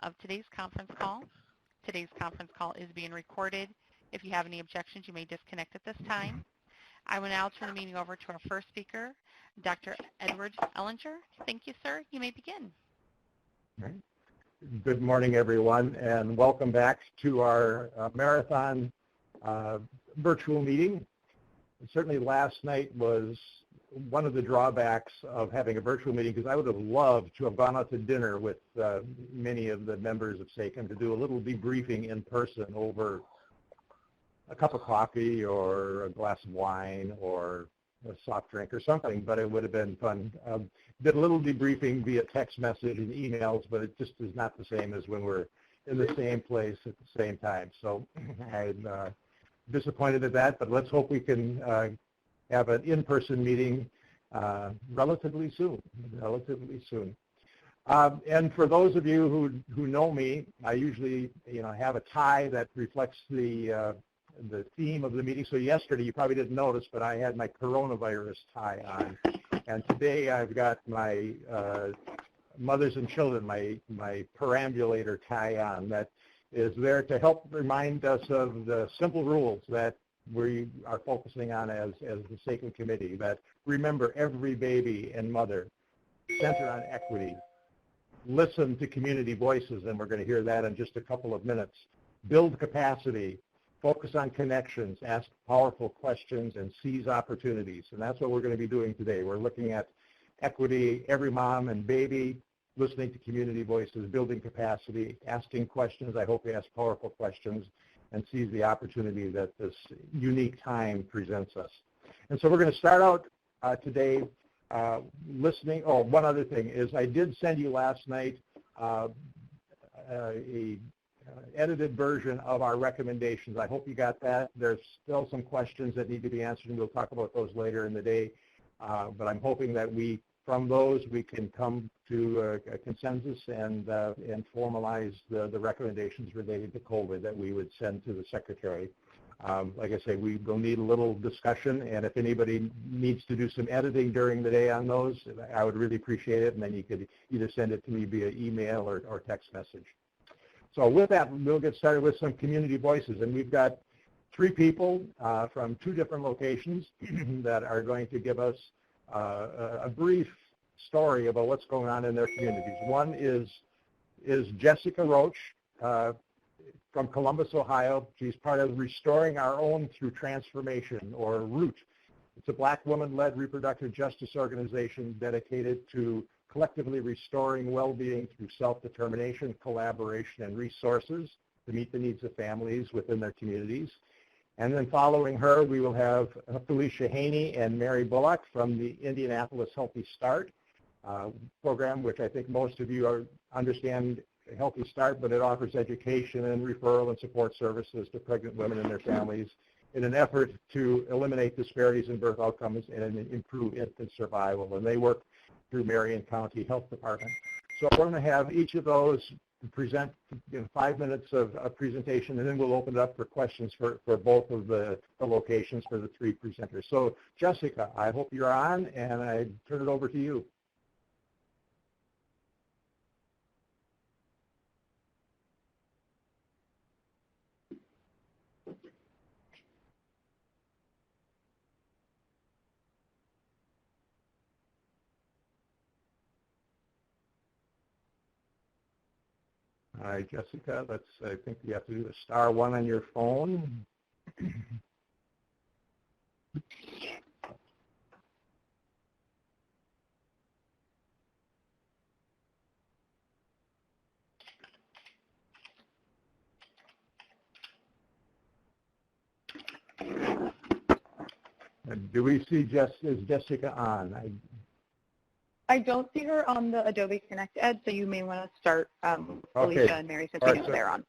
of today's conference call. Today's conference call is being recorded. If you have any objections, you may disconnect at this time. I will now turn the meeting over to our first speaker, Dr. Edward Ellinger. Thank you, sir. You may begin. Good morning, everyone, and welcome back to our marathon virtual meeting. Certainly last night was one of the drawbacks of having a virtual meeting, because I would have loved to have gone out to dinner with many of the members of SACIM to do a little debriefing in person over a cup of coffee or a glass of wine or a soft drink or something, but it would have been fun. Did a little debriefing via text message and emails, but it just is not the same as when we're in the same place at the same time. So I'm disappointed at that, but let's hope we can have an in-person meeting relatively soon. And for those of you who know me, I usually have a tie that reflects the theme of the meeting. So yesterday, you probably didn't notice, but I had my coronavirus tie on. And today I've got my mothers and children, my perambulator tie on that is there to help remind us of the simple rules that we are focusing on as the SACIM committee, that remember every baby and mother, center on equity, listen to community voices, and we're going to hear that in just a couple of minutes, build capacity, focus on connections, ask powerful questions, and seize opportunities. And that's what we're going to be doing today. We're looking at equity, every mom and baby, listening to community voices, building capacity, asking questions. I hope we ask powerful questions and seize the opportunity that this unique time presents us. And so we're going to start out today listening. Oh, one other thing is I did send you last night a edited version of our recommendations. I hope you got that. There's still some questions that need to be answered, and we'll talk about those later in the day. But I'm hoping that from those, we can come to a consensus and formalize the recommendations related to COVID that we would send to the Secretary. Like I say, we will need a little discussion, and if anybody needs to do some editing during the day on those, I would really appreciate it, and then you could either send it to me via email or text message. So with that, we'll get started with some community voices, and we've got three people from two different locations that are going to give us a brief story about what's going on in their communities. One is Jessica Roach from Columbus, Ohio. She's part of Restoring Our Own Through Transformation, or ROOT. It's a Black woman-led reproductive justice organization dedicated to collectively restoring well-being through self-determination, collaboration, and resources to meet the needs of families within their communities. And then following her, we will have Felicia Haney and Mary Bullock from the Indianapolis Healthy Start program, which I think most of you understand Healthy Start, but it offers education and referral and support services to pregnant women and their families in an effort to eliminate disparities in birth outcomes and improve infant survival. And they work through Marion County Health Department. So we're going to have each of those present 5 minutes of a presentation, and then we'll open it up for questions for both of the locations for the three presenters. So Jessica, I hope you're on, and I turn it over to you. All right, Jessica, I think you have to do the *1 on your phone. Do we see is Jessica on? I don't see her on the Adobe Connect, Ed, so you may want to start Felicia and Mary since we know they're on.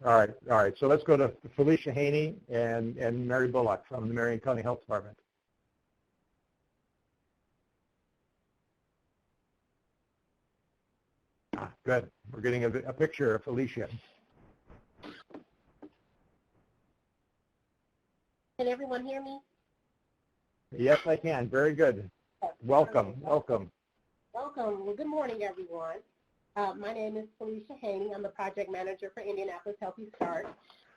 All right. So let's go to Felicia Haney and Mary Bullock from the Marion County Health Department. Good. We're getting a picture of Felicia. Can everyone hear me? Yes, I can. Very good. Welcome. Welcome. Well, good morning, everyone. My name is Felicia Haney. I'm the project manager for Indianapolis Healthy Start.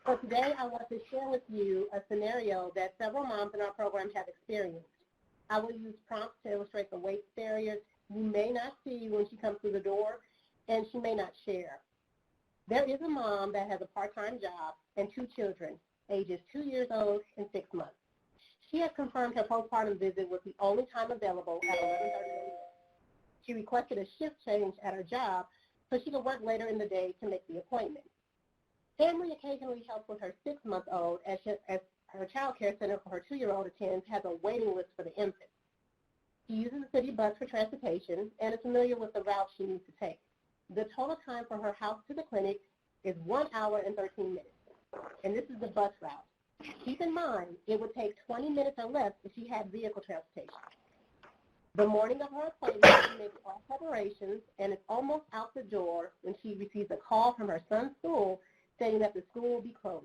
So today I want to share with you a scenario that several moms in our program have experienced. I will use prompts to illustrate the weight barriers you may not see when she comes through the door, and she may not share. There is a mom that has a part-time job and 2 children, ages 2 years old and 6 months. She has confirmed her postpartum visit was the only time available at 11:30 a.m. She requested a shift change at her job so she could work later in the day to make the appointment. Family occasionally helps with her 6-month-old as her child care center for her 2-year-old attends has a waiting list for the infant. She uses the city bus for transportation and is familiar with the route she needs to take. The total time from her house to the clinic is 1 hour and 13 minutes, and this is the bus route. Keep in mind, it would take 20 minutes or less if she had vehicle transportation. The morning of her appointment, she makes all preparations and is almost out the door when she receives a call from her son's school stating that the school will be closed.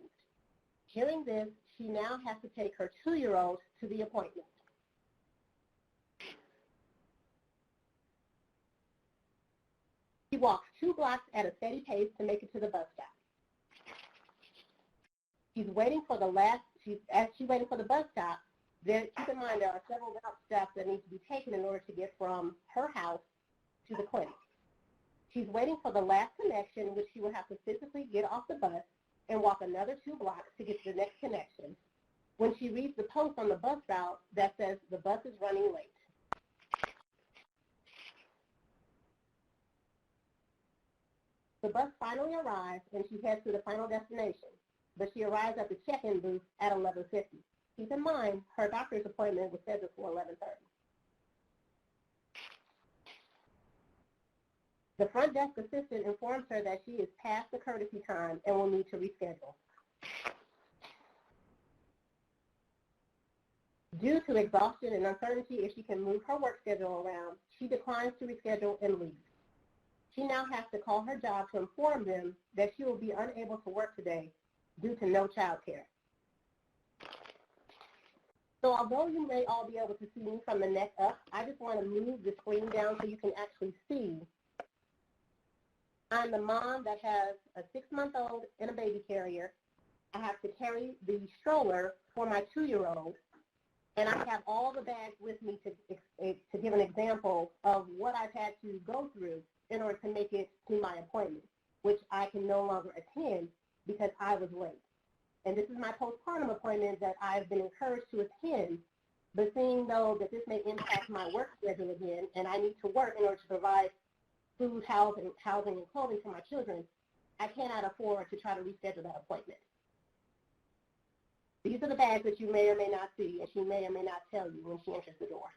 Hearing this, she now has to take her 2-year-old to the appointment. She walks 2 blocks at a steady pace to make it to the bus stop. As she's waiting for the bus stop, keep in mind there are several route steps that need to be taken in order to get from her house to the clinic. She's waiting for the last connection, which she will have to physically get off the bus and walk another 2 blocks to get to the next connection. When she reads the post on the bus route that says the bus is running late. The bus finally arrives and she heads to the final destination, but she arrives at the check-in booth at 11:50. Keep in mind, her doctor's appointment was scheduled for 11:30. The front desk assistant informs her that she is past the courtesy time and will need to reschedule. Due to exhaustion and uncertainty if she can move her work schedule around, she declines to reschedule and leaves. She now has to call her job to inform them that she will be unable to work today due to no child care. So although you may all be able to see me from the neck up, I just want to move the screen down so you can actually see. I'm the mom that has a 6-month-old and a baby carrier. I have to carry the stroller for my 2-year-old, and I have all the bags with me to give an example of what I've had to go through in order to make it to my appointment, which I can no longer attend because I was late. And this is my postpartum appointment that I've been encouraged to attend, but seeing though that this may impact my work schedule again, and I need to work in order to provide food, housing, and clothing for my children, I cannot afford to try to reschedule that appointment. These are the bags that you may or may not see, and she may or may not tell you when she enters the door.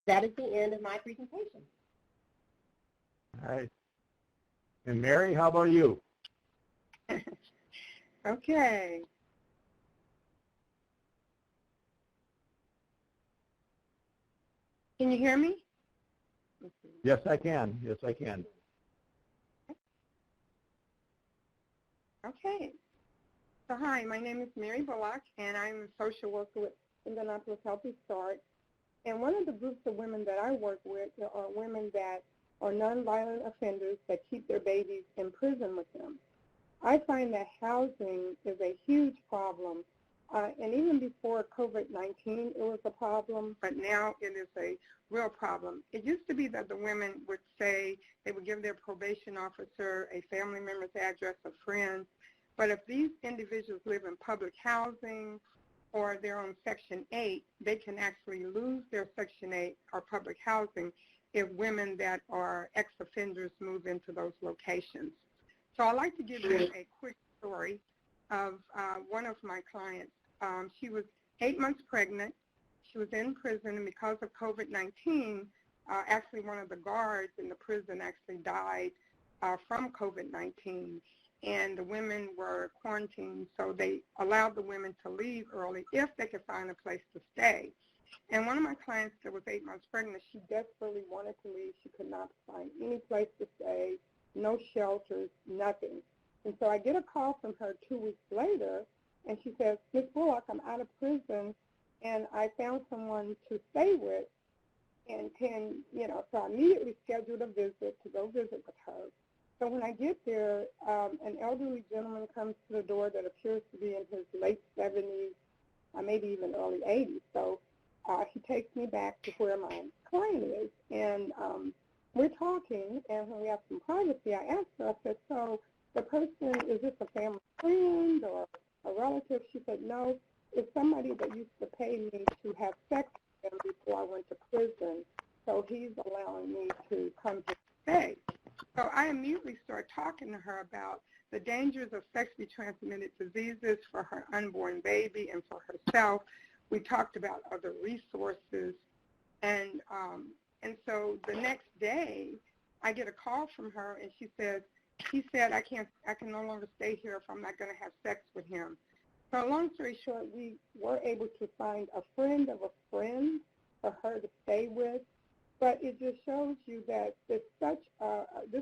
That is the end of my presentation. All right. And Mary, how about you? Okay. Can you hear me? Yes, I can. Yes, I can. Okay. So hi, my name is Mary Bullock, and I'm a social worker with Indianapolis Healthy Start. And one of the groups of women that I work with are women that are nonviolent offenders that keep their babies in prison with them. I find that housing is a huge problem. And even before COVID-19, it was a problem, but now it is a real problem. It used to be that the women would say they would give their probation officer a family member's address, a friend. But if these individuals live in public housing or they're on Section 8, they can actually lose their Section 8 or public housing if women that are ex-offenders move into those locations. So I'd like to give you a quick story of one of my clients. She was 8 months pregnant. She was in prison, and because of COVID-19, actually one of the guards in the prison actually died from COVID-19, and the women were quarantined, so they allowed the women to leave early if they could find a place to stay. And one of my clients that was 8 months pregnant, she desperately wanted to leave. She could not find any place to stay, no shelters, nothing. And so I get a call from her 2 weeks later, and she says, Ms. Bullock, I'm out of prison, and I found someone to stay with, and so I immediately scheduled a visit to go visit with her. So when I get there, an elderly gentleman comes to the door that appears to be in his late 70s, maybe even early 80s. So he takes me back to where my client is, and we're talking, and when we have some privacy, I asked her, I said, so the person, is this a family friend or a relative? She said, no, it's somebody that used to pay me to have sex with him before I went to prison, so he's allowing me to come to stay. So I immediately started talking to her about the dangers of sexually transmitted diseases for her unborn baby and for herself. We talked about other resources, and so the next day I get a call from her, and she says, he said, I can no longer stay here if I'm not going to have sex with him. So long story short, we were able to find a friend of a friend for her to stay with, but it just shows you that this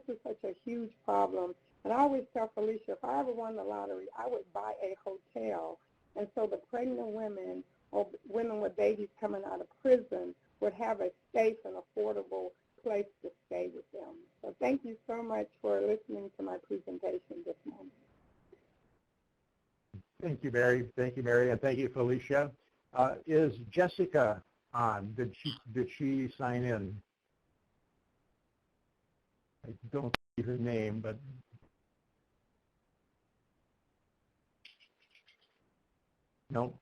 is such a huge problem. And I always tell Felicia, if I ever won the lottery, I would buy a hotel, and so the pregnant women or women with babies coming out of prison would have a safe and affordable place to stay with them. So thank you so much for listening to my presentation this morning. Thank you, Mary. Thank you, Mary, and thank you, Felicia. Is Jessica on? Did she sign in? I don't see her name, but no.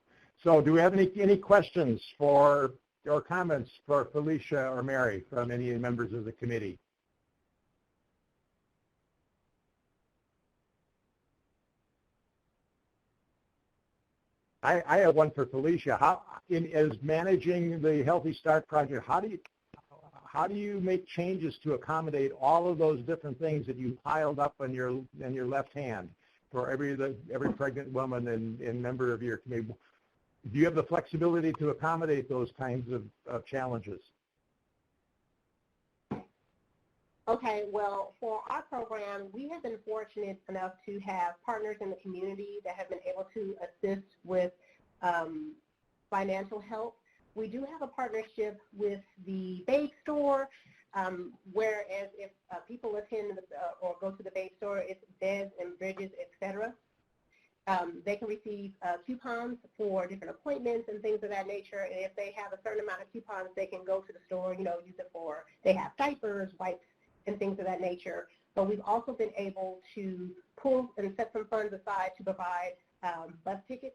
So do we have any questions for or comments for Felicia or Mary from any members of the committee? I have one for Felicia. As managing the Healthy Start project, how do you make changes to accommodate all of those different things that you piled up on your left hand for every pregnant woman and member of your committee? Do you have the flexibility to accommodate those kinds of challenges? Okay, well, for our program, we have been fortunate enough to have partners in the community that have been able to assist with financial help. We do have a partnership with the Babe Store, whereas if people attend or go to the Babe Store, it's beds and bridges, etc. They can receive coupons for different appointments and things of that nature. And if they have a certain amount of coupons, they can go to the store, use it for, they have diapers, wipes, and things of that nature. But we've also been able to pull and set some funds aside to provide bus tickets.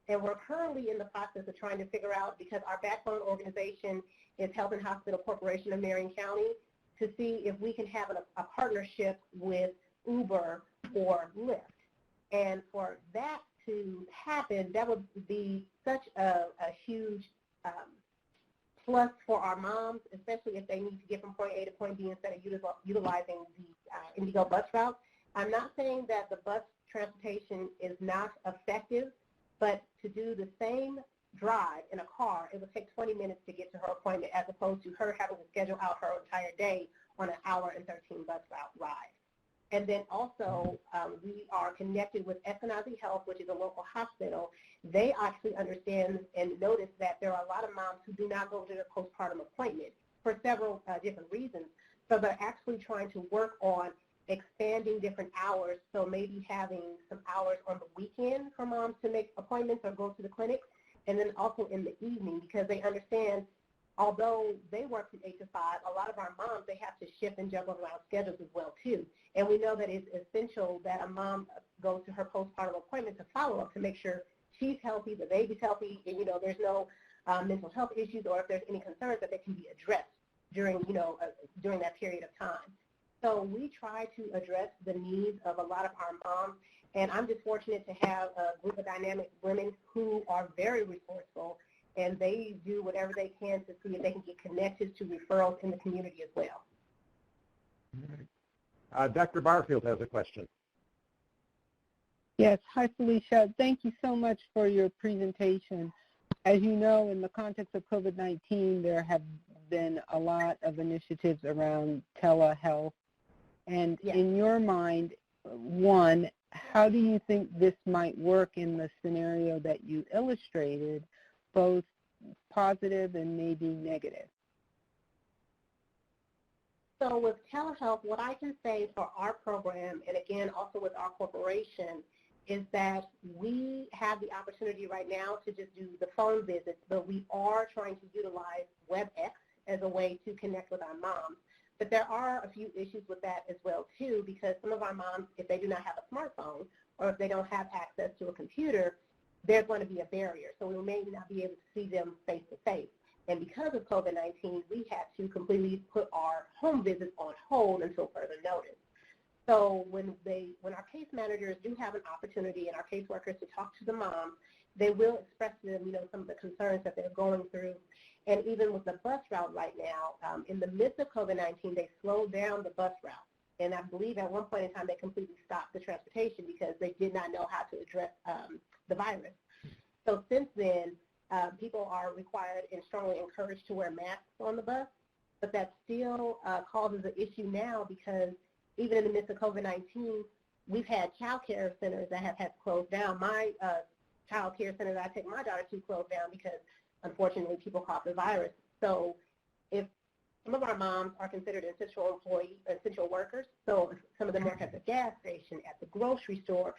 And we're currently in the process of trying to figure out, because our backbone organization is Health and Hospital Corporation of Marion County, to see if we can have a partnership with Uber or Lyft. And for that to happen, that would be such a huge plus for our moms, especially if they need to get from point A to point B instead of utilizing the Indigo bus route. I'm not saying that the bus transportation is not effective, but to do the same drive in a car, it would take 20 minutes to get to her appointment, as opposed to her having to schedule out her entire day on an hour and 13 bus route ride. And then also, we are connected with SNIZ Health, which is a local hospital. They actually understand and notice that there are a lot of moms who do not go to their postpartum appointment for several different reasons. So they're actually trying to work on expanding different hours, so maybe having some hours on the weekend for moms to make appointments or go to the clinic, and then also in the evening, because they understand, although they work from 8 to 5, a lot of our moms, they have to shift and juggle around schedules as well, too. And we know that it's essential that a mom goes to her postpartum appointment to follow up to make sure she's healthy, the baby's healthy, and, there's no mental health issues, or if there's any concerns that they can be addressed during, during that period of time. So we try to address the needs of a lot of our moms, and I'm just fortunate to have a group of dynamic women who are very resourceful, and they do whatever they can to see if they can get connected to referrals in the community as well. Dr. Barfield has a question. Yes, hi Felicia. Thank you so much for your presentation. As you know, in the context of COVID-19, there have been a lot of initiatives around telehealth. And in your mind, one, how do you think this might work in the scenario that you illustrated, both positive and maybe negative? So with telehealth, what I can say for our program, and again, also with our corporation, is that we have the opportunity right now to just do the phone visits, but we are trying to utilize WebEx as a way to connect with our moms. But there are a few issues with that as well, too, because some of our moms, if they do not have a smartphone or if they don't have access to a computer, there's going to be a barrier. So we may not be able to see them face-to-face. And because of COVID-19, we had to completely put our home visits on hold until further notice. So when our case managers do have an opportunity and our caseworkers to talk to the moms, they will express to them, some of the concerns that they're going through. And even with the bus route right now, in the midst of COVID-19, they slowed down the bus route. And I believe at one point in time they completely stopped the transportation because they did not know how to address the virus. So since then, people are required and strongly encouraged to wear masks on the bus, but that still causes an issue now because even in the midst of COVID-19, we've had child care centers that have had to close down. My child care center that I take my daughter to closed down because, unfortunately, people caught the virus. So if some of our moms are considered essential workers, so some of them work at the gas station, at the grocery store,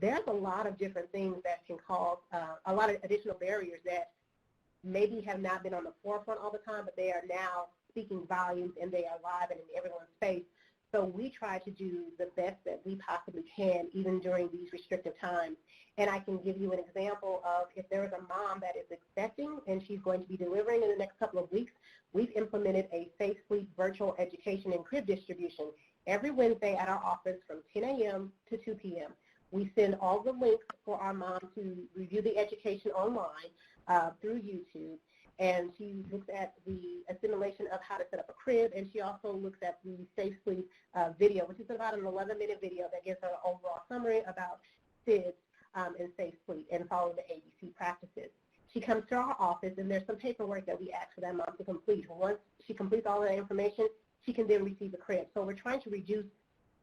there's a lot of different things that can cause a lot of additional barriers that maybe have not been on the forefront all the time, but they are now speaking volumes and they are live and in everyone's face. So we try to do the best that we possibly can even during these restrictive times. And I can give you an example of if there is a mom that is expecting and she's going to be delivering in the next couple of weeks, we've implemented a Safe Sleep virtual education and crib distribution every Wednesday at our office from 10 a.m. to 2 p.m. We send all the links for our mom to review the education online through YouTube. And she looks at the assimilation of how to set up a crib, and she also looks at the Safe Sleep video, which is about an 11-minute video that gives her an overall summary about SIDS and Safe Sleep and following the ABC practices. She comes to our office, and there's some paperwork that we ask for that mom to complete. Once she completes all of that information, she can then receive a crib. So we're trying to reduce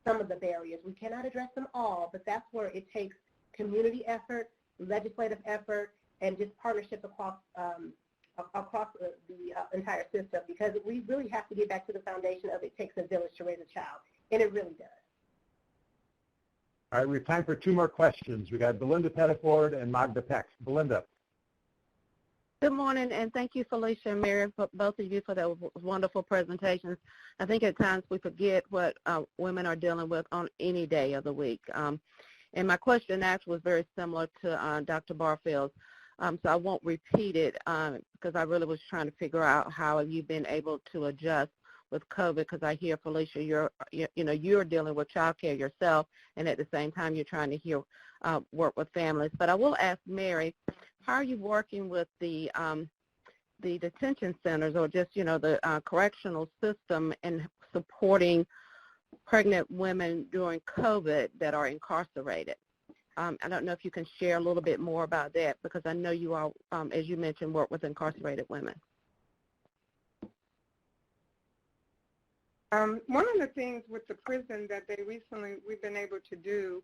some of the barriers. We cannot address them all, but that's where it takes community effort, legislative effort, and just partnerships across the entire system, because we really have to get back to the foundation of it takes a village to raise a child, and it really does. All right, we have time for two more questions. We got Belinda Pettiford and Magda Peck. Belinda. Good morning, and thank you, Felicia and Mary, both of you, for the wonderful presentations. I think at times we forget what women are dealing with on any day of the week. And my question actually was very similar to Dr. Barfield's. So I won't repeat it because I really was trying to figure out how have you been able to adjust with COVID, because I hear, Felicia, you're dealing with child care yourself, and at the same time you're trying to work with families. But I will ask Mary, how are you working with the detention centers or just, the correctional system and supporting pregnant women during COVID that are incarcerated? I don't know if you can share a little bit more about that, because I know you all, as you mentioned, work with incarcerated women. One of the things with the prison that we've been able to do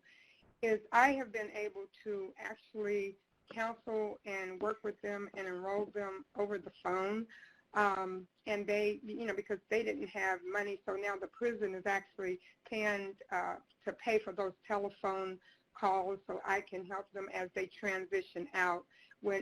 is I have been able to actually counsel and work with them and enroll them over the phone. And they, because they didn't have money, so now the prison is actually paying to pay for those telephone calls so I can help them as they transition out.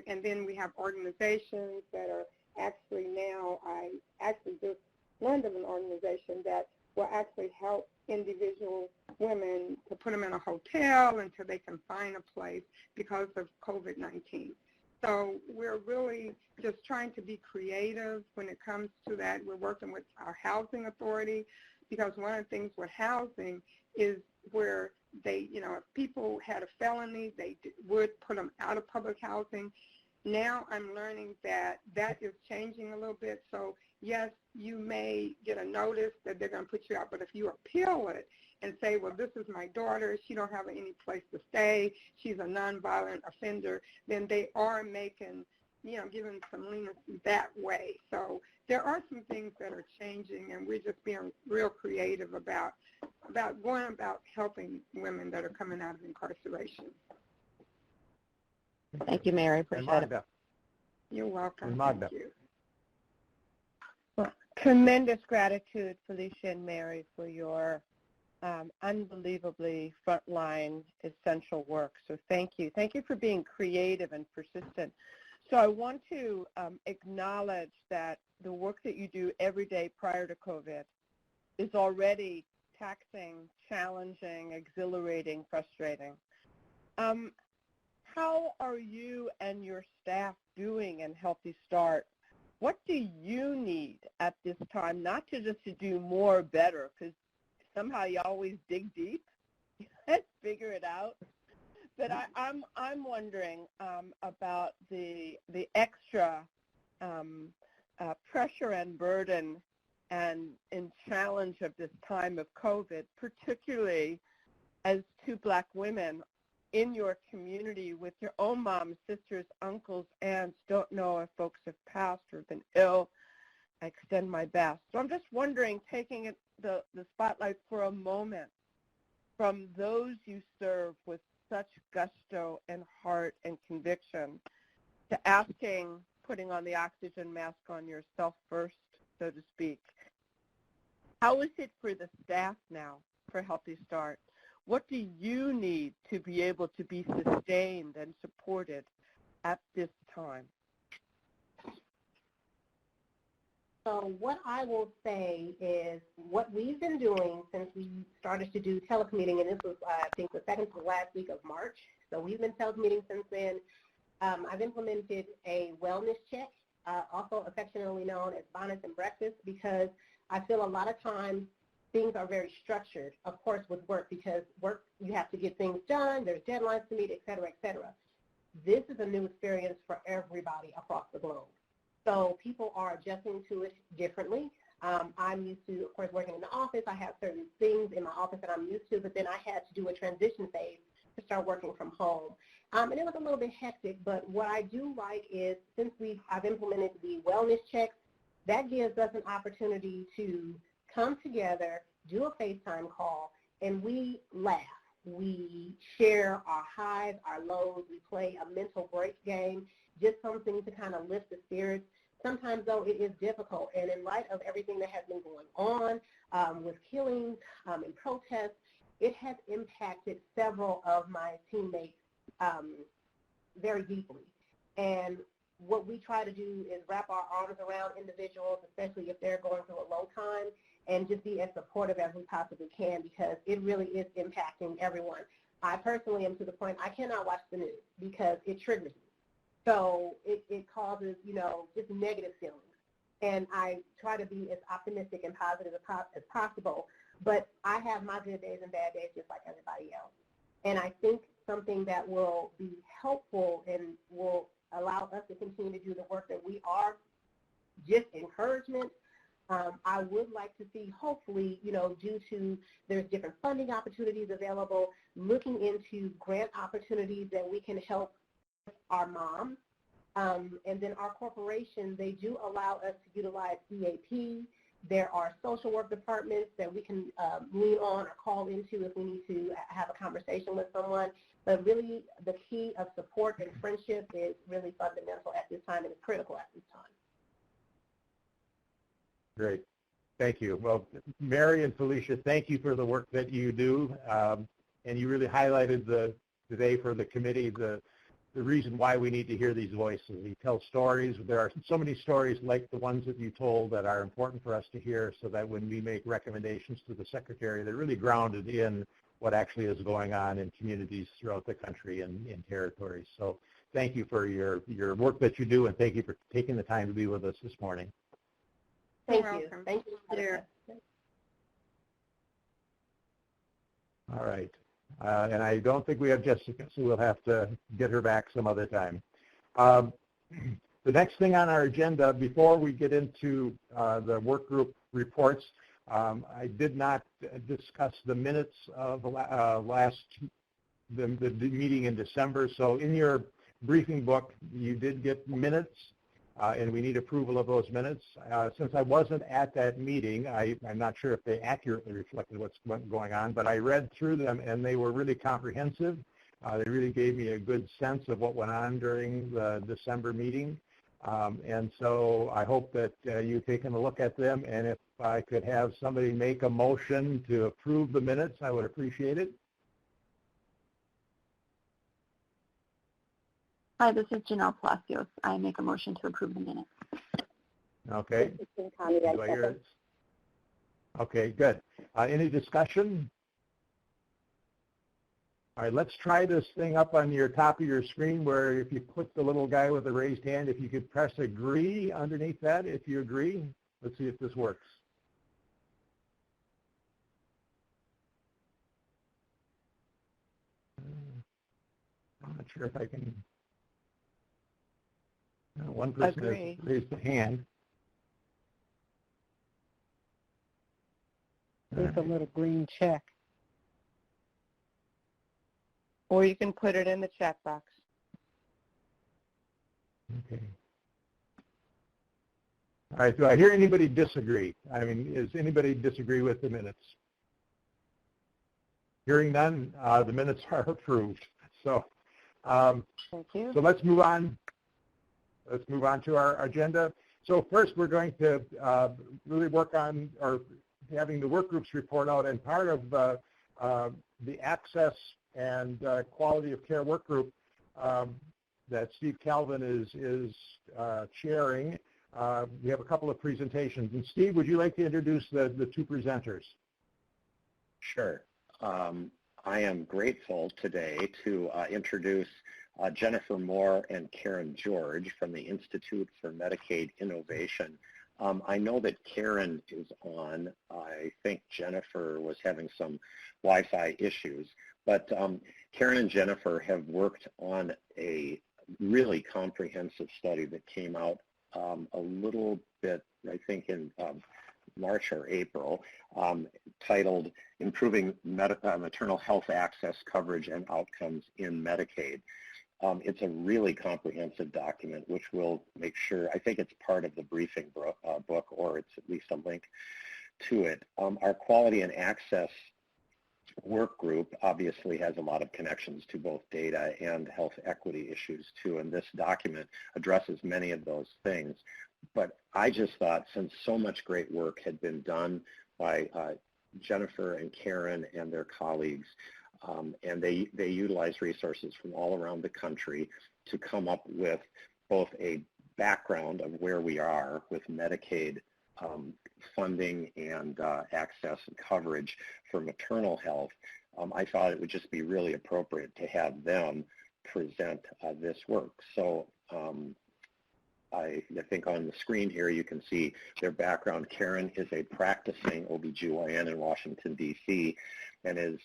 And then we have organizations that are actually now, I actually just learned of an organization that will actually help individual women to put them in a hotel until they can find a place because of COVID-19. So we're really just trying to be creative when it comes to that. We're working with our housing authority, because one of the things with housing is where they, if people had a felony, they would put them out of public housing. Now I'm learning that that is changing a little bit. So yes, you may get a notice that they're going to put you out, but if you appeal it and say, well, this is my daughter, she don't have any place to stay, she's a nonviolent offender, then they are making, given some leniency that way. So there are some things that are changing, and we're just being real creative about going about helping women that are coming out of incarceration. Thank you, Mary. Appreciate it. You're welcome. Magda. Thank you. Well, tremendous gratitude, Felicia and Mary, for your unbelievably frontline essential work. So thank you. Thank you for being creative and persistent. So I want to acknowledge that the work that you do every day prior to COVID is already taxing, challenging, exhilarating, frustrating. How are you and your staff doing in Healthy Start? What do you need at this time, not to just to do more or better, because somehow you always dig deep and figure it out. But I'm wondering about the extra pressure and burden and challenge of this time of COVID, particularly as two Black women in your community with your own moms, sisters, uncles, aunts. Don't know if folks have passed or been ill. I extend my best. So I'm just wondering, taking the spotlight for a moment from those you serve with such gusto and heart and conviction, to asking, putting on the oxygen mask on yourself first, so to speak. How is it for the staff now for Healthy Start? What do you need to be able to be sustained and supported at this time? So what I will say is what we've been doing since we started to do telecommuting, and this was, I think, the second to last week of March. So we've been telecommuting since then. I've implemented a wellness check, also affectionately known as bonnets and breakfast, because I feel a lot of times things are very structured, of course, with work, because work, you have to get things done, there's deadlines to meet, et cetera, et cetera. This is a new experience for everybody across the globe. So people are adjusting to it differently. I'm used to, of course, working in the office. I have certain things in my office that I'm used to, but then I had to do a transition phase to start working from home. And it was a little bit hectic, but what I do like is, since I've implemented the wellness checks, that gives us an opportunity to come together, do a FaceTime call, and we laugh. We share our highs, our lows. We play a mental break game, just something to kind of lift the spirits. Sometimes, though, it is difficult, and in light of everything that has been going on with killings and protests, it has impacted several of my teammates very deeply. And what we try to do is wrap our arms around individuals, especially if they're going through a low time, and just be as supportive as we possibly can, because it really is impacting everyone. I personally am to the point I cannot watch the news because it triggers me. So it causes, just negative feelings. And I try to be as optimistic and positive as possible, but I have my good days and bad days just like everybody else. And I think something that will be helpful and will allow us to continue to do the work that we are, just encouragement. I would like to see, hopefully, due to there's different funding opportunities available, looking into grant opportunities that we can help our moms. And then our corporation, they do allow us to utilize EAP. There are social work departments that we can lean on or call into if we need to have a conversation with someone. But really, the key of support and friendship is really fundamental at this time and is critical at this time. Great. Thank you. Well, Mary and Felicia, thank you for the work that you do. And you really highlighted today for the committee the reason why we need to hear these voices. You tell stories. There are so many stories like the ones that you told that are important for us to hear, so that when we make recommendations to the Secretary, they're really grounded in what actually is going on in communities throughout the country and in territories. So thank you for your work that you do, and thank you for taking the time to be with us this morning. Thank You're you. welcome. Thank you. All right. And I don't think we have Jessica, so we'll have to get her back some other time. The next thing on our agenda, before we get into the work group reports, I did not discuss the minutes of the meeting in December. So in your briefing book, you did get minutes, and we need approval of those minutes. Since I wasn't at that meeting, I'm not sure if they accurately reflected what's going on, but I read through them, and they were really comprehensive. They really gave me a good sense of what went on during the December meeting. And so I hope that you've taken a look at them, and if I could have somebody make a motion to approve the minutes, I would appreciate it. Hi, this is Janelle Palacios. I make a motion to approve the minutes. Okay. Do I hear it? Okay, good. Any discussion? All right, let's try this thing up on your top of your screen where if you click the little guy with the raised hand, if you could press agree underneath that, if you agree. Let's see if this works. I'm not sure if I can. One person has raised a hand. There's a little green check. Or you can put it in the chat box. Okay. All right, do I hear anybody disagree? I mean, does anybody disagree with the minutes? Hearing none, the minutes are approved. So, Thank you. So let's move on. Let's move on to our agenda. So first, we're going to really work on having the work groups report out, and part of the access and quality of care work group that Steve Calvin is chairing. We have a couple of presentations. And Steve, would you like to introduce the two presenters? Sure. I am grateful today to introduce Jennifer Moore and Karen George from the Institute for Medicaid Innovation. I know that Karen is on. I think Jennifer was having some Wi-Fi issues, but Karen and Jennifer have worked on a really comprehensive study that came out a little bit, I think, in March or April, titled Improving Maternal Health Access, Coverage, and Outcomes in Medicaid. It's a really comprehensive document, which will make sure, I think it's part of the briefing book, or it's at least a link to it. Our quality and access work group obviously has a lot of connections to both data and health equity issues too, and this document addresses many of those things. But I just thought, since so much great work had been done by Jennifer and Karen and their colleagues, and they utilize resources from all around the country to come up with both a background of where we are with Medicaid funding and access and coverage for maternal health. I thought it would just be really appropriate to have them present this work. So I think on the screen here you can see their background. Karen is a practicing OBGYN in Washington, D.C., and is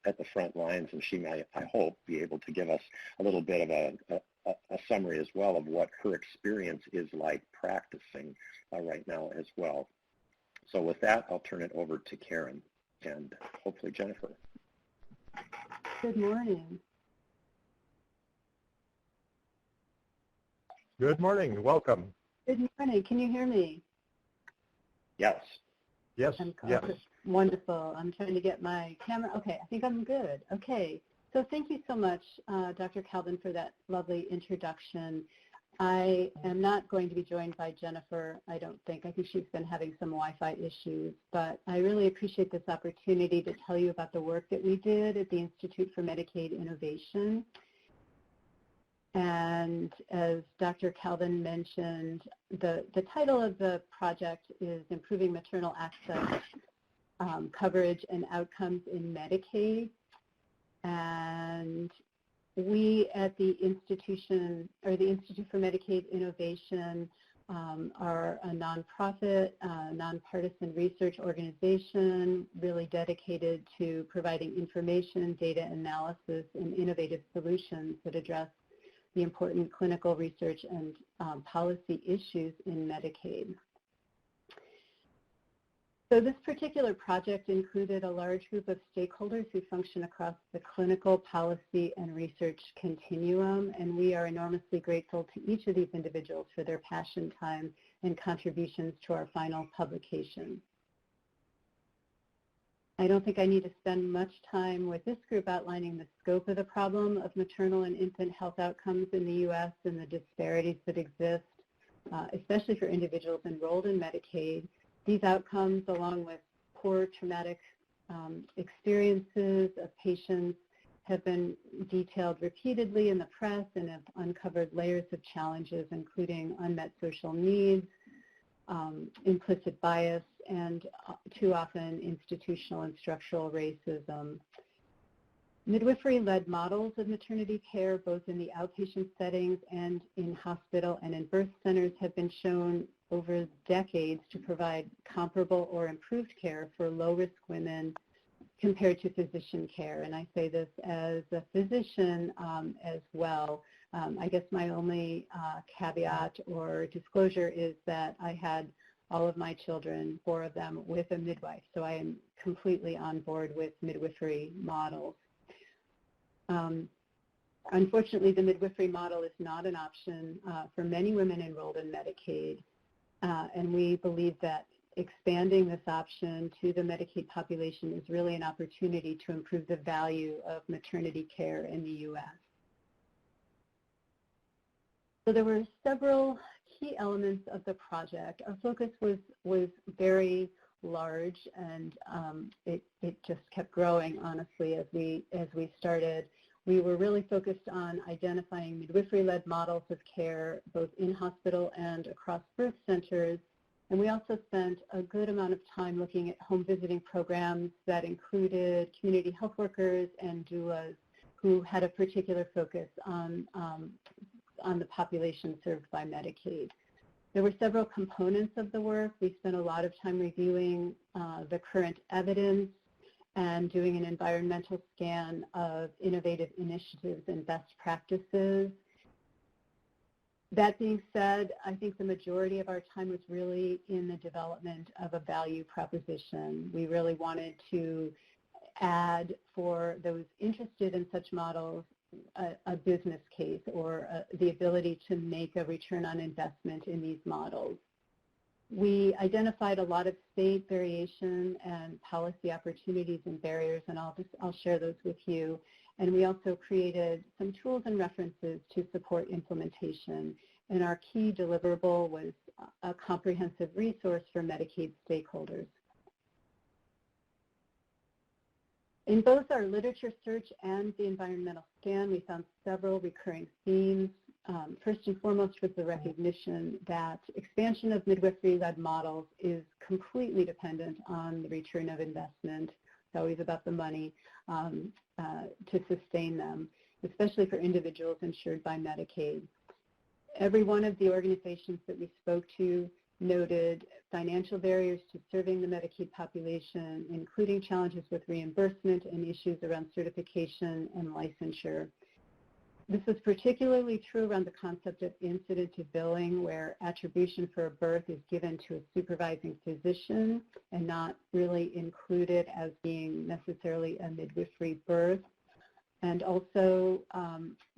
at the front lines, and she may, I hope, be able to give us a little bit of a summary as well of what her experience is like practicing right now as well. So with that, I'll turn it over to Karen and hopefully Jennifer. Good morning. Good morning. Welcome. Good morning. Can you hear me? Yes. Yes. Yes. Wonderful. I'm trying to get my camera. Okay, I think I'm good. Okay. So thank you so much, Dr. Calvin, for that lovely introduction. I am not going to be joined by Jennifer, I don't think. I think she's been having some Wi-Fi issues, but I really appreciate this opportunity to tell you about the work that we did at the Institute for Medicaid Innovation. And as Dr. Calvin mentioned, the title of the project is Improving Maternal Access, Coverage, and Outcomes in Medicaid. And we at the institution, or the Institute for Medicaid Innovation, are a nonprofit, nonpartisan research organization really dedicated to providing information, data analysis, and innovative solutions that address the important clinical research and policy issues in Medicaid. So this particular project included a large group of stakeholders who function across the clinical, policy, and research continuum, and we are enormously grateful to each of these individuals for their passion, time, and contributions to our final publication. I don't think I need to spend much time with this group outlining the scope of the problem of maternal and infant health outcomes in the U.S. and the disparities that exist, especially for individuals enrolled in Medicaid. These outcomes, along with poor traumatic experiences of patients, have been detailed repeatedly in the press and have uncovered layers of challenges, including unmet social needs, implicit bias, and too often institutional and structural racism. Midwifery-led models of maternity care, both in the outpatient settings and in hospital and in birth centers, have been shown over decades to provide comparable or improved care for low-risk women compared to physician care. And I say this as a physician as well. I guess my only caveat or disclosure is that I had all of my children, 4 of them, with a midwife. So I am completely on board with midwifery models. Unfortunately, the midwifery model is not an option for many women enrolled in Medicaid. And we believe that expanding this option to the Medicaid population is really an opportunity to improve the value of maternity care in the U.S. So there were several key elements of the project. Our focus was very large, and it just kept growing, honestly, as we started. We were really focused on identifying midwifery-led models of care, both in hospital and across birth centers. And we also spent a good amount of time looking at home visiting programs that included community health workers and doulas who had a particular focus on the population served by Medicaid. There were several components of the work. We spent a lot of time reviewing the current evidence and doing an environmental scan of innovative initiatives and best practices. That being said, I think the majority of our time was really in the development of a value proposition. We really wanted to add, for those interested in such models, a business case or the ability to make a return on investment in these models. We identified a lot of state variation and policy opportunities and barriers, and I'll share those with you. And we also created some tools and references to support implementation. And our key deliverable was a comprehensive resource for Medicaid stakeholders. In both our literature search and the environmental scan, we found several recurring themes. First and foremost was the recognition that expansion of midwifery-led models is completely dependent on the return of investment. It's always about the money to sustain them, especially for individuals insured by Medicaid. Every one of the organizations that we spoke to noted financial barriers to serving the Medicaid population, including challenges with reimbursement and issues around certification and licensure. This was particularly true around the concept of incident to billing, where attribution for a birth is given to a supervising physician and not really included as being necessarily a midwifery birth. And also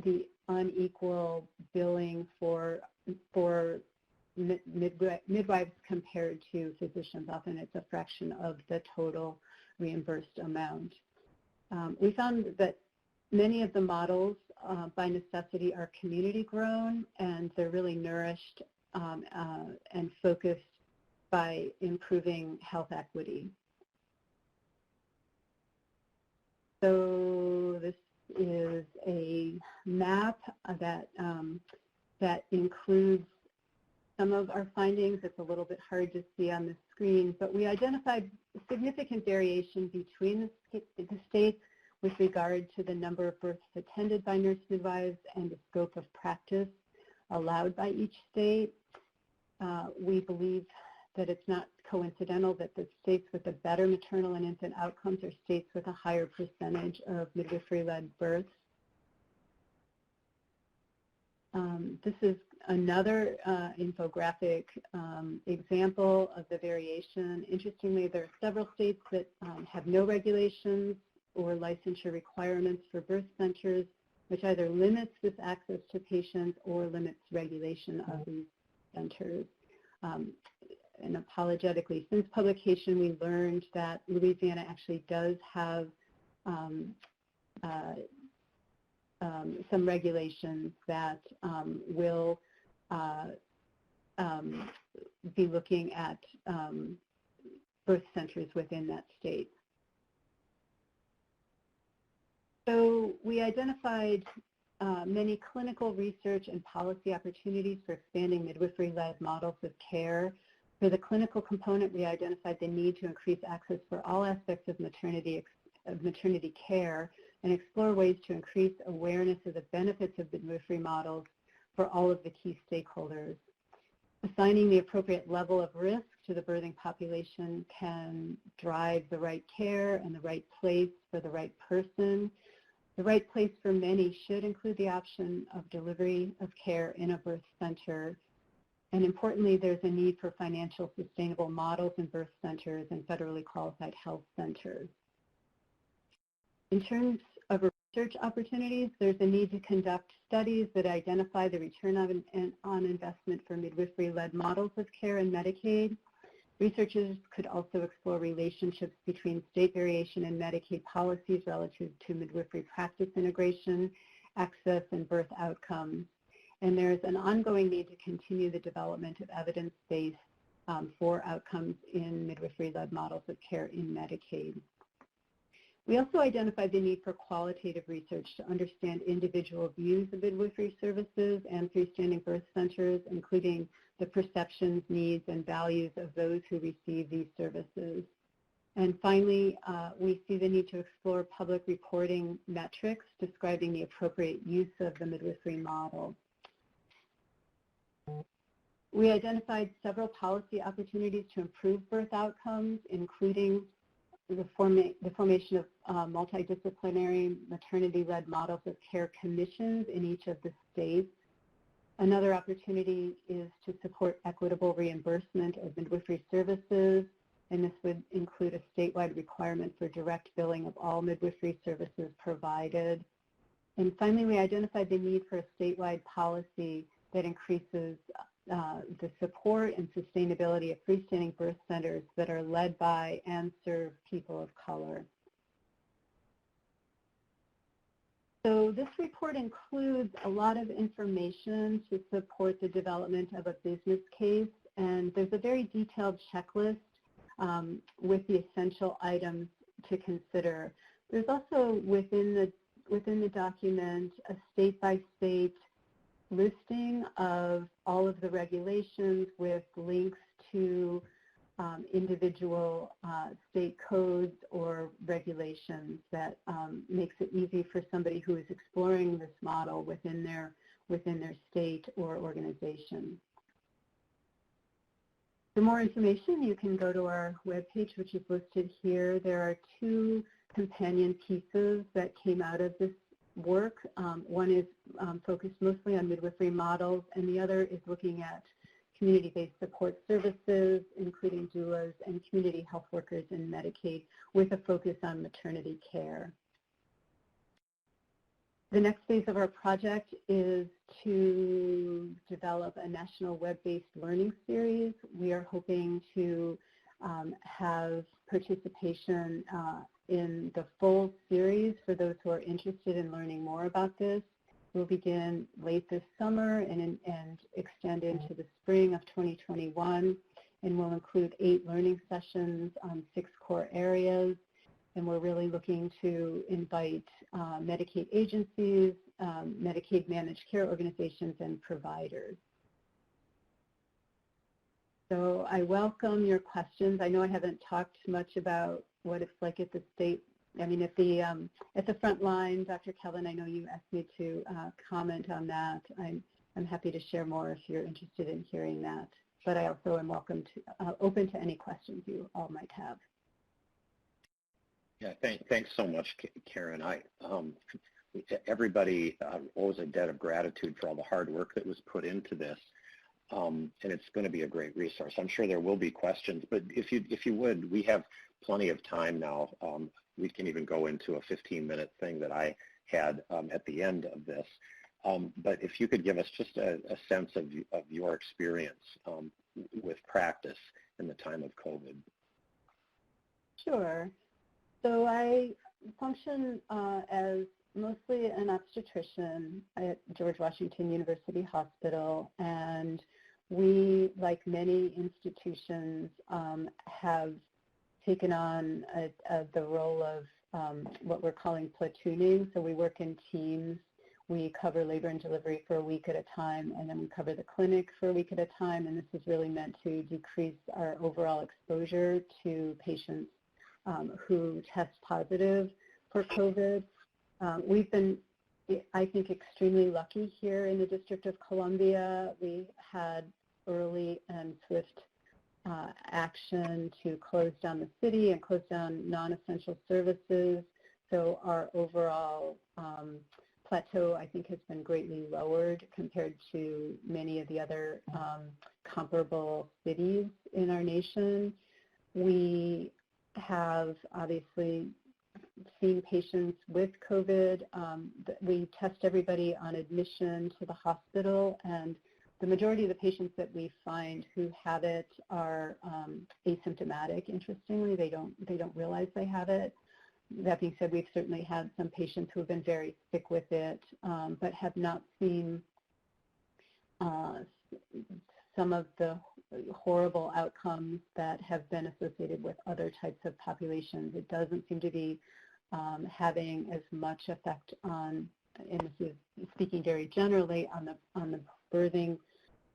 the unequal billing for midwives compared to physicians. Often it's a fraction of the total reimbursed amount. We found that many of the models by necessity are community grown, and they're really nourished and focused by improving health equity. So this is a map that includes some of our findings. It's a little bit hard to see on the screen, but we identified significant variation between the states with regard to the number of births attended by nurse midwives and the scope of practice allowed by each state. We believe that it's not coincidental that the states with the better maternal and infant outcomes are states with a higher percentage of midwifery-led births. This is another infographic example of the variation. Interestingly, there are several states that have no regulations or licensure requirements for birth centers, which either limits this access to patients or limits regulation of these centers. And apologetically, since publication, we learned that Louisiana actually does have some regulations that will be looking at birth centers within that state. So we identified many clinical research and policy opportunities for expanding midwifery-led models of care. For the clinical component, we identified the need to increase access for all aspects of maternity care and explore ways to increase awareness of the benefits of midwifery models for all of the key stakeholders. Assigning the appropriate level of risk to the birthing population can drive the right care and the right place for the right person. The right place for many should include the option of delivery of care in a birth center. And importantly, there's a need for financial sustainable models in birth centers and federally qualified health centers. In terms of research opportunities, there's a need to conduct studies that identify the return on investment for midwifery-led models of care in Medicaid. Researchers could also explore relationships between state variation and Medicaid policies relative to midwifery practice integration, access, and birth outcomes. And there's an ongoing need to continue the development of evidence-based for outcomes in midwifery-led models of care in Medicaid. We also identified the need for qualitative research to understand individual views of midwifery services and freestanding birth centers, including the perceptions, needs, and values of those who receive these services. And finally, we see the need to explore public reporting metrics describing the appropriate use of the midwifery model. We identified several policy opportunities to improve birth outcomes, including the formation of multidisciplinary maternity-led models of care commissions in each of the states. Another opportunity is to support equitable reimbursement of midwifery services, and this would include a statewide requirement for direct billing of all midwifery services provided. And finally, we identified the need for a statewide policy that increases the support and sustainability of freestanding birth centers that are led by and serve people of color. So this report includes a lot of information to support the development of a business case, and there's a very detailed checklist with the essential items to consider. There's also within the document a state-by-state listing of all of the regulations with links to individual state codes or regulations that makes it easy for somebody who is exploring this model within their state or organization. For more information, you can go to our webpage, which is listed here. There are two companion pieces that came out of this work. One is focused mostly on midwifery models, and the other is looking at community-based support services, including doulas and community health workers in Medicaid, with a focus on maternity care. The next phase of our project is to develop a national web-based learning series. We are hoping to have participation in the full series for those who are interested in learning more about this. We'll begin late this summer and extend into the spring of 2021, and will include 8 learning sessions on 6 core areas. And we're really looking to invite Medicaid agencies, Medicaid managed care organizations, and providers. So I welcome your questions. I know I haven't talked much about what it's like at the state. I mean, at the front line, Dr. Kelvin, I know you asked me to comment on that. I'm happy to share more if you're interested in hearing that. But I also am open to any questions you all might have. Yeah, thanks so much, Karen. everybody owes a debt of gratitude for all the hard work that was put into this. And it's going to be a great resource. I'm sure there will be questions, but if you would, we have plenty of time now. We can even go into a 15-minute thing that I had at the end of this. But if you could give us just a sense of your experience with practice in the time of COVID. Sure. So I function as mostly an obstetrician at George Washington University Hospital, and we, like many institutions, have taken on the role of what we're calling platooning. So we work in teams. We cover labor and delivery for a week at a time, and then we cover the clinic for a week at a time, and this is really meant to decrease our overall exposure to patients who test positive for COVID. We've been, I think, extremely lucky here in the District of Columbia. We had early and swift action to close down the city and close down non-essential services. So our overall plateau, I think, has been greatly lowered compared to many of the other comparable cities in our nation. We have obviously seen patients with COVID. We test everybody on admission to the hospital, and the majority of the patients that we find who have it are asymptomatic. Interestingly, they don't realize they have it. That being said, we've certainly had some patients who have been very sick with it, but have not seen some of the horrible outcomes that have been associated with other types of populations. It doesn't seem to be having as much effect on, and this is speaking very generally, on the birthing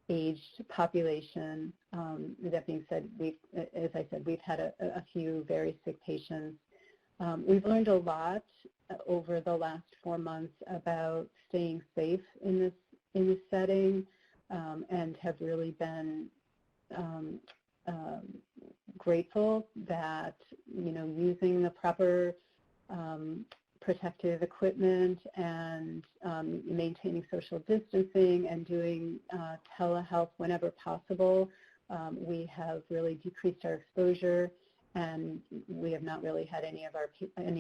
aged population. That being said, as I said, we've had a few very sick patients. We've learned a lot over the last 4 months about staying safe in this setting, and have really been grateful that, using the proper protective equipment and maintaining social distancing and doing telehealth whenever possible, we have really decreased our exposure, and we have not really had any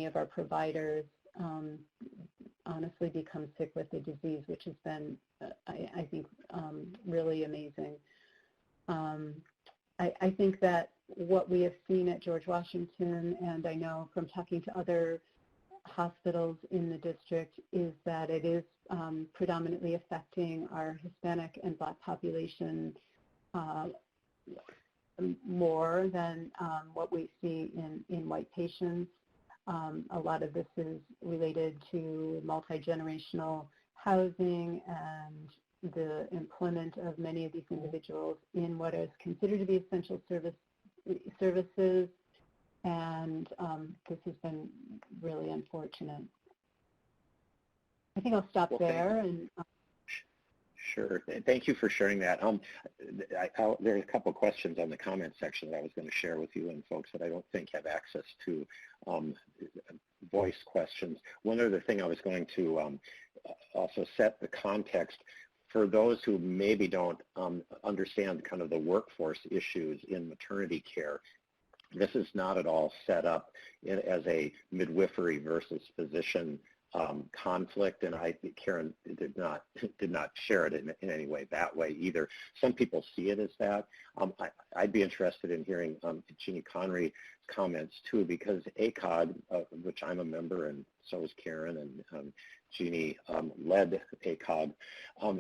of our providers honestly become sick with the disease, which has been, I think, really amazing. I think that what we have seen at George Washington, and I know from talking to other hospitals in the district, is that it is predominantly affecting our Hispanic and Black population more than what we see in white patients. A lot of this is related to multi-generational housing and the employment of many of these individuals in what is considered to be essential services, and this has been really unfortunate. I think I'll stop there. Sure. Thank you for sharing that. There are a couple of questions on the comment section that I was going to share with you and folks that I don't think have access to voice questions. One other thing I was going to also set the context for those who maybe don't understand kind of the workforce issues in maternity care. This is not at all set up as a midwifery versus physician conflict, and I think Karen did not share it in any way that way either. Some people see it as that. I'd be interested in hearing Jeannie Conry's comments too, because ACOG, which I'm a member, and so is Karen, and Jeannie led ACOG,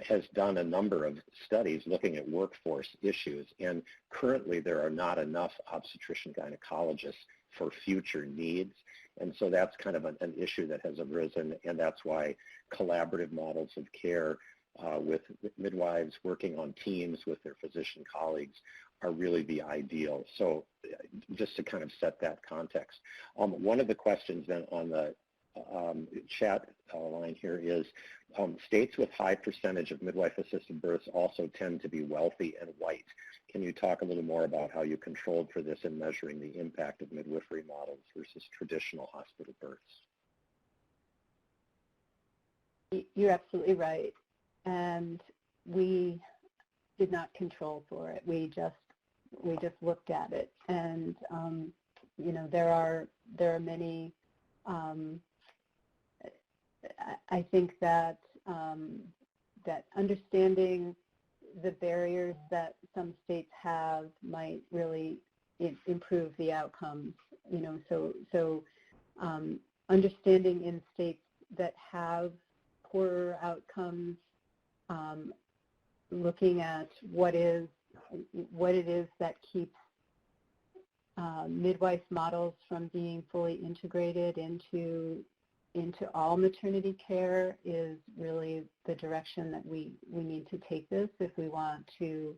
has done a number of studies looking at workforce issues, and currently there are not enough obstetrician gynecologists for future needs. And so that's kind of an issue that has arisen, and that's why collaborative models of care with midwives working on teams with their physician colleagues are really the ideal. So just to kind of set that context. One of the questions then on the chat line here is, states with high percentage of midwife-assisted births also tend to be wealthy and white. Can you talk a little more about how you controlled for this in measuring the impact of midwifery models versus traditional hospital births? You're absolutely right. And we did not control for it. We just looked at it. And, you know, there are many, I think that that understanding the barriers that some states have might really improve the outcomes. You know, so understanding in states that have poorer outcomes, looking at what it is that keeps midwife models from being fully integrated into all maternity care is really the direction that we need to take this if we want to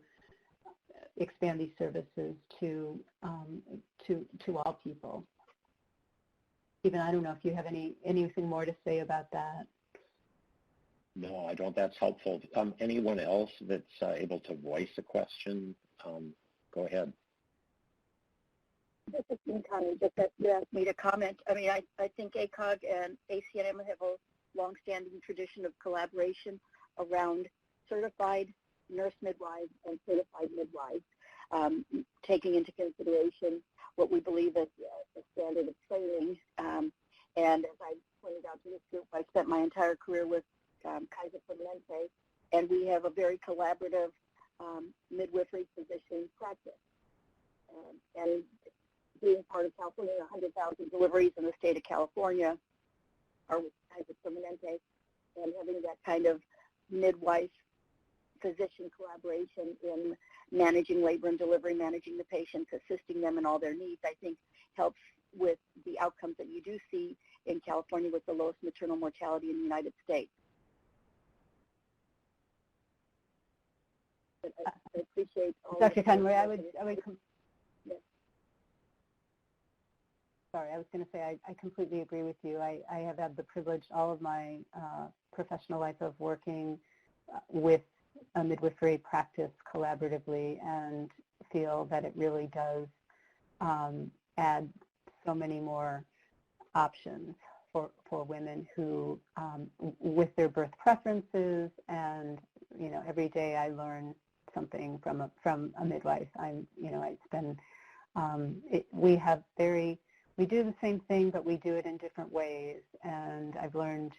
expand these services to all people. Stephen, I don't know if you have anything more to say about that. No, I don't. That's helpful. Anyone else that's able to voice a question, go ahead. This is Connie, just that you asked me to comment. I mean, I think ACOG and ACNM have a long-standing tradition of collaboration around certified nurse midwives and certified midwives, taking into consideration what we believe is a standard of training. And as I pointed out to this group, I spent my entire career with Kaiser Permanente, and we have a very collaborative midwifery physician practice. And being part of California, 100,000 deliveries in the state of California are with Kaiser Permanente, and having that kind of midwife-physician collaboration in managing labor and delivery, managing the patients, assisting them in all their needs, I think helps with the outcomes that you do see in California with the lowest maternal mortality in the United States. I appreciate all Dr. Conway, I was going to say I completely agree with you. I have had the privilege all of my professional life of working with a midwifery practice collaboratively, and feel that it really does add so many more options for women who, with their birth preferences, and you know, every day I learn something from a midwife. We do the same thing, but we do it in different ways, and I've learned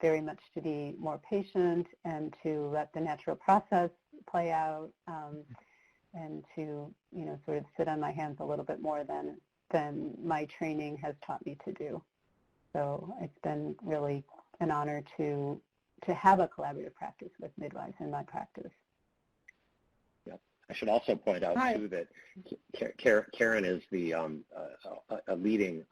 very much to be more patient and to let the natural process play out, and to, you know, sort of sit on my hands a little bit more than my training has taught me to do. So it's been really an honor to have a collaborative practice with midwives in my practice. I should also point out, too, that Karen is the a leading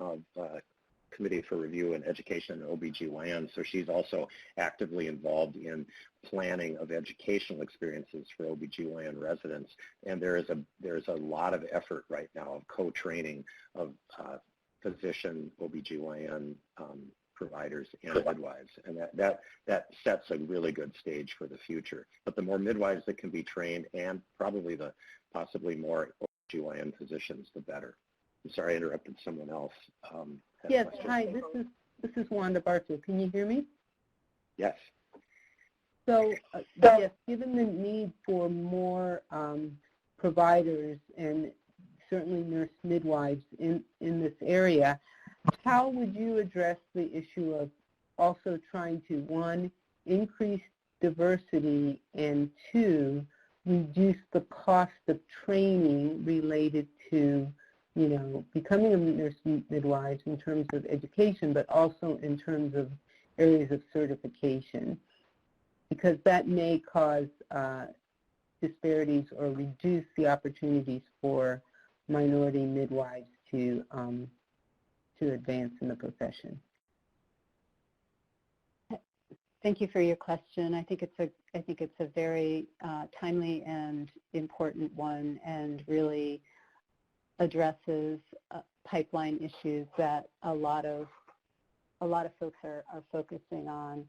Committee for Review and Education in OBGYN, so she's also actively involved in planning of educational experiences for OBGYN residents, and there's a lot of effort right now of co-training of physician OBGYN providers and midwives, and that sets a really good stage for the future. But the more midwives that can be trained, and probably the possibly more OBGYN physicians, the better. I'm sorry I interrupted someone else. Yes, hi, this is Wanda Bartu. Can you hear me? Yes. So, yes, given the need for more providers and certainly nurse midwives in this area, how would you address the issue of also trying to, one, increase diversity, and two, reduce the cost of training related to, you know, becoming a nurse midwife in terms of education, but also in terms of areas of certification, because that may cause disparities or reduce the opportunities for minority midwives to advance in the profession. Thank you for your question. I think it's a very timely and important one, and really addresses pipeline issues that a lot of folks are focusing on.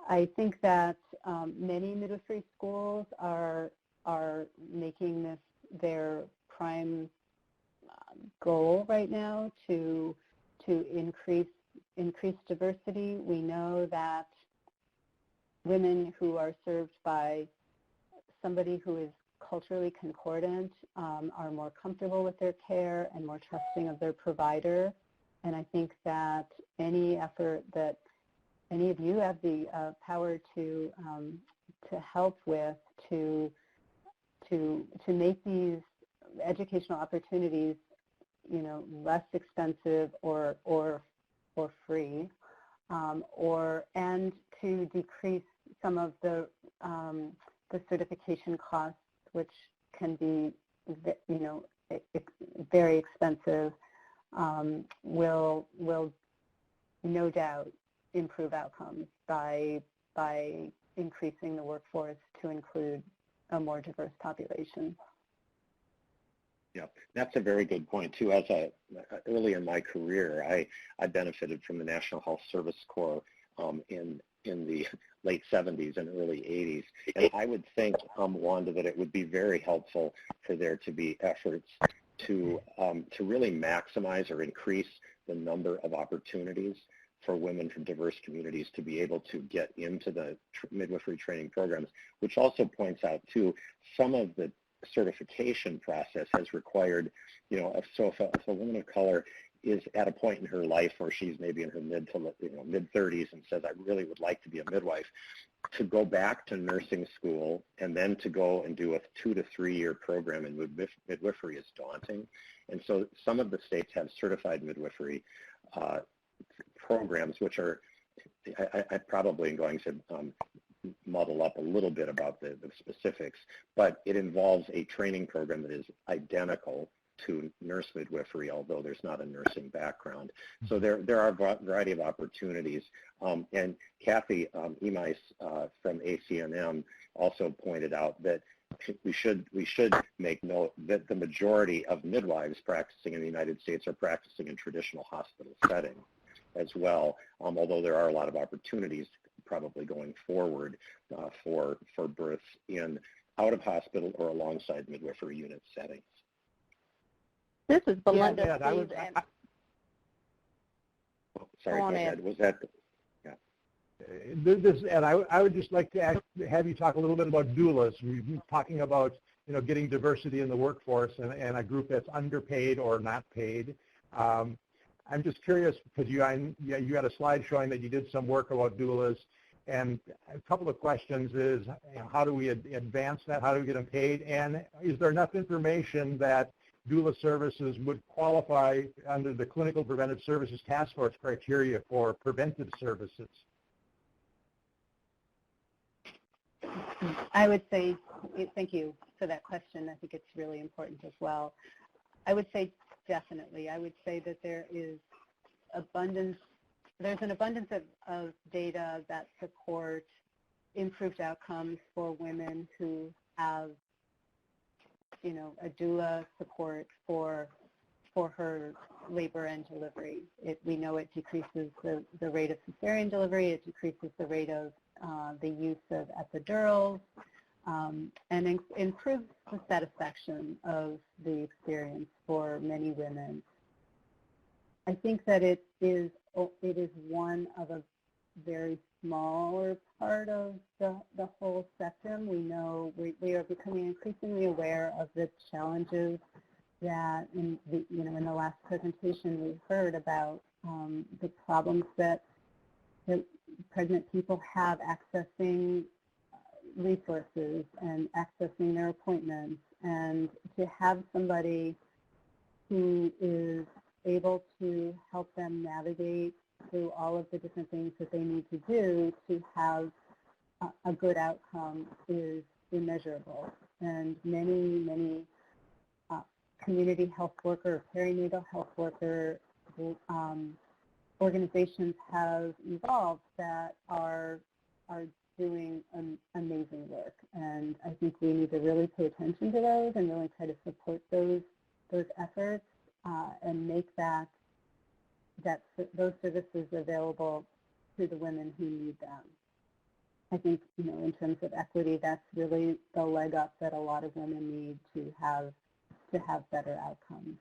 I think that many midwifery schools are making this their prime goal right now to increase diversity. We know that women who are served by somebody who is culturally concordant are more comfortable with their care and more trusting of their provider. And I think that any effort that any of you have the power to help with to make these educational opportunities, you know, less expensive or free, and to decrease some of the certification costs, which can be, you know, very expensive, will no doubt improve outcomes by increasing the workforce to include a more diverse population. Yeah, that's a very good point too. As early in my career, I benefited from the National Health Service Corps in the late 70s and early 80s. And I would think, Wanda, that it would be very helpful for there to be efforts to really maximize or increase the number of opportunities for women from diverse communities to be able to get into the midwifery training programs, which also points out too, some of the certification process has required, you know, so if a woman of color is at a point in her life where she's maybe in her mid 30s and says, I really would like to be a midwife, to go back to nursing school and then to go and do a 2 to 3 year program in midwifery is daunting. And so some of the states have certified midwifery programs, which are, I probably am going to muddle up a little bit about the specifics, but it involves a training program that is identical to nurse midwifery, although there's not a nursing background. So there are a variety of opportunities. And Kathy Emais from ACNM also pointed out that we should make note that the majority of midwives practicing in the United States are practicing in traditional hospital settings as well, although there are a lot of opportunities probably going forward for births in out-of-hospital or alongside midwifery unit settings. This is Belinda. Sorry, Ed. Was that? And I would just like to have you talk a little bit about doulas. We've been talking about, you know, getting diversity in the workforce and a group that's underpaid or not paid. I'm just curious because you had a slide showing that you did some work about doulas, and a couple of questions is, you know, how do we advance that? How do we get them paid? And is there enough information that doula services would qualify under the Clinical Preventive Services Task Force criteria for preventive services? I would say, thank you for that question. I think it's really important as well. I would say definitely. I would say that there's an abundance of data that support improved outcomes for women who have, you know, a doula support for her labor and delivery. We know it decreases the rate of cesarean delivery, it decreases the rate of the use of epidurals, and improves the satisfaction of the experience for many women. I think that it is one of a very smaller part of the whole spectrum. We know we are becoming increasingly aware of the challenges that in the last presentation we heard about the problems that pregnant people have accessing resources and accessing their appointments, and to have somebody who is able to help them navigate through all of the different things that they need to do to have a good outcome is immeasurable. And many community health worker, perinatal health worker organizations have evolved that are doing amazing work. And I think we need to really pay attention to those and really try to support those efforts and make those services available to the women who need them. I think, you know, in terms of equity, that's really the leg up that a lot of women need to have better outcomes.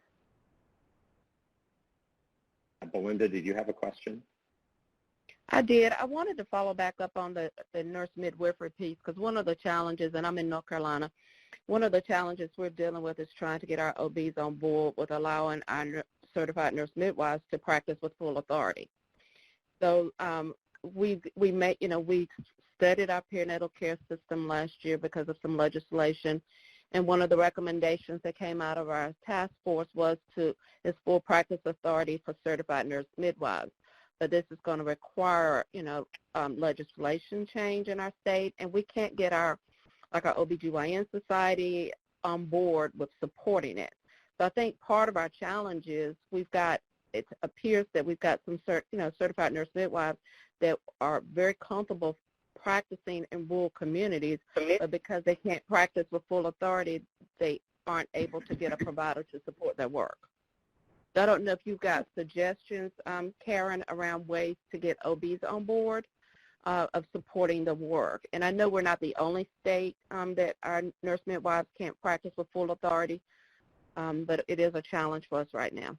Belinda, did you have a question? I did. I wanted to follow back up on the nurse midwifery piece because one of the challenges, and I'm in North Carolina, one of the challenges we're dealing with is trying to get our OBs on board with allowing our certified nurse midwives to practice with full authority. So we studied our perinatal care system last year because of some legislation, and one of the recommendations that came out of our task force is full practice authority for certified nurse midwives. But this is going to require, legislation change in our state, and we can't get our OBGYN society on board with supporting it. So I think part of our challenge is it appears that we've got some certified nurse midwives that are very comfortable practicing in rural communities, but because they can't practice with full authority, they aren't able to get a provider to support their work. So I don't know if you've got suggestions, Karen, around ways to get OBs on board of supporting the work. And I know we're not the only state that our nurse midwives can't practice with full authority, but it is a challenge for us right now.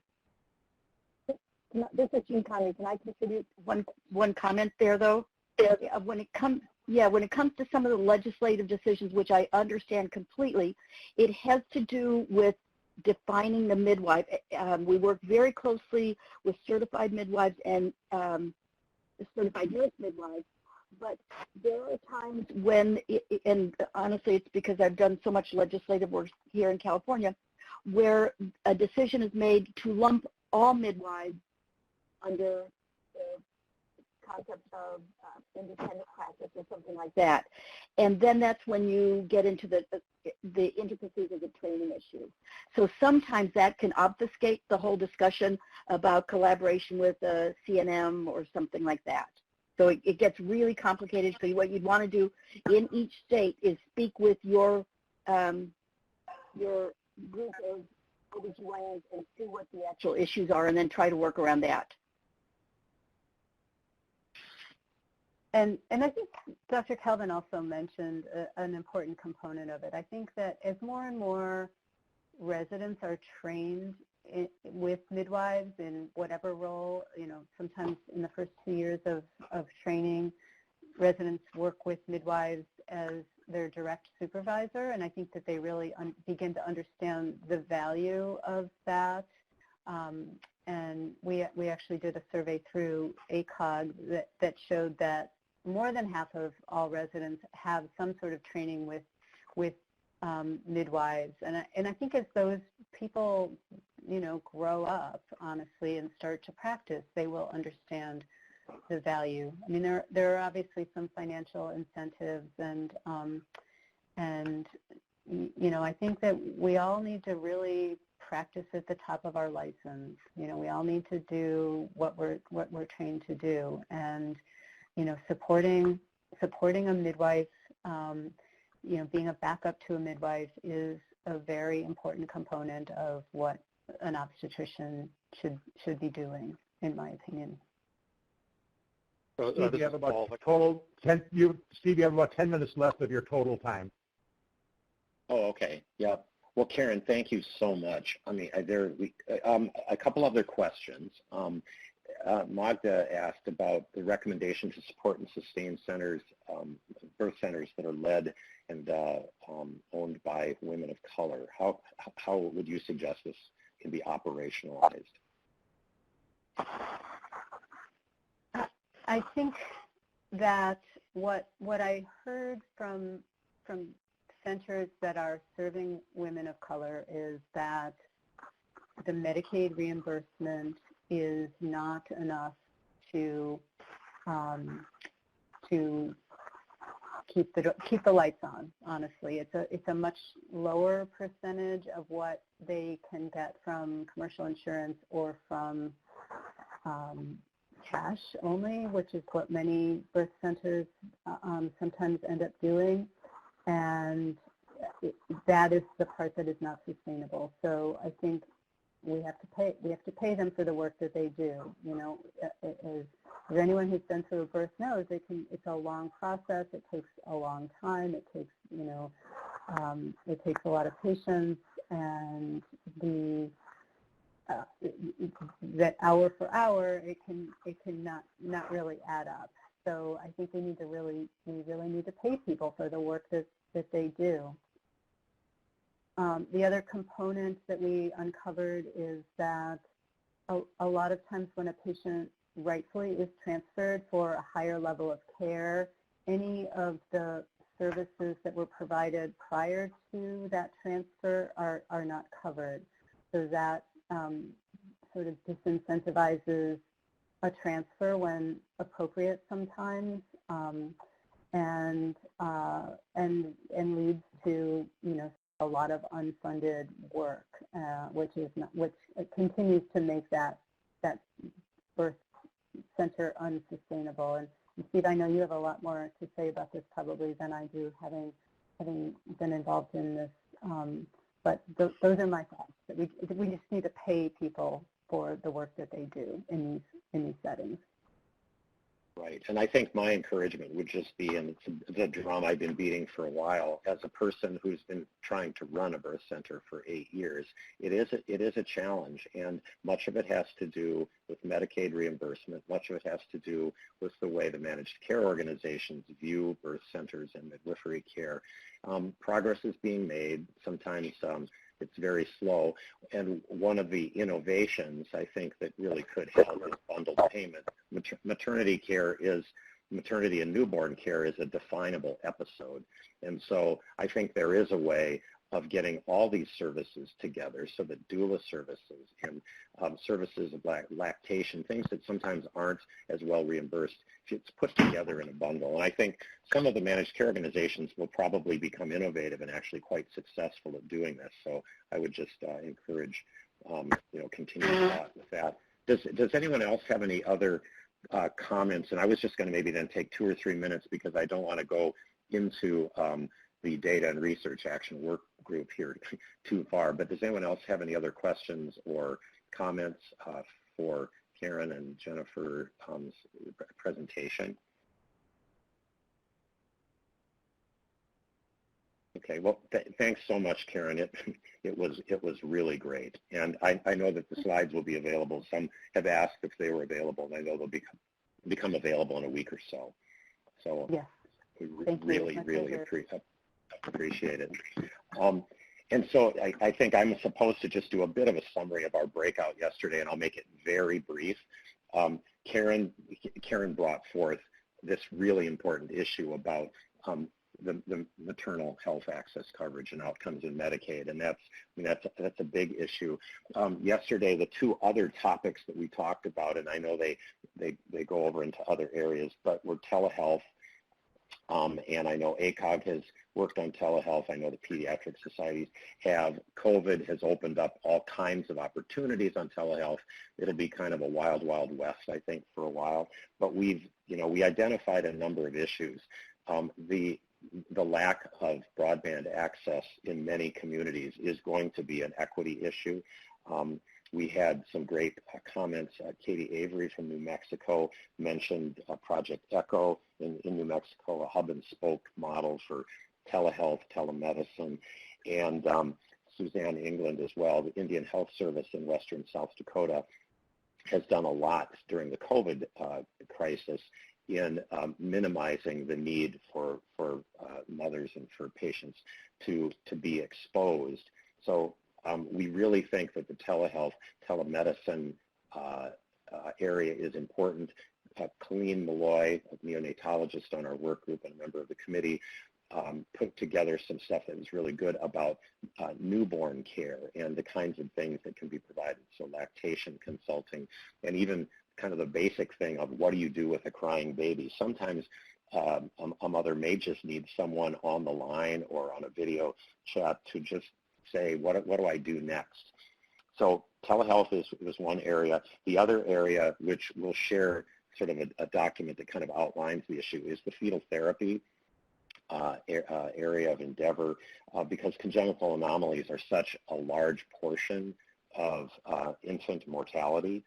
This is Jean Connery. Can I contribute one comment there, though? When it comes to some of the legislative decisions, which I understand completely, it has to do with defining the midwife. We work very closely with certified midwives and certified nurse midwives, but there are times when, and honestly it's because I've done so much legislative work here in California, where a decision is made to lump all midwives under the concept of independent practice or something like that. And then that's when you get into the intricacies of the training issue. So sometimes that can obfuscate the whole discussion about collaboration with a CNM or something like that. So it gets really complicated. So what you'd want to do in each state is speak with your group of OBGYNs and see what the actual issues are and then try to work around that. And I think Dr. Calvin also mentioned an important component of it. I think that as more and more residents are trained with midwives in whatever role, sometimes in the first 2 years of training, residents work with midwives as their direct supervisor, and I think that they really begin to understand the value of that. And we actually did a survey through ACOG that showed that more than half of all residents have some sort of training with midwives, and I think as those people, grow up, honestly, and start to practice, they will understand the value. I mean, there are obviously some financial incentives, and I think that we all need to really practice at the top of our license. We all need to do what we're trained to do, and supporting a midwife, being a backup to a midwife is a very important component of what an obstetrician should be doing, in my opinion. So, Steve, you have about 10 minutes left of your total time. Oh, okay. Yeah. Well, Karen, thank you so much. I mean, a couple other questions. Magda asked about the recommendation to support and sustain centers, birth centers that are led and owned by women of color. How would you suggest this can be operationalized? I think that what I heard from centers that are serving women of color is that the Medicaid reimbursement is not enough to keep the lights on. Honestly, it's a much lower percentage of what they can get from commercial insurance or from cash only, which is what many birth centers sometimes end up doing, and that is the part that is not sustainable. So I think we have to pay them for the work that they do. As anyone who's been through a birth knows, it's a long process. It takes a long time. It takes it takes a lot of patience, and that hour for hour, it can not really add up. So I think we really need to pay people for the work that they do. The other component that we uncovered is that a lot of times when a patient rightfully is transferred for a higher level of care, any of the services that were provided prior to that transfer are not covered. So that sort of disincentivizes a transfer when appropriate sometimes, and leads to, a lot of unfunded work, which continues to make that birth center unsustainable. And Steve, I know you have a lot more to say about this probably than I do, having been involved in this. But those are my thoughts. That we just need to pay people for the work that they do in these settings. Right, and I think my encouragement would just be, and it's a drum I've been beating for a while, as a person who's been trying to run a birth center for 8 years, it is a challenge, and much of it has to do with Medicaid reimbursement. Much of it has to do with the way the managed care organizations view birth centers and midwifery care. Progress is being made. Sometimes it's very slow, and one of the innovations I think that really could help is bundled payment. Maternity and newborn care is a definable episode, and so I think there is a way of getting all these services together so that doula services and services of lactation, things that sometimes aren't as well reimbursed, it's put together in a bundle. And I think some of the managed care organizations will probably become innovative and actually quite successful at doing this. So I would just encourage, continued thought with that. Does anyone else have any other comments? And I was just going to maybe then take 2 or 3 minutes because I don't want to go into the Data and Research Action Work Group here too far. But does anyone else have any other questions or comments for Karen and Jennifer's presentation? Okay, well, thanks so much, Karen. It was really great, and I know that the slides will be available. Some have asked if they were available, and I know they'll become available in a week or so. So yes, we really appreciate it. And so I think I'm supposed to just do a bit of a summary of our breakout yesterday, and I'll make it very brief. Karen brought forth this really important issue about the maternal health access coverage and outcomes in Medicaid, and that's a big issue. Yesterday, the 2 other topics that we talked about, and I know they go over into other areas, but were telehealth, and I know ACOG has worked on telehealth. I know the pediatric societies have. COVID has opened up all kinds of opportunities on telehealth. It'll be kind of a wild, wild west, I think, for a while. But we identified a number of issues. The lack of broadband access in many communities is going to be an equity issue. We had some great comments. Katie Avery from New Mexico mentioned Project ECHO in New Mexico, a hub and spoke model for telehealth, telemedicine, and Suzanne England as well, the Indian Health Service in western South Dakota, has done a lot during the COVID crisis in minimizing the need for mothers and for patients to be exposed. So we really think that the telehealth, telemedicine area is important. Colleen Malloy, a neonatologist on our work group and a member of the committee, put together some stuff that was really good about newborn care and the kinds of things that can be provided. So lactation consulting, and even kind of the basic thing of what do you do with a crying baby. Sometimes a mother may just need someone on the line or on a video chat to just say, what do I do next? So telehealth is one area. The other area, which we'll share sort of a document that kind of outlines the issue, is the fetal therapy area of endeavor, because congenital anomalies are such a large portion of infant mortality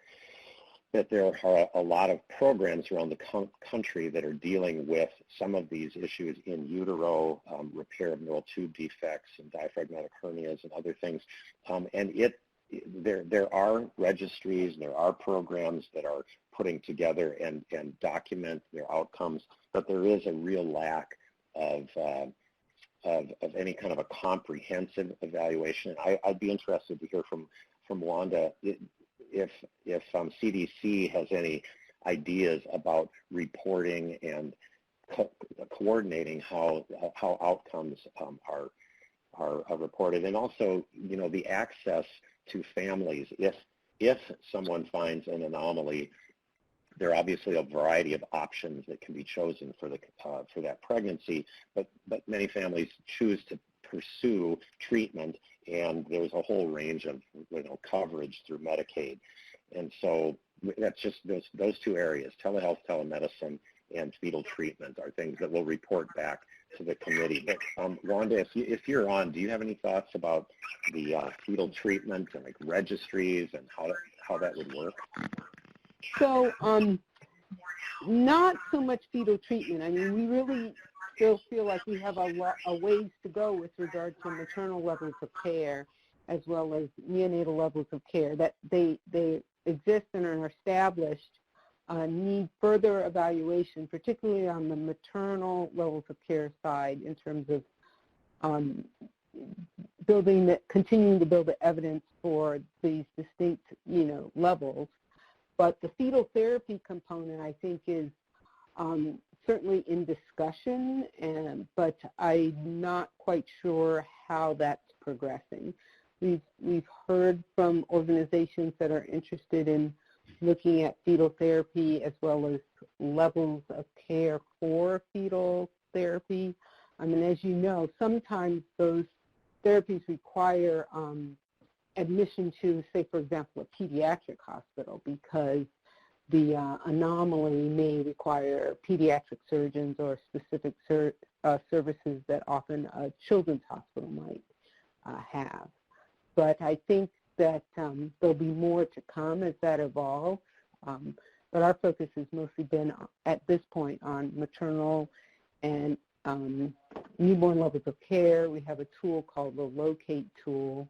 that there are a lot of programs around the country that are dealing with some of these issues in utero, repair of neural tube defects and diaphragmatic hernias and other things. And there are registries, there are programs that are putting together and document their outcomes, but there is a real lack of any kind of a comprehensive evaluation. I'd be interested to hear from Wanda if CDC has any ideas about reporting and coordinating how outcomes are reported, and also, you know, the access to families. If someone finds an anomaly, there are obviously a variety of options that can be chosen for that pregnancy, but many families choose to pursue treatment, and there's a whole range of, you know, coverage through Medicaid. And so that's just those two areas, telehealth, telemedicine, and fetal treatment are things that we'll report back to the committee. But Wanda, if you're on, do you have any thoughts about the fetal treatment and like registries and how that would work? So not so much fetal treatment. I mean, we really still feel like we have a ways to go with regard to maternal levels of care as well as neonatal levels of care, that they exist and are established, need further evaluation, particularly on the maternal levels of care side in terms of continuing to build the evidence for these distinct, you know, levels. But the fetal therapy component, I think, is certainly in discussion, but I'm not quite sure how that's progressing. We've heard from organizations that are interested in looking at fetal therapy as well as levels of care for fetal therapy. I mean, as you know, sometimes those therapies require admission to, say, for example, a pediatric hospital because the anomaly may require pediatric surgeons or specific services that often a children's hospital might have. But I think that there'll be more to come as that evolves. But our focus has mostly been, at this point, on maternal and newborn levels of care. We have a tool called the Locate tool,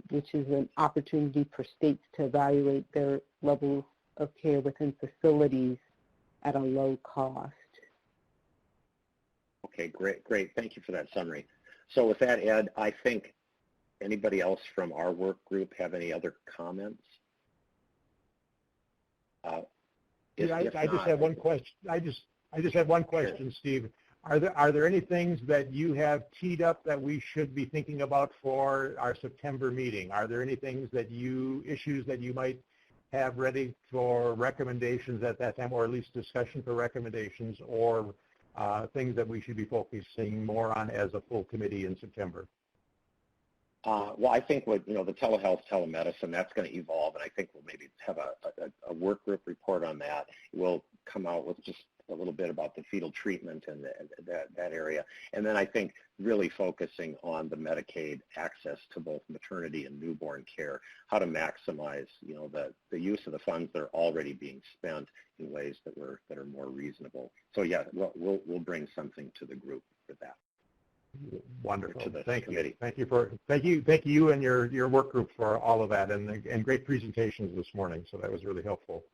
which is an opportunity for states to evaluate their levels of care within facilities at a low cost. Okay, great. Thank you for that summary. So with that, Ed, I think anybody else from our work group have any other comments? I just have one question. I just have one question, sure. Steve. Are there any things that you have teed up that we should be thinking about for our September meeting? Are there any things issues that you might have ready for recommendations at that time, or at least discussion for recommendations, or things that we should be focusing more on as a full committee in September? Well, I think the telehealth, telemedicine, that's going to evolve, and I think we'll maybe have a work group report on that. We'll come out with just a little bit about the fetal treatment and that area. And then I think really focusing on the Medicaid access to both maternity and newborn care, how to maximize, the use of the funds that are already being spent in ways that are more reasonable. So yeah, we'll bring something to the group for that. Wonderful. To the thank committee. you. Thank you and your work group for all of that and great presentations this morning. So that was really helpful.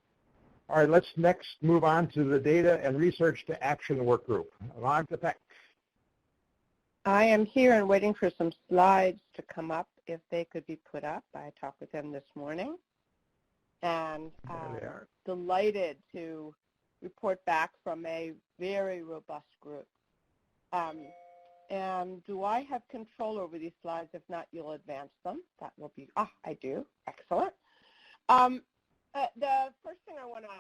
All right, let's next move on to the Data and Research to Action work group. On to Peck. I am here and waiting for some slides to come up if they could be put up. I talked with them this morning, and delighted to report back from a very robust group. And do I have control over these slides? If not, you'll advance them. That will be, I do. Excellent. The first thing I want to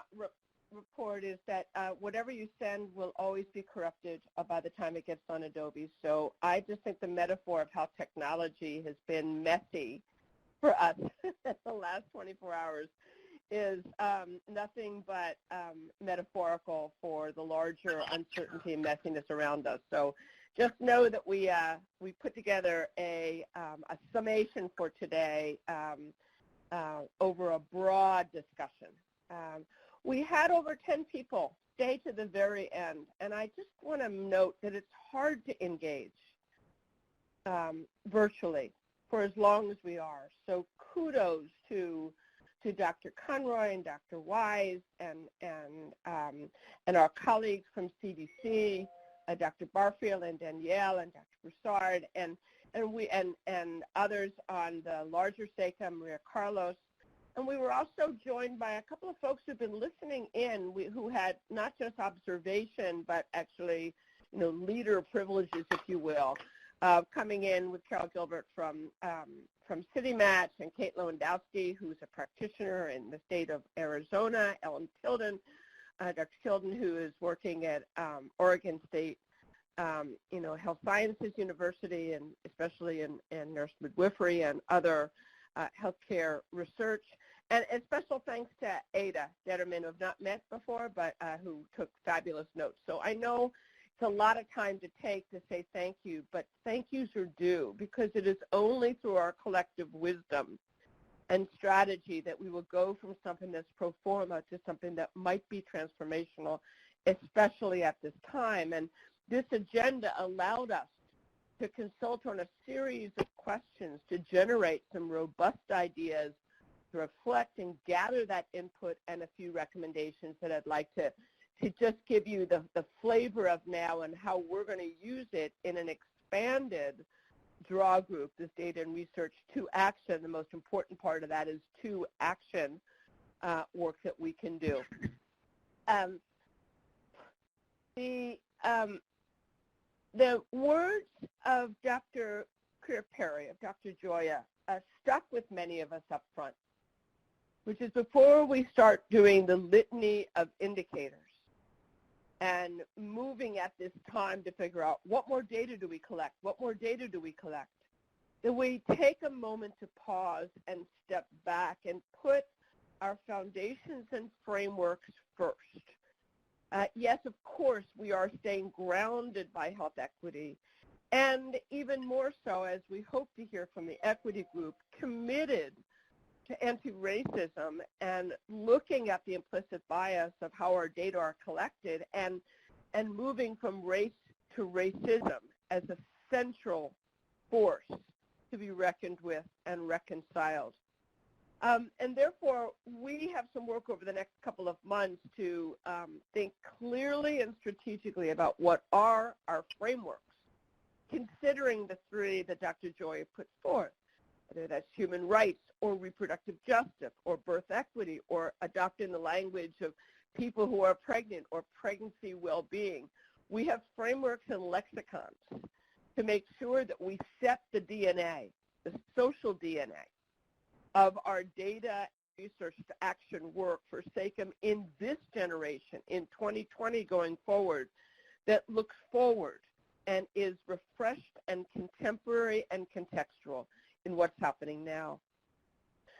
report is that whatever you send will always be corrupted by the time it gets on Adobe. So I just think the metaphor of how technology has been messy for us the last 24 hours is nothing but metaphorical for the larger uncertainty and messiness around us. So just know that we put together a summation for today over a broad discussion. We had over 10 people stay to the very end, and I just want to note that it's hard to engage virtually. for as long as we are. So kudos to Dr. Conroy and Dr. Wise and our colleagues from CDC, Dr. Barfield and Danielle and Dr. Broussard and others on the larger SACIM, Maria Carlos. And we were also joined by a couple of folks who've been listening in, who had not just observation, but actually, leader privileges, if you will, coming in with Carol Gilbert from CityMatch and Kate Lewandowski, who's a practitioner in the state of Arizona, Ellen Tilden, Dr. Tilden, who is working at Oregon State, Health Sciences University, and especially in nurse midwifery and other healthcare research. And special thanks to Ada Detterman, who I've not met before, but who took fabulous notes. So I know it's a lot of time to take to say thank you, but thank yous are due, because it is only through our collective wisdom and strategy that we will go from something that's pro forma to something that might be transformational, especially at this time. And this agenda allowed us to consult on a series of questions to generate some robust ideas, to reflect and gather that input, and a few recommendations that I'd like to just give you the flavor of now and how we're going to use it in an expanded draw group, this data and research to action. The most important part of that is to action work that we can do. The words of Dr. Keir Perry, of Dr. Joya, stuck with many of us up front, which is before we start doing the litany of indicators and moving at this time to figure out what more data do we collect, that we take a moment to pause and step back and put our foundations and frameworks first. Yes, of course, we are staying grounded by health equity, and even more so, as we hope to hear from the equity group, committed to anti-racism and looking at the implicit bias of how our data are collected and moving from race to racism as a central force to be reckoned with and reconciled. And therefore, we have some work over the next couple of months to think clearly and strategically about what are our frameworks, considering the three that Dr. Joy put forth, whether that's human rights or reproductive justice or birth equity or adopting the language of people who are pregnant or pregnancy well-being. We have frameworks and lexicons to make sure that we set the DNA, the social DNA, of our data research to action work for SACIM in this generation, in 2020 going forward, that looks forward and is refreshed and contemporary and contextual in what's happening now.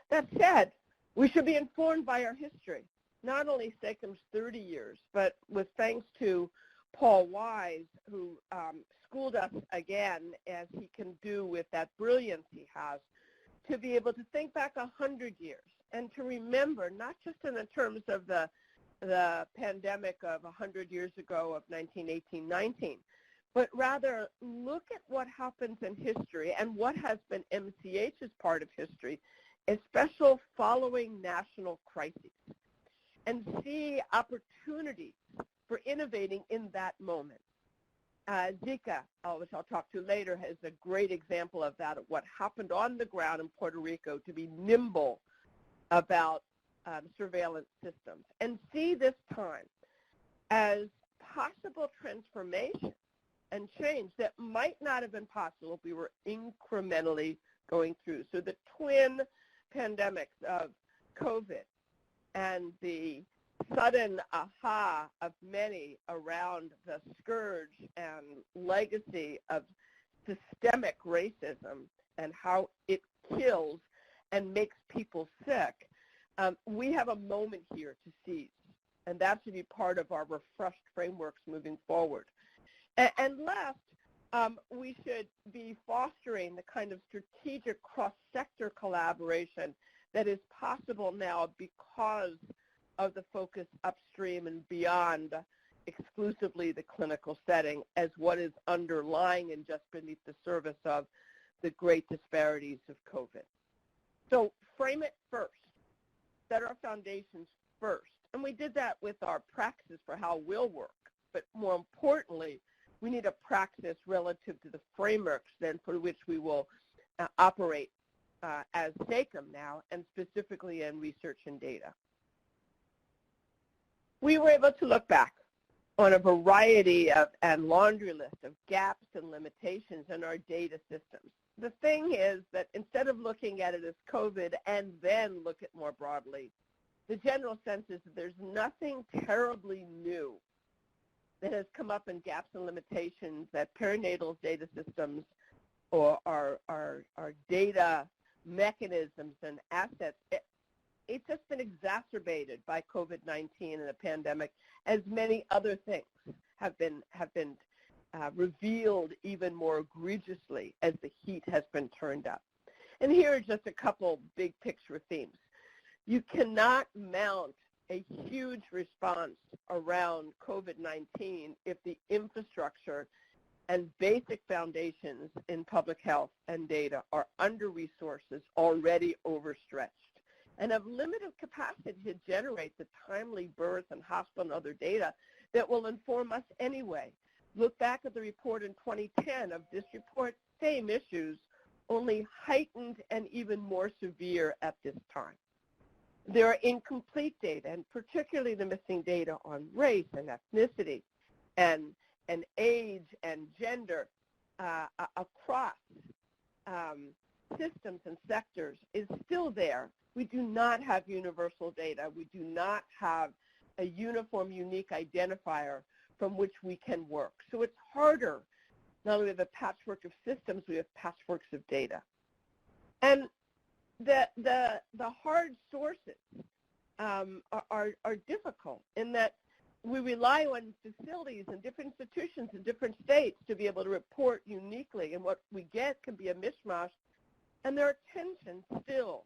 That said, we should be informed by our history, not only SACIM's 30 years, but with thanks to Paul Wise, who schooled us again, as he can do with that brilliance he has, to be able to think back 100 years and to remember, not just in the terms of the pandemic of 100 years ago of 1918-19, but rather look at what happens in history and what has been MCH's part of history, especially following national crises, and see opportunities for innovating in that moment. Zika, which I'll talk to later, is a great example of that, of what happened on the ground in Puerto Rico to be nimble about surveillance systems, and see this time as possible transformation and change that might not have been possible if we were incrementally going through. So the twin pandemics of COVID and the sudden aha of many around the scourge and legacy of systemic racism and how it kills and makes people sick, we have a moment here to seize, and that should be part of our refreshed frameworks moving forward. And last, we should be fostering the kind of strategic cross-sector collaboration that is possible now because of the focus upstream and beyond exclusively the clinical setting, as what is underlying and just beneath the surface of the great disparities of COVID. So frame it first. Set our foundations first. And we did that with our praxis for how we'll work. But more importantly, we need a praxis relative to the frameworks then for which we will operate as SACIM now, and specifically in research and data. We were able to look back on a variety of and laundry list of gaps and limitations in our data systems. The thing is that instead of looking at it as COVID and then look at more broadly, the general sense is that there's nothing terribly new that has come up in gaps and limitations that perinatal data systems or our data mechanisms and assets. It's just been exacerbated by COVID-19 and the pandemic, as many other things have been revealed even more egregiously as the heat has been turned up. And here are just a couple big picture themes. You cannot mount a huge response around COVID-19 if the infrastructure and basic foundations in public health and data are under-resourced, already overstretched, and have limited capacity to generate the timely birth and hospital and other data that will inform us anyway. Look back at the report in 2010 of this report, same issues, only heightened and even more severe at this time. There are incomplete data, and particularly the missing data on race and ethnicity and age and gender across systems and sectors is still there. We do not have universal data. We do not have a uniform, unique identifier from which we can work. So it's harder. Not only have a patchwork of systems, we have patchworks of data. And the hard sources are difficult in that we rely on facilities and different institutions in different states to be able to report uniquely, and what we get can be a mishmash. And there are tensions still,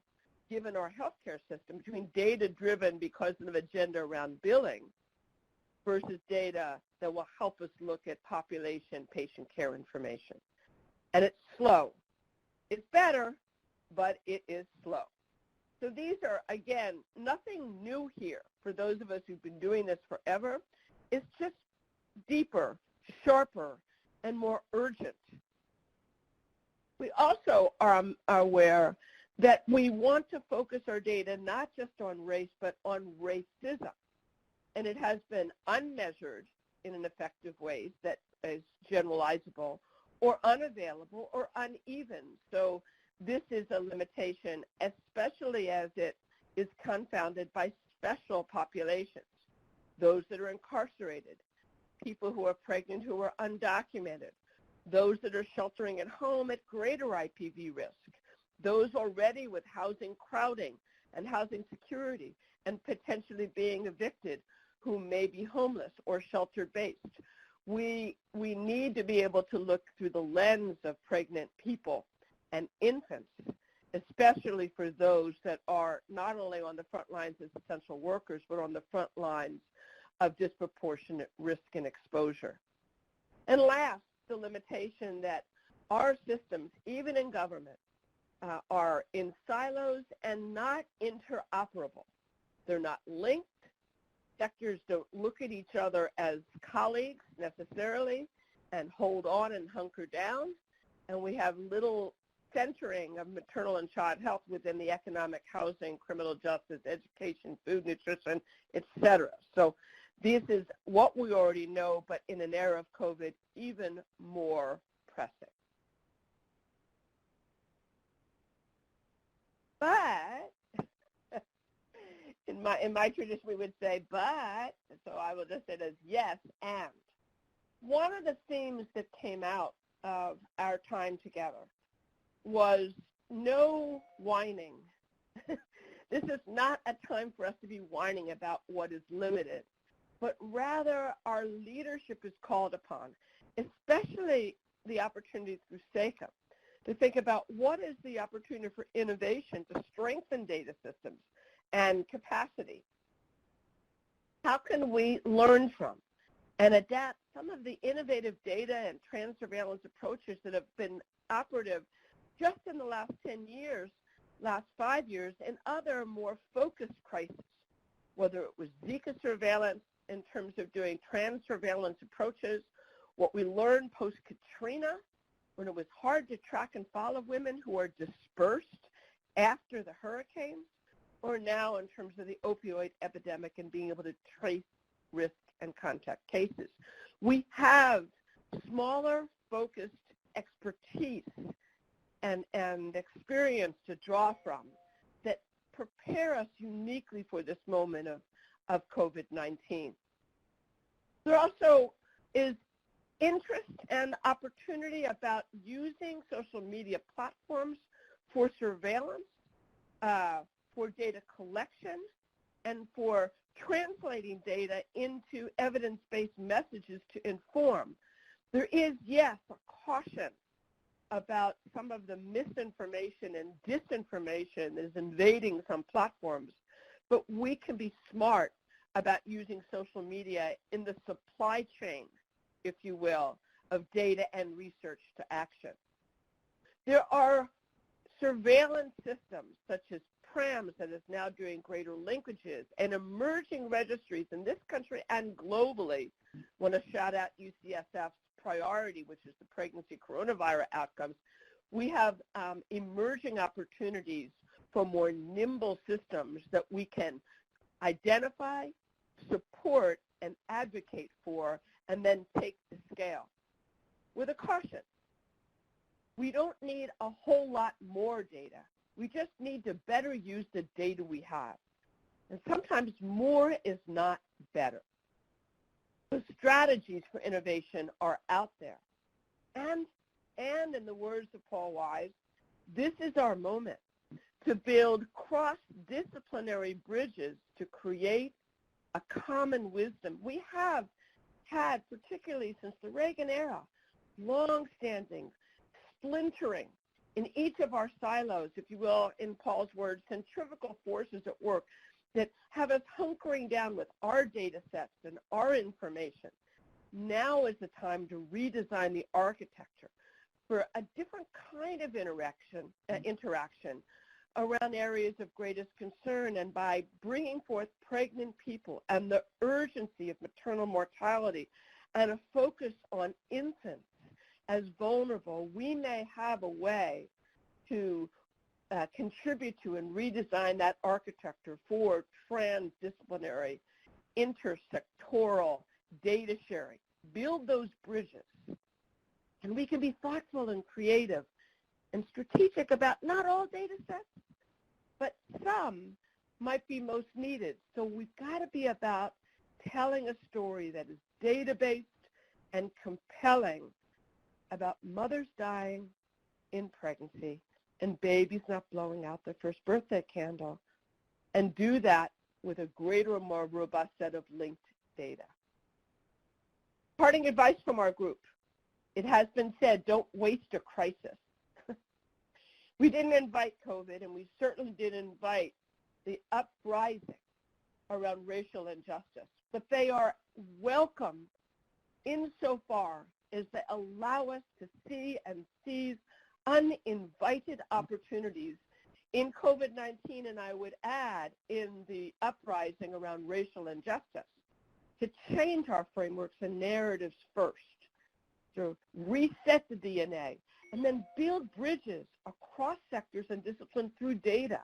given our healthcare system, between data-driven because of an agenda around billing versus data that will help us look at population, patient care information. And it's slow. It's better, but it is slow. So these are, again, nothing new here for those of us who've been doing this forever. It's just deeper, sharper, and more urgent. We also are aware that we want to focus our data not just on race, but on racism. And it has been unmeasured in an effective way that is generalizable, or unavailable, or uneven. So this is a limitation, especially as it is confounded by special populations, those that are incarcerated, people who are pregnant who are undocumented, those that are sheltering at home at greater IPV risk, those already with housing crowding and housing security and potentially being evicted who may be homeless or shelter-based. We need to be able to look through the lens of pregnant people and infants, especially for those that are not only on the front lines as essential workers, but on the front lines of disproportionate risk and exposure. And last, the limitation that our systems, even in government, are in silos and not interoperable. They're not linked. Sectors don't look at each other as colleagues necessarily and hold on and hunker down. And we have little centering of maternal and child health within the economic, housing, criminal justice, education, food, nutrition, etc. So this is what we already know, but in an era of COVID, even more pressing. But in my tradition, we would say, but, so I will just say it as yes, and. One of the themes that came out of our time together was no whining. This is not a time for us to be whining about what is limited, but rather our leadership is called upon, especially the opportunity through SACIM, to think about what is the opportunity for innovation to strengthen data systems and capacity. How can we learn from and adapt some of the innovative data and trans surveillance approaches that have been operative just in the last 10 years, last 5 years, in other more focused crises, whether it was Zika surveillance in terms of doing trans surveillance approaches, what we learned post-Katrina, when it was hard to track and follow women who are dispersed after the hurricanes, or now in terms of the opioid epidemic and being able to trace risk and contact cases. We have smaller, focused expertise and experience to draw from that prepare us uniquely for this moment of COVID-19. There also is interest and opportunity about using social media platforms for surveillance, for data collection, and for translating data into evidence-based messages to inform. There is, yes, a caution about some of the misinformation and disinformation that is invading some platforms, but we can be smart about using social media in the supply chain, if you will, of data and research to action. There are surveillance systems such as PRAMS that is now doing greater linkages and emerging registries in this country and globally. I want to shout out UCSF's priority, which is the pregnancy coronavirus outcomes. We have emerging opportunities for more nimble systems that we can identify, support, and advocate for, and then take to scale. With a caution, we don't need a whole lot more data. We just need to better use the data we have. And sometimes more is not better. The strategies for innovation are out there. And in the words of Paul Wise, this is our moment to build cross-disciplinary bridges to create a common wisdom. We have had, particularly since the Reagan era, long-standing splintering in each of our silos, if you will, in Paul's words, centrifugal forces at work that have us hunkering down with our data sets and our information. Now is the time to redesign the architecture for a different kind of interaction around areas of greatest concern, and by bringing forth pregnant people and the urgency of maternal mortality and a focus on infants as vulnerable, we may have a way to contribute to and redesign that architecture for transdisciplinary, intersectoral data sharing. Build those bridges. And we can be thoughtful and creative and strategic about not all data sets, but some might be most needed. So we've got to be about telling a story that is data-based and compelling about mothers dying in pregnancy and babies not blowing out their first birthday candle, and do that with a greater and more robust set of linked data. Parting advice from our group. It has been said, don't waste a crisis. We didn't invite COVID, and we certainly didn't invite the uprising around racial injustice, but they are welcome insofar as they allow us to see and seize uninvited opportunities in COVID-19, and I would add in the uprising around racial injustice, to change our frameworks and narratives first, to reset the DNA, and then build bridges across sectors and disciplines through data.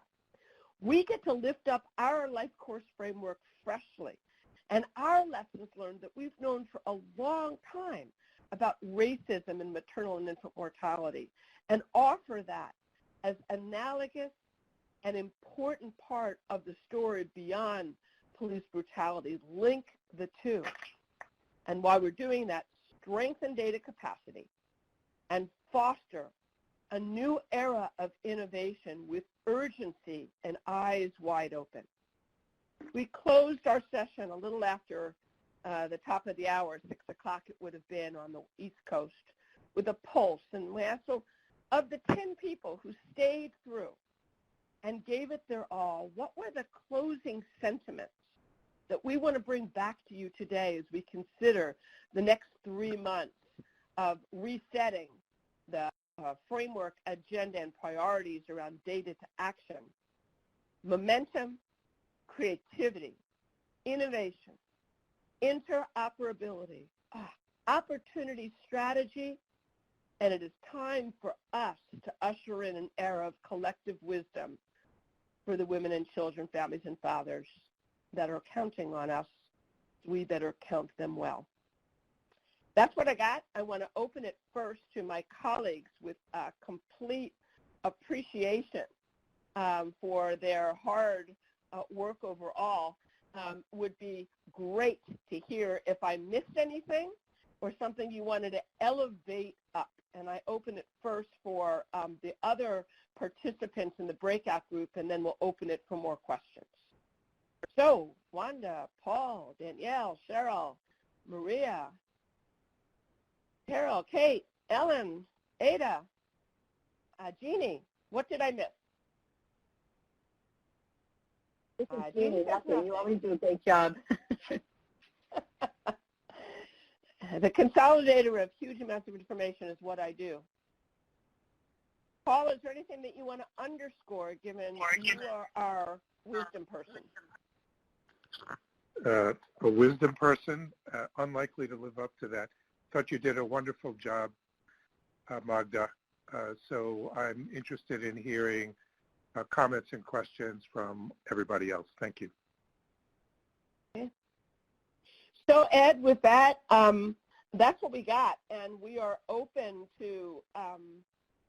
We get to lift up our life course framework freshly, and our lessons learned that we've known for a long time about racism and maternal and infant mortality, and offer that as analogous and important part of the story beyond police brutality. Link the two. And while we're doing that, strengthen data capacity and foster a new era of innovation with urgency and eyes wide open. We closed our session a little after the top of the hour, 6 o'clock it would have been on the East Coast, with a pulse. And we asked, so of the 10 people who stayed through and gave it their all, what were the closing sentiments that we want to bring back to you today as we consider the next 3 months of resetting the framework, agenda, and priorities around data to action. Momentum, creativity, innovation, interoperability, opportunity strategy, and it is time for us to usher in an era of collective wisdom for the women and children, families, and fathers that are counting on us. We better count them well. That's what I got. I want to open it first to my colleagues with complete appreciation for their hard work overall. Would be great to hear if I missed anything or something you wanted to elevate up. And I open it first for the other participants in the breakout group, and then we'll open it for more questions. So, Wanda, Paul, Danielle, Cheryl, Maria, Carol, Kate, Ellen, Ada, Jeannie, what did I miss? This is Jeannie. Nothing. You always do a great job. The consolidator of huge amounts of information is what I do. Paul, is there anything that you want to underscore, given you are our wisdom person? A wisdom person, unlikely to live up to that. Thought you did a wonderful job, Magda. So I'm interested in hearing comments and questions from everybody else. Thank you. Okay. So Ed, with that, that's what we got, and we are open to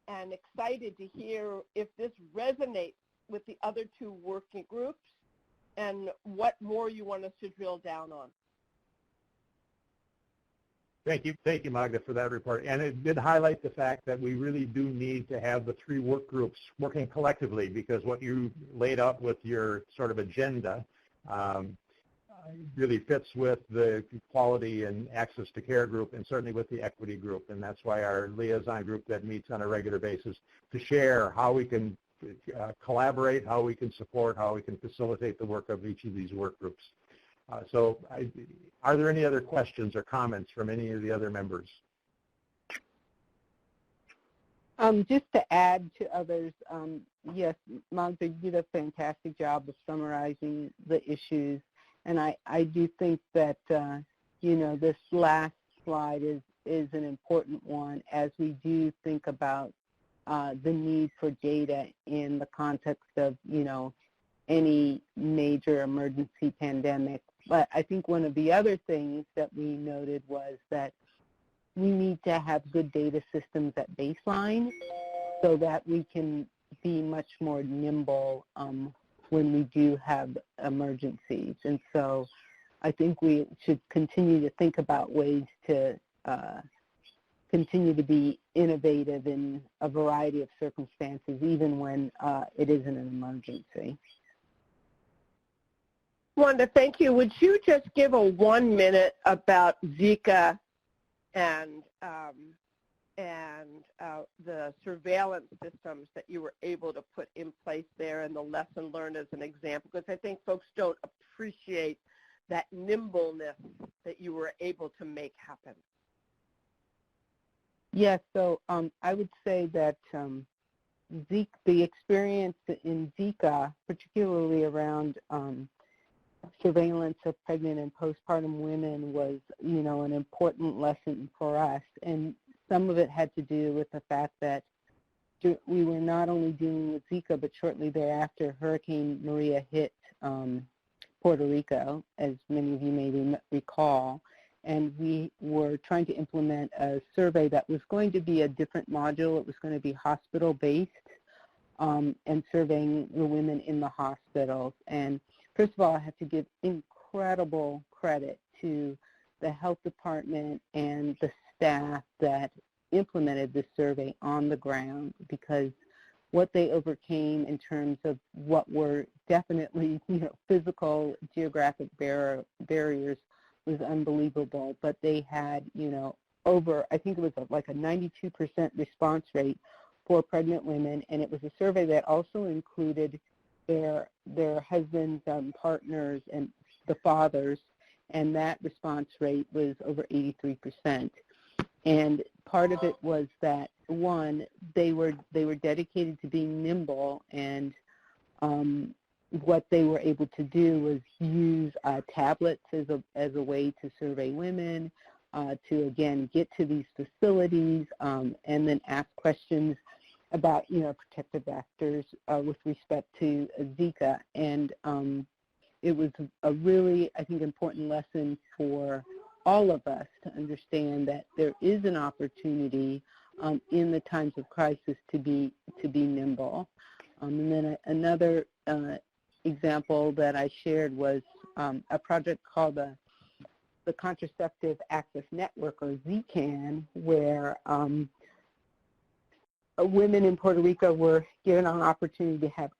and excited to hear if this resonates with the other two working groups and what more you want us to drill down on. Thank you, Magda, for that report. And it did highlight the fact that we really do need to have the three work groups working collectively, because what you laid out with your sort of agenda really fits with the quality and access to care group, and certainly with the equity group. And that's why our liaison group that meets on a regular basis to share how we can collaborate, how we can support, how we can facilitate the work of each of these work groups. Are there any other questions or comments from any of the other members? Just to add to others, yes, Magda, you did a fantastic job of summarizing the issues. And I do think that, this last slide is an important one as we do think about the need for data in the context of, any major emergency pandemic. But I think one of the other things that we noted was that we need to have good data systems at baseline so that we can be much more nimble when we do have emergencies. And so I think we should continue to think about ways to continue to be innovative in a variety of circumstances, even when it isn't an emergency. Wanda, thank you. Would you just give a 1 minute about Zika and the surveillance systems that you were able to put in place there, and the lesson learned as an example? Because I think folks don't appreciate that nimbleness that you were able to make happen. Yes, so I would say that the experience in Zika, particularly around surveillance of pregnant and postpartum women, was, an important lesson for us. And some of it had to do with the fact that we were not only dealing with Zika, but shortly thereafter, Hurricane Maria hit Puerto Rico, as many of you may recall. And we were trying to implement a survey that was going to be a different module. It was going to be hospital-based and surveying the women in the hospitals. And first of all, I have to give incredible credit to the health department and the staff that implemented this survey on the ground, because what they overcame in terms of what were definitely, physical, geographic barriers was unbelievable. But they had, I think it was like a 92% response rate for pregnant women, and it was a survey that also included their husbands, partners, and the fathers, and that response rate was over 83%. And part of it was that one, they were dedicated to being nimble, and what they were able to do was use tablets as a way to survey women, to again get to these facilities, and then ask questions about protective factors with respect to Zika. And it was a really, I think, important lesson for all of us to understand that there is an opportunity in the times of crisis to be nimble. And then another example that I shared was a project called the Contraceptive Access Network, or ZCAN, where women in Puerto Rico were given an opportunity to have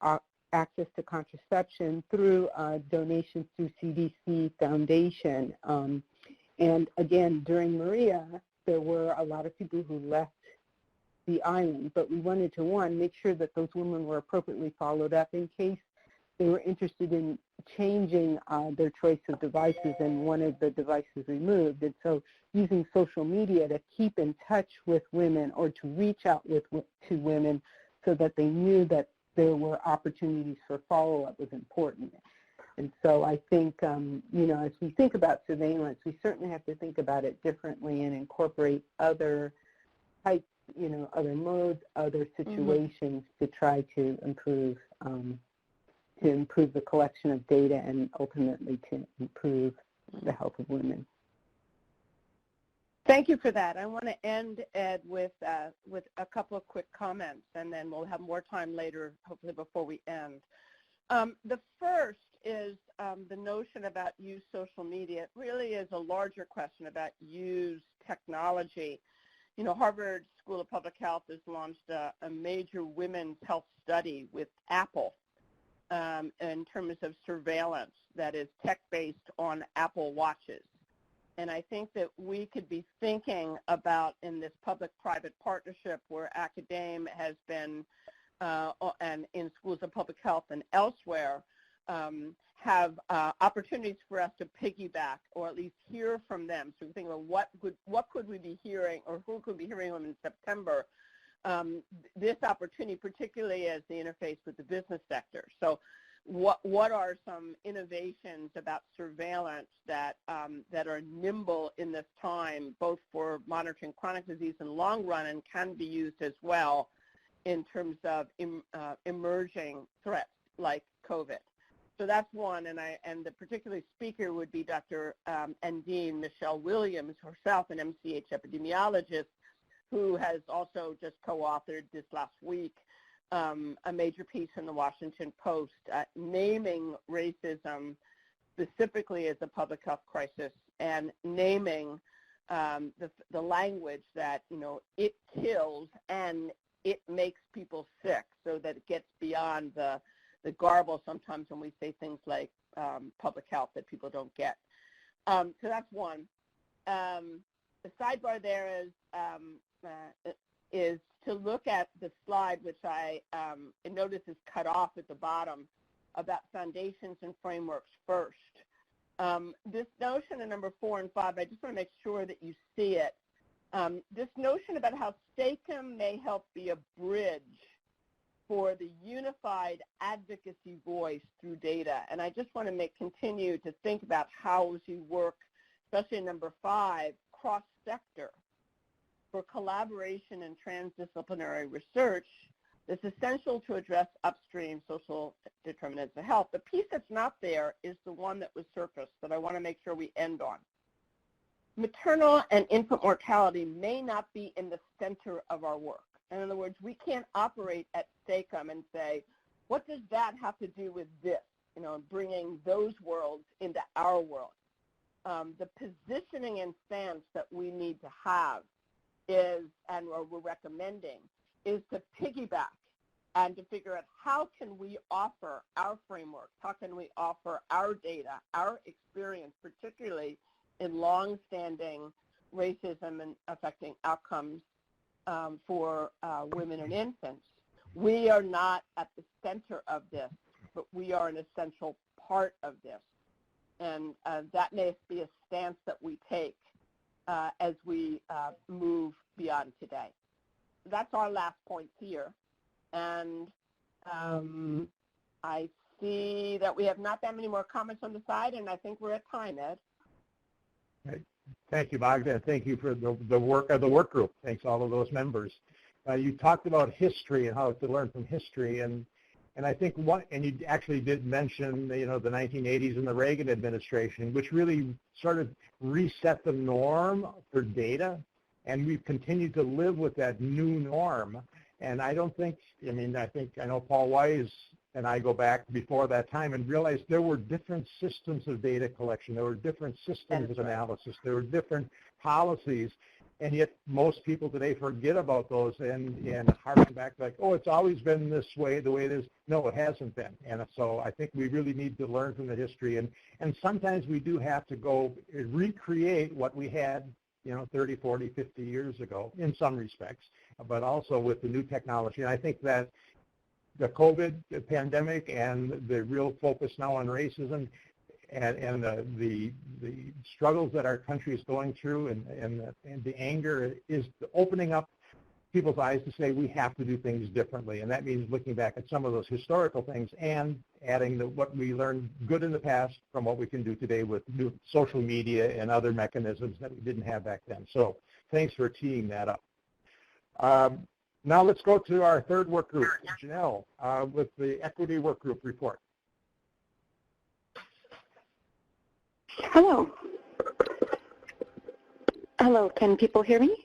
access to contraception through donations through CDC Foundation. And again, during Maria, there were a lot of people who left the island, but we wanted to, one, make sure that those women were appropriately followed up in case they were interested in changing their choice of devices and wanted the devices removed. And so using social media to keep in touch with women or to reach out to women so that they knew that there were opportunities for follow-up was important. And so I think, as we think about surveillance, we certainly have to think about it differently and incorporate other types, other modes, other situations to try to improve the collection of data and ultimately to improve the health of women. Thank you for that. I want to end, Ed, with a couple of quick comments, and then we'll have more time later, hopefully before we end. The first is the notion about use social media. It really is a larger question about use technology. Harvard School of Public Health has launched a major women's health study with Apple in terms of surveillance that is tech-based on Apple Watches. And I think that we could be thinking about, in this public-private partnership where academia has been, and in schools of public health and elsewhere, have opportunities for us to piggyback or at least hear from them. So we think about what could we be hearing, or who could be hearing them in September. This opportunity, particularly as the interface with the business sector. So what are some innovations about surveillance that are nimble in this time, both for monitoring chronic disease in the long run and can be used as well in terms of emerging threats like COVID? So that's one, and the particular speaker would be Dr. Dean Michelle Williams, herself an MCH epidemiologist, who has also just co-authored this last week a major piece in the Washington Post naming racism specifically as a public health crisis and naming the language that, it kills and it makes people sick, so that it gets beyond the garble sometimes when we say things like public health that people don't get. So that's one. The sidebar there is to look at the slide, which I notice is cut off at the bottom, about foundations and frameworks first. This notion in number 4 and 5, I just want to make sure that you see it. This notion about how SACIM may help be a bridge for the unified advocacy voice through data. And I just want to continue to think about how as you work, especially in number 5, cross-sector, for collaboration and transdisciplinary research that's essential to address upstream social determinants of health. The piece that's not there is the one that was surfaced that I want to make sure we end on. Maternal and infant mortality may not be in the center of our work. In other words, we can't operate at SACIM and say, what does that have to do with this? Bringing those worlds into our world. The positioning and stance that we need to have is, and we're recommending, is to piggyback and to figure out how can we offer our framework, how can we offer our data, our experience, particularly in long-standing racism and affecting outcomes for women and infants. We are not at the center of this, but we are an essential part of this. And that may be a stance that we take as we move beyond today. that's our last point here. And I see that we have not that many more comments on the side, and I think we're at time, Ed. Right. Thank you, Magda, and thank you for the work of the work group. Thanks all of those members. You talked about history and how to learn from history, and I think and you actually did mention, the 1980s and the Reagan administration, which really sort of reset the norm for data, and we've continued to live with that new norm. And I don't think, I know Paul Wise and I go back before that time and realized there were different systems of data collection, there were different systems of analysis, there were different policies, and yet most people today forget about those and harken back like, oh, it's always been this way, the way it is. No, it hasn't been. And so I think we really need to learn from the history, and sometimes we do have to go recreate what we had 30, 40, 50 years ago in some respects, but also with the new technology. And I think that the COVID pandemic and the real focus now on racism and the struggles that our country is going through and the anger is opening up people's eyes to say we have to do things differently. And that means looking back at some of those historical things and adding what we learned good in the past from what we can do today with new social media and other mechanisms that we didn't have back then. So thanks for teeing that up. Now let's go to our third work group, Janelle, with the Equity Work Group report. Hello. Hello, can people hear me?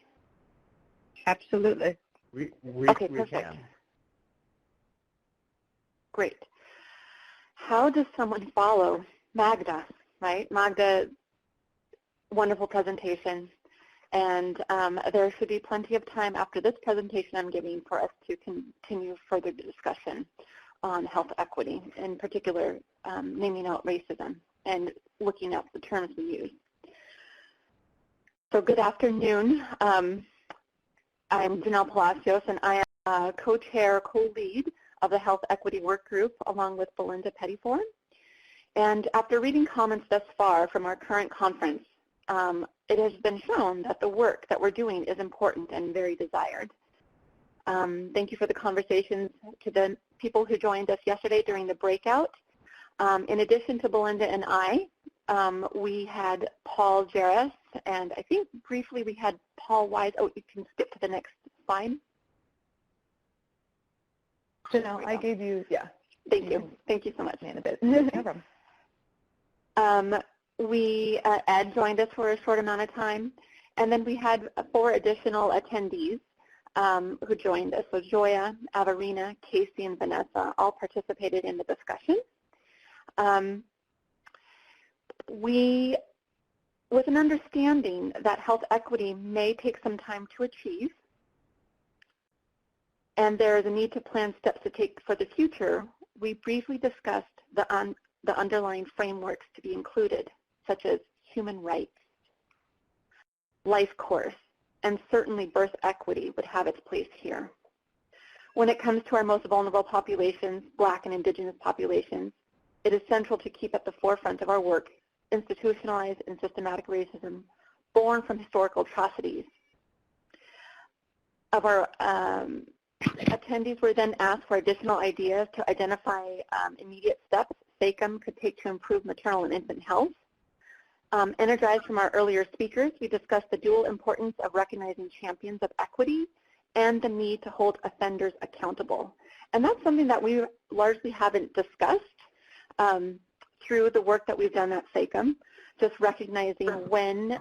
Absolutely. We perfect. can. Great. How does someone follow Magda, right? Magda, wonderful presentation. And there should be plenty of time after this presentation I'm giving for us to continue further discussion on health equity, in particular naming out racism and looking at the terms we use. So good afternoon. I'm Janelle Palacios, and I am co-chair, co-lead of the Health Equity Work Group, along with Belinda Pettyford. And after reading comments thus far from our current conference, it has been shown that the work that we're doing is important and very desired. Thank you for the conversations to the people who joined us yesterday during the breakout. In addition to Belinda and I, we had Paul Jarris, and I think briefly we had Paul Wise. Oh, you can skip to the next slide. Janelle, I gave you, yeah. Thank you. Thank you so much. No problem. Ed joined us for a short amount of time, and then we had 4 additional attendees who joined us. So Joya, Averina, Casey, and Vanessa all participated in the discussion. With an understanding that health equity may take some time to achieve, and there is a need to plan steps to take for the future, we briefly discussed the underlying frameworks to be included, such as human rights, life course, and certainly birth equity would have its place here. When it comes to our most vulnerable populations, Black and Indigenous populations, it is central to keep at the forefront of our work institutionalized and systematic racism born from historical atrocities. Of our attendees were then asked for additional ideas to identify immediate steps SACIM could take to improve maternal and infant health. Energized from our earlier speakers, we discussed the dual importance of recognizing champions of equity and the need to hold offenders accountable. And that's something that we largely haven't discussed through the work that we've done at SACIM, just recognizing when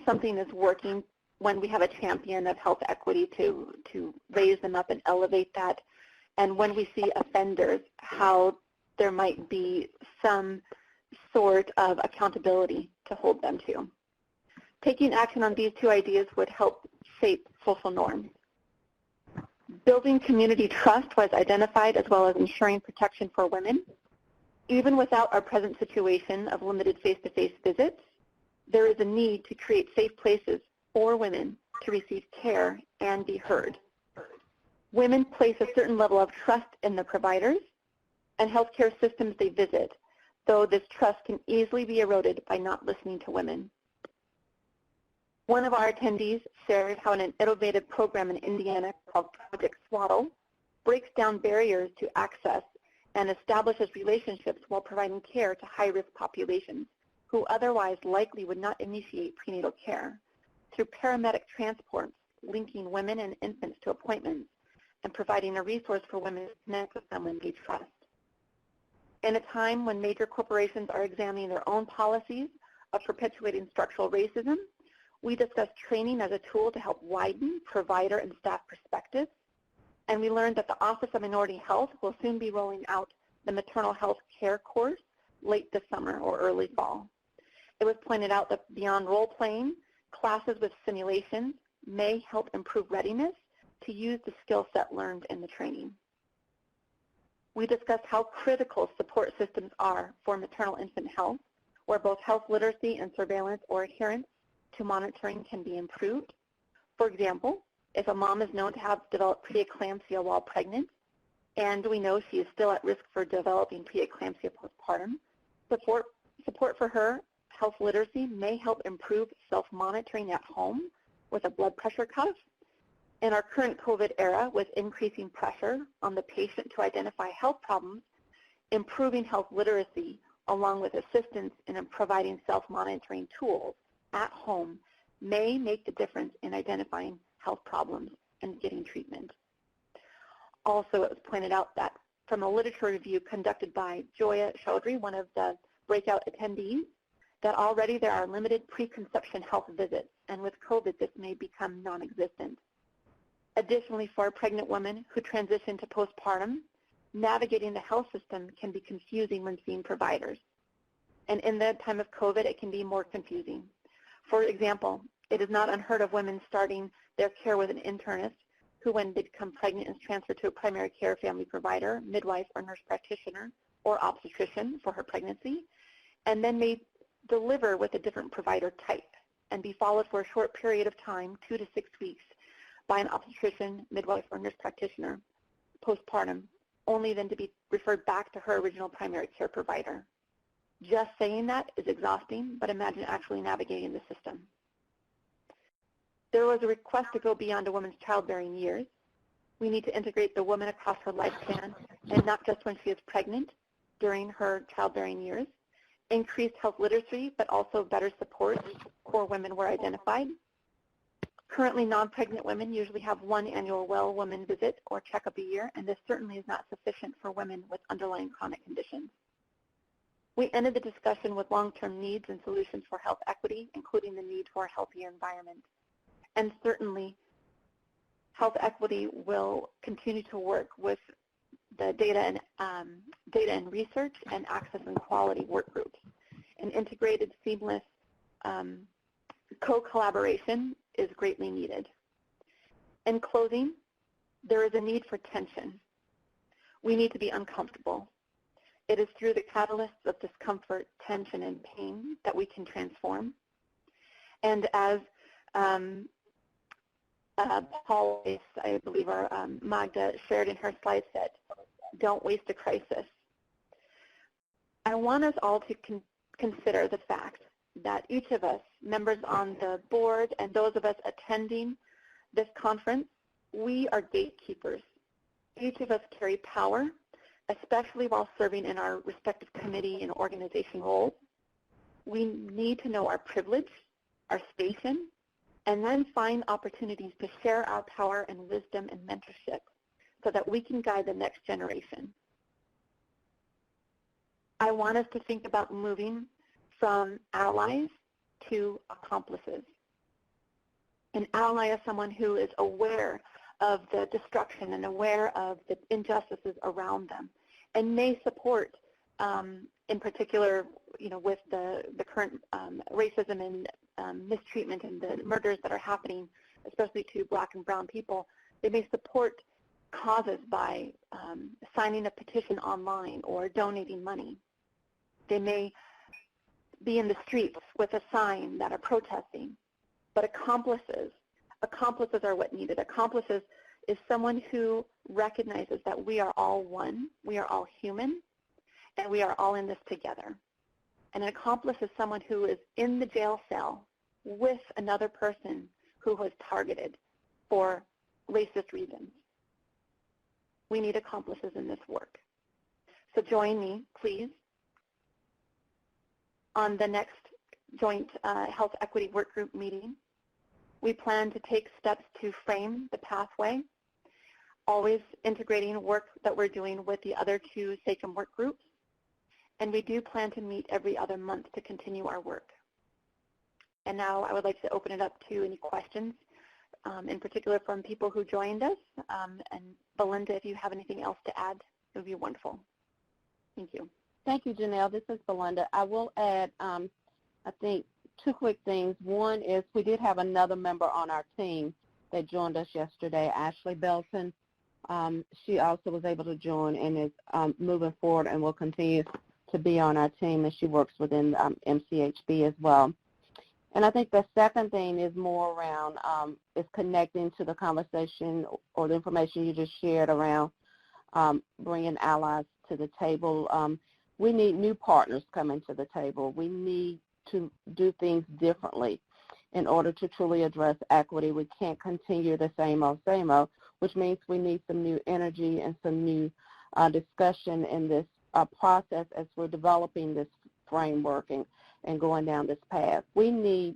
something is working, when we have a champion of health equity to raise them up and elevate that, and when we see offenders, how there might be some sort of accountability to hold them to. Taking action on these 2 ideas would help shape social norms. Building community trust was identified, as well as ensuring protection for women. Even without our present situation of limited face-to-face visits, there is a need to create safe places for women to receive care and be heard. Women place a certain level of trust in the providers and healthcare systems they visit, though this trust can easily be eroded by not listening to women. One of our attendees shared how an innovative program in Indiana called Project Swaddle breaks down barriers to access and establishes relationships while providing care to high-risk populations who otherwise likely would not initiate prenatal care through paramedic transports linking women and infants to appointments and providing a resource for women to connect with someone they trust. In a time when major corporations are examining their own policies of perpetuating structural racism, we discussed training as a tool to help widen provider and staff perspectives, and we learned that the Office of Minority Health will soon be rolling out the maternal health care course late this summer or early fall. It was pointed out that beyond role-playing, classes with simulations may help improve readiness to use the skill set learned in the training. We discussed how critical support systems are for maternal-infant health, where both health literacy and surveillance or adherence to monitoring can be improved. For example, if a mom is known to have developed preeclampsia while pregnant, and we know she is still at risk for developing preeclampsia postpartum, support for her health literacy may help improve self-monitoring at home with a blood pressure cuff. In our current COVID era, with increasing pressure on the patient to identify health problems, improving health literacy along with assistance in providing self-monitoring tools at home may make the difference in identifying health problems and getting treatment. Also, it was pointed out that from a literature review conducted by Joya Chaudhry, one of the breakout attendees, that already there are limited preconception health visits, and with COVID, this may become non-existent. Additionally, for pregnant women who transition to postpartum, navigating the health system can be confusing when seeing providers. And in the time of COVID, it can be more confusing. For example, it is not unheard of women starting their care with an internist who, when they become pregnant, is transferred to a primary care family provider, midwife or nurse practitioner, or obstetrician for her pregnancy, and then may deliver with a different provider type and be followed for a short period of time, 2 to 6 weeks, by an obstetrician, midwife, or nurse practitioner postpartum, only then to be referred back to her original primary care provider. Just saying that is exhausting, but imagine actually navigating the system. There was a request to go beyond a woman's childbearing years. We need to integrate the woman across her lifespan, and not just when she is pregnant, during her childbearing years. Increased health literacy, but also better support for women were identified. Currently, non-pregnant women usually have one annual well woman visit or checkup a year, and this certainly is not sufficient for women with underlying chronic conditions. We ended the discussion with long-term needs and solutions for health equity, including the need for a healthier environment. And certainly, health equity will continue to work with the data and research and access and quality work groups. An integrated, seamless co-collaboration is greatly needed. In closing, there is a need for tension. We need to be uncomfortable. It is through the catalysts of discomfort, tension, and pain that we can transform. And as Paul, I believe, or Magda shared in her slide set, don't waste a crisis. I want us all to consider the fact that each of us, members on the board, and those of us attending this conference, we are gatekeepers. Each of us carry power, especially while serving in our respective committee and organization roles. We need to know our privilege, our station, and then find opportunities to share our power and wisdom and mentorship so that we can guide the next generation. I want us to think about moving from allies to accomplices. An ally is someone who is aware of the destruction and aware of the injustices around them and may support, in particular, with the current racism and mistreatment and the murders that are happening, especially to Black and brown people, they may support causes by signing a petition online or donating money. They may be in the streets with a sign that are protesting. But accomplices are what needed. Accomplices is someone who recognizes that we are all one, we are all human, and we are all in this together. And an accomplice is someone who is in the jail cell with another person who was targeted for racist reasons. We need accomplices in this work. So join me, please, on the next joint health equity work group meeting. We plan to take steps to frame the pathway, always integrating work that we're doing with the other two SACIM work groups. And we do plan to meet every other month to continue our work. And now I would like to open it up to any questions, in particular from people who joined us. And Belinda, if you have anything else to add, it would be wonderful. Thank you. Thank you, Janelle. This is Belinda. I will add, I think, two quick things. One is we did have another member on our team that joined us yesterday, Ashley Belton. She also was able to join and is moving forward and will continue to be on our team, and she works within MCHB as well. And I think the second thing is more around is connecting to the conversation or the information you just shared around bringing allies to the table. We need new partners coming to the table. We need to do things differently in order to truly address equity. We can't continue the same old, which means we need some new energy and some new discussion in this process as we're developing this framework and going down this path. We need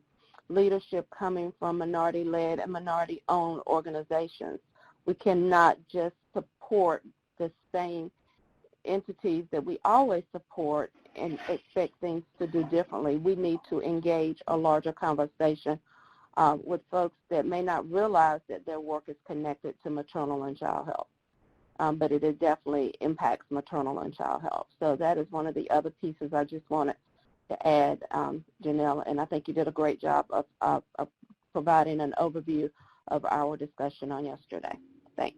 leadership coming from minority-led and minority-owned organizations. We cannot just support the same entities that we always support and expect things to do differently. We need to engage a larger conversation with folks that may not realize that their work is connected to maternal and child health. But it definitely impacts maternal and child health. So that is one of the other pieces I just wanted to add, Janelle, and I think you did a great job of providing an overview of our discussion on yesterday. Thanks.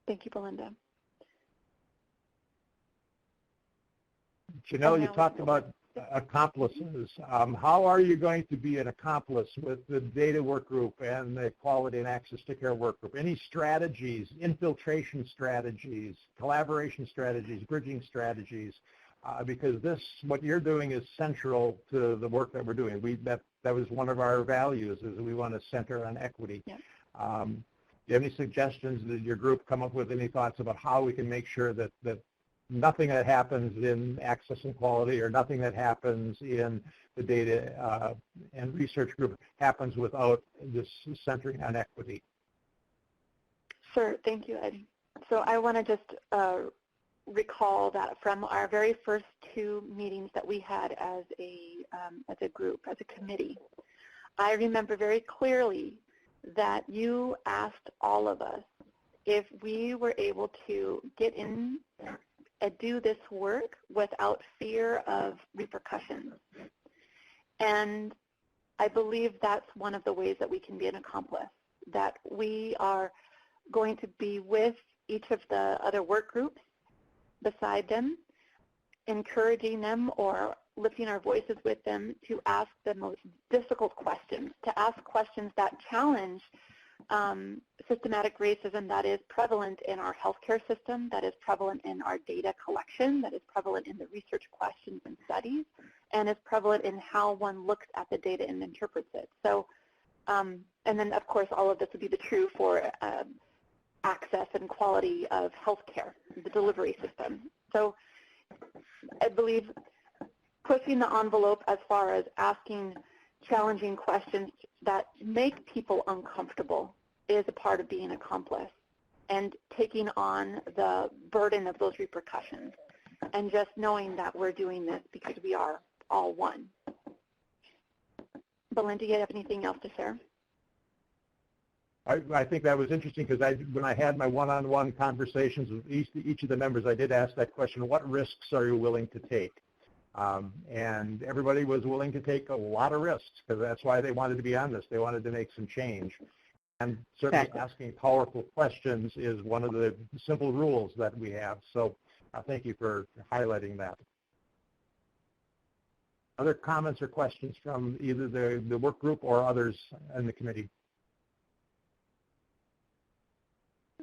Thank you, Belinda. Janelle, you talked about accomplices. How are you going to be an accomplice with the data work group and the quality and access to care work group? Any strategies, infiltration strategies, collaboration strategies, bridging strategies? Because what you're doing is central to the work that we're doing. That was one of our values, is we want to center on equity. Yep. Do you have any suggestions? Did your group come up with any thoughts about how we can make sure that nothing that happens in access and quality or nothing that happens in the data and research group happens without this centering on equity? Sure. Thank you, Ed. So I want to just recall that from our very first two meetings that we had as a group, as a committee, I remember very clearly that you asked all of us if we were able to get in and do this work without fear of repercussions. And I believe that's one of the ways that we can be an accomplice, that we are going to be with each of the other work groups beside them, encouraging them or lifting our voices with them to ask the most difficult questions, to ask questions that challenge systematic racism that is prevalent in our healthcare system, that is prevalent in our data collection, that is prevalent in the research questions and studies, and is prevalent in how one looks at the data and interprets it. So, and then of course all of this would be true for access and quality of healthcare, the delivery system. So I believe pushing the envelope as far as asking challenging questions that make people uncomfortable is a part of being an accomplice, and taking on the burden of those repercussions and just knowing that we're doing this because we are all one. Belinda, do you have anything else to share? I think that was interesting because when I had my one-on-one conversations with each of the members, I did ask that question, what risks are you willing to take? And everybody was willing to take a lot of risks because that's why they wanted to be on this. They wanted to make some change. And certainly asking powerful questions is one of the simple rules that we have. So thank you for highlighting that. Other comments or questions from either the work group or others in the committee?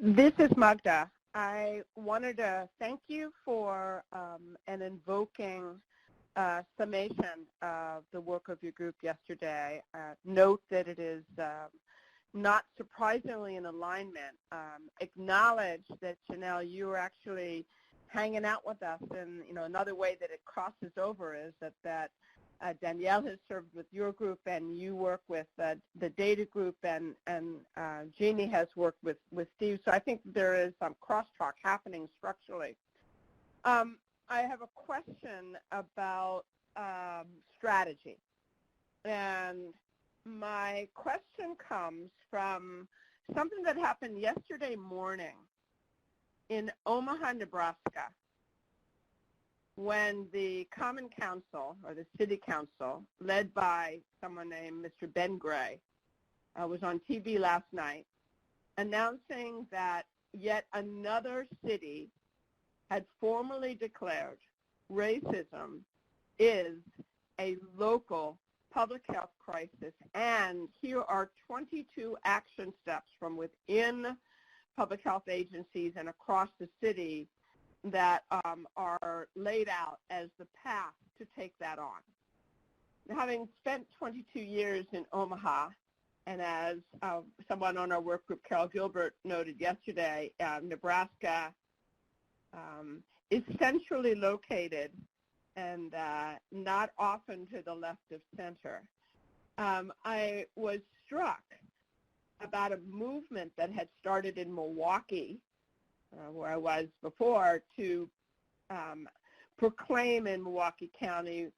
This is Magda. I wanted to thank you for and invoking summation of the work of your group yesterday. Note that it is not surprisingly in alignment. Acknowledge that, Janelle, you were actually hanging out with us, and another way that it crosses over is that Danielle has served with your group, and you work with the data group, and Jeannie has worked with Steve. So I think there is some crosstalk happening structurally. I have a question about strategy, and my question comes from something that happened yesterday morning in Omaha, Nebraska, when the Common Council, or the City Council, led by someone named Mr. Ben Gray, was on TV last night announcing that yet another city had formally declared racism is a local public health crisis, and here are 22 action steps from within public health agencies and across the city that are laid out as the path to take that on. Having spent 22 years in Omaha, and as someone on our work group, Carol Gilbert, noted yesterday, Nebraska is centrally located and not often to the left of center. I was struck about a movement that had started in Milwaukee, where I was before, to proclaim in Milwaukee County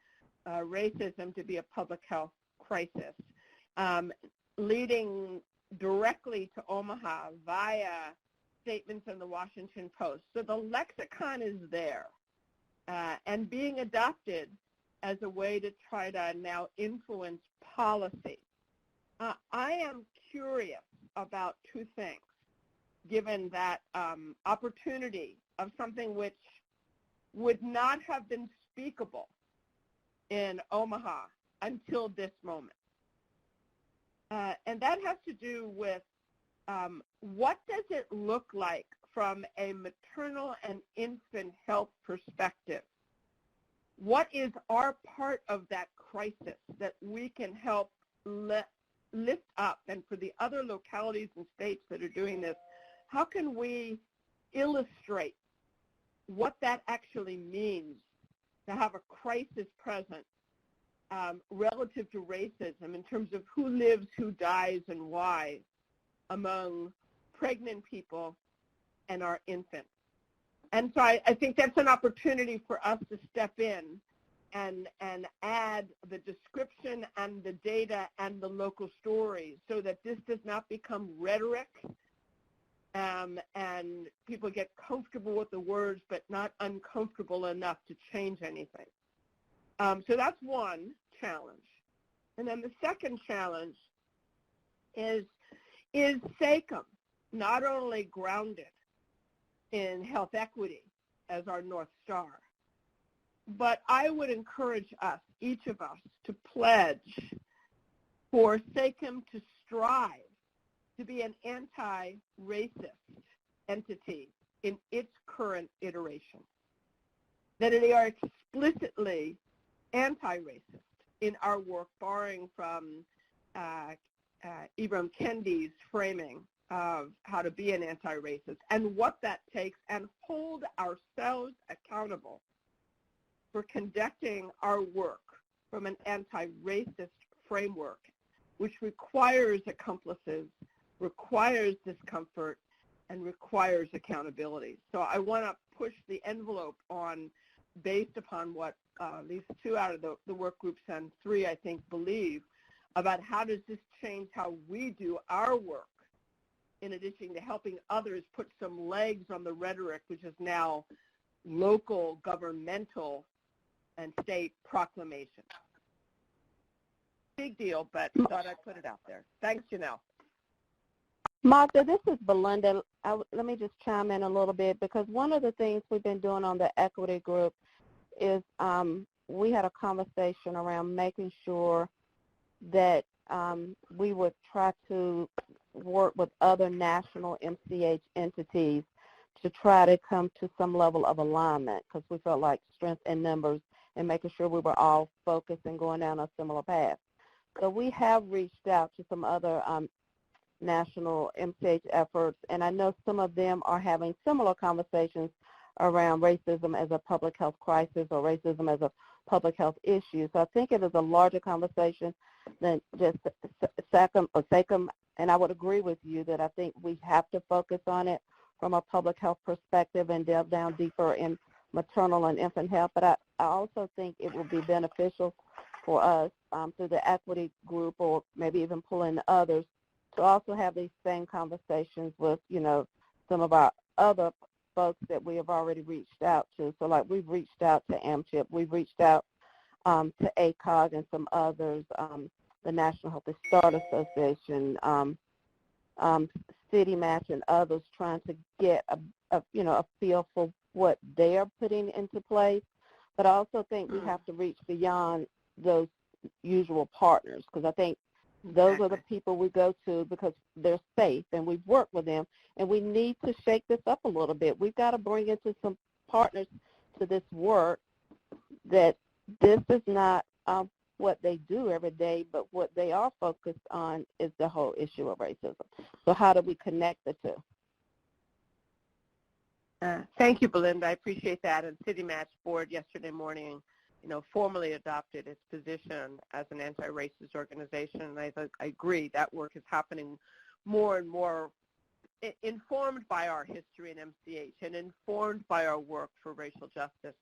racism to be a public health crisis, leading directly to Omaha via statements in the Washington Post. So the lexicon is there and being adopted as a way to try to now influence policy. I am curious about two things, given that opportunity of something which would not have been speakable in Omaha until this moment. And that has to do with what does it look like from a maternal and infant health perspective? What is our part of that crisis that we can help lift up? And for the other localities and states that are doing this, how can we illustrate what that actually means to have a crisis present relative to racism in terms of who lives, who dies, and why among pregnant people and our infants? And so I think that's an opportunity for us to step in and add the description and the data and the local stories so that this does not become rhetoric and people get comfortable with the words but not uncomfortable enough to change anything. So that's one challenge. And then the second challenge is SACIM not only grounded in health equity as our North Star, but I would encourage us, each of us, to pledge for SACIM to strive to be an anti-racist entity in its current iteration, that they are explicitly anti-racist in our work, borrowing from Ibram Kendi's framing of how to be an anti-racist and what that takes, and hold ourselves accountable for conducting our work from an anti-racist framework, which requires accomplices, requires discomfort, and requires accountability. So I want to push the envelope on, based upon what at least 2 out of the work groups and 3, I think, believe, about how does this change how we do our work, in addition to helping others put some legs on the rhetoric, which is now local, governmental, and state proclamation. Big deal, but thought I'd put it out there. Thanks, Janelle. Magda, this is Belinda. Let me just chime in a little bit, because one of the things we've been doing on the equity group is we had a conversation around making sure that we would try to work with other national MCH entities to try to come to some level of alignment, because we felt like strength in numbers and making sure we were all focused and going down a similar path. So we have reached out to some other national MCH efforts, and I know some of them are having similar conversations around racism as a public health crisis or racism as a public health issue. So I think it is a larger conversation than just SACIM, and I would agree with you that I think we have to focus on it from a public health perspective and delve down deeper in maternal and infant health. But I also think it will be beneficial for us through the equity group or maybe even pull in others to also have these same conversations with, some of our other folks that we have already reached out to. So like we've reached out to AMCHIP, we've reached out to ACOG and some others, the National Healthy Start Association, City Match and others, trying to get a feel for what they are putting into place. But I also think we have to reach beyond those usual partners, because I think those are the people we go to because they're safe and we've worked with them, and we need to shake this up a little bit. We've got to bring into some partners to this work that this is not what they do every day, but what they are focused on is the whole issue of racism. So how do we connect the two? Thank you, Belinda. I appreciate that. And City Match Board yesterday morning, formally adopted its position as an anti-racist organization. And I agree that work is happening more and more informed by our history in MCH and informed by our work for racial justice.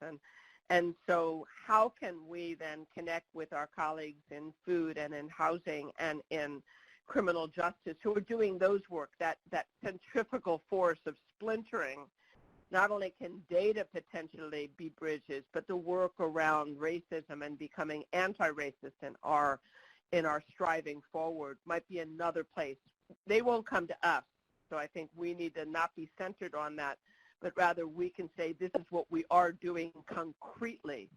And so how can we then connect with our colleagues in food and in housing and in criminal justice who are doing those work, that centrifugal force of splintering? Not only can data potentially be bridges, but the work around racism and becoming anti-racist in our striving forward might be another place. They won't come to us, so I think we need to not be centered on that, but rather we can say this is what we are doing concretely,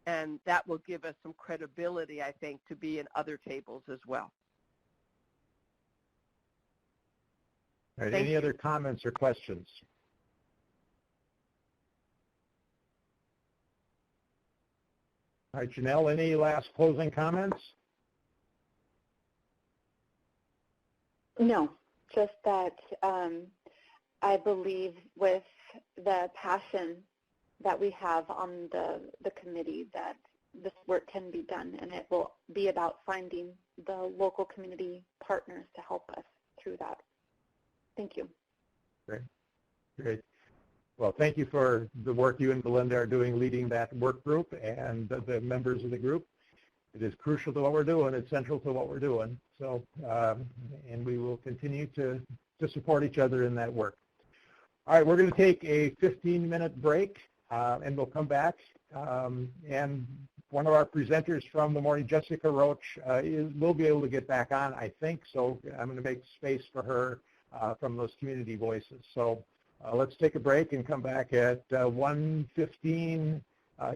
and that will give us some credibility, I think, to be in other tables as well. All right, any other comments or questions? All right, Janelle, any last closing comments? No, just that I believe with the passion that we have on the committee that this work can be done, and it will be about finding the local community partners to help us through that. Thank you. Great. Well, thank you for the work you and Belinda are doing leading that work group and the members of the group. It is crucial to what we're doing. It's central to what we're doing. So, and we will continue to support each other in that work. All right, we're going to take a 15-minute break, and we'll come back. And one of our presenters from the morning, Jessica Roach, will be able to get back on, I think. So I'm going to make space for her from those community voices. So let's take a break and come back at 1:15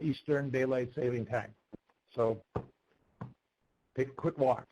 Eastern Daylight Saving Time. So take a quick walk.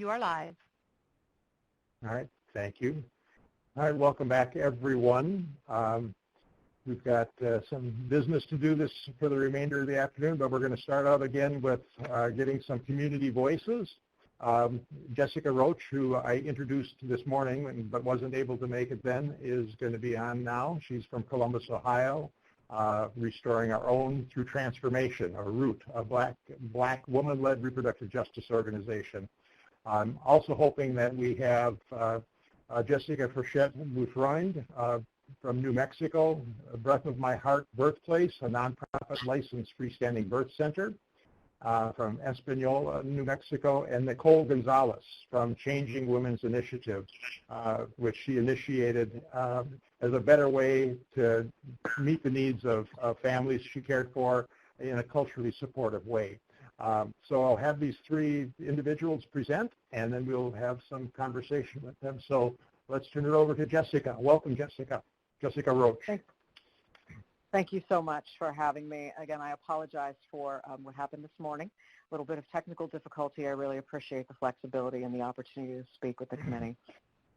You are live. All right, thank you. All right, welcome back, everyone. We've got some business to do this for the remainder of the afternoon, but we're going to start out again with getting some community voices. Jessica Roach, who I introduced this morning but wasn't able to make it then, is going to be on now. She's from Columbus, Ohio, Restoring Our Own Through Transformation, or ROOT, a black woman-led reproductive justice organization. I'm also hoping that we have Jessica Frechette-Bouffreund from New Mexico, Breath of My Heart Birthplace, a nonprofit licensed freestanding birth center from Espanola, New Mexico, and Nicole Gonzalez from Changing Women's Initiative, which she initiated as a better way to meet the needs of families she cared for in a culturally supportive way. So I'll have these three individuals present, and then we'll have some conversation with them. So let's turn it over to Jessica. Welcome, Jessica. Jessica Roach. Thank you so much for having me. Again, I apologize for what happened this morning. A little bit of technical difficulty. I really appreciate the flexibility and the opportunity to speak with the committee.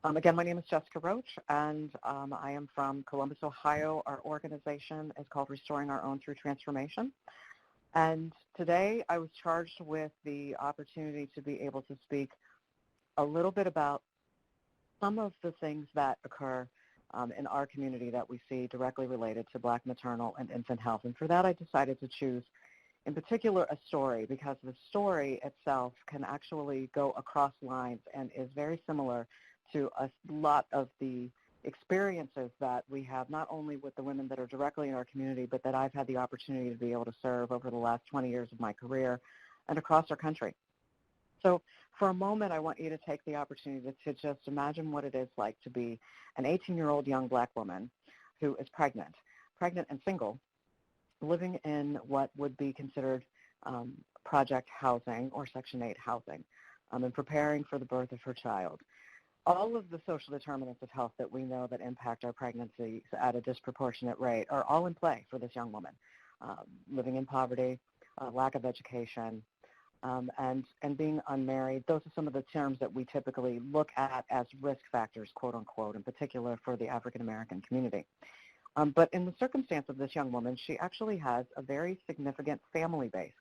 Again, my name is Jessica Roach, and I am from Columbus, Ohio. Our organization is called Restoring Our Own Through Transformation. And today I was charged with the opportunity to be able to speak a little bit about some of the things that occur in our community that we see directly related to Black maternal and infant health. And for that, I decided to choose, in particular, a story, because the story itself can actually go across lines and is very similar to a lot of the experiences that we have, not only with the women that are directly in our community, but that I've had the opportunity to be able to serve over the last 20 years of my career and across our country. So for a moment, I want you to take the opportunity to just imagine what it is like to be an 18-year-old young Black woman who is pregnant and single, living in what would be considered project housing or Section 8 housing, and preparing for the birth of her child. All of the social determinants of health that we know that impact our pregnancies at a disproportionate rate are all in play for this young woman. Living in poverty, lack of education, and being unmarried. Those are some of the terms that we typically look at as risk factors, quote unquote, in particular for the African American community. But in the circumstance of this young woman, she actually has a very significant family base.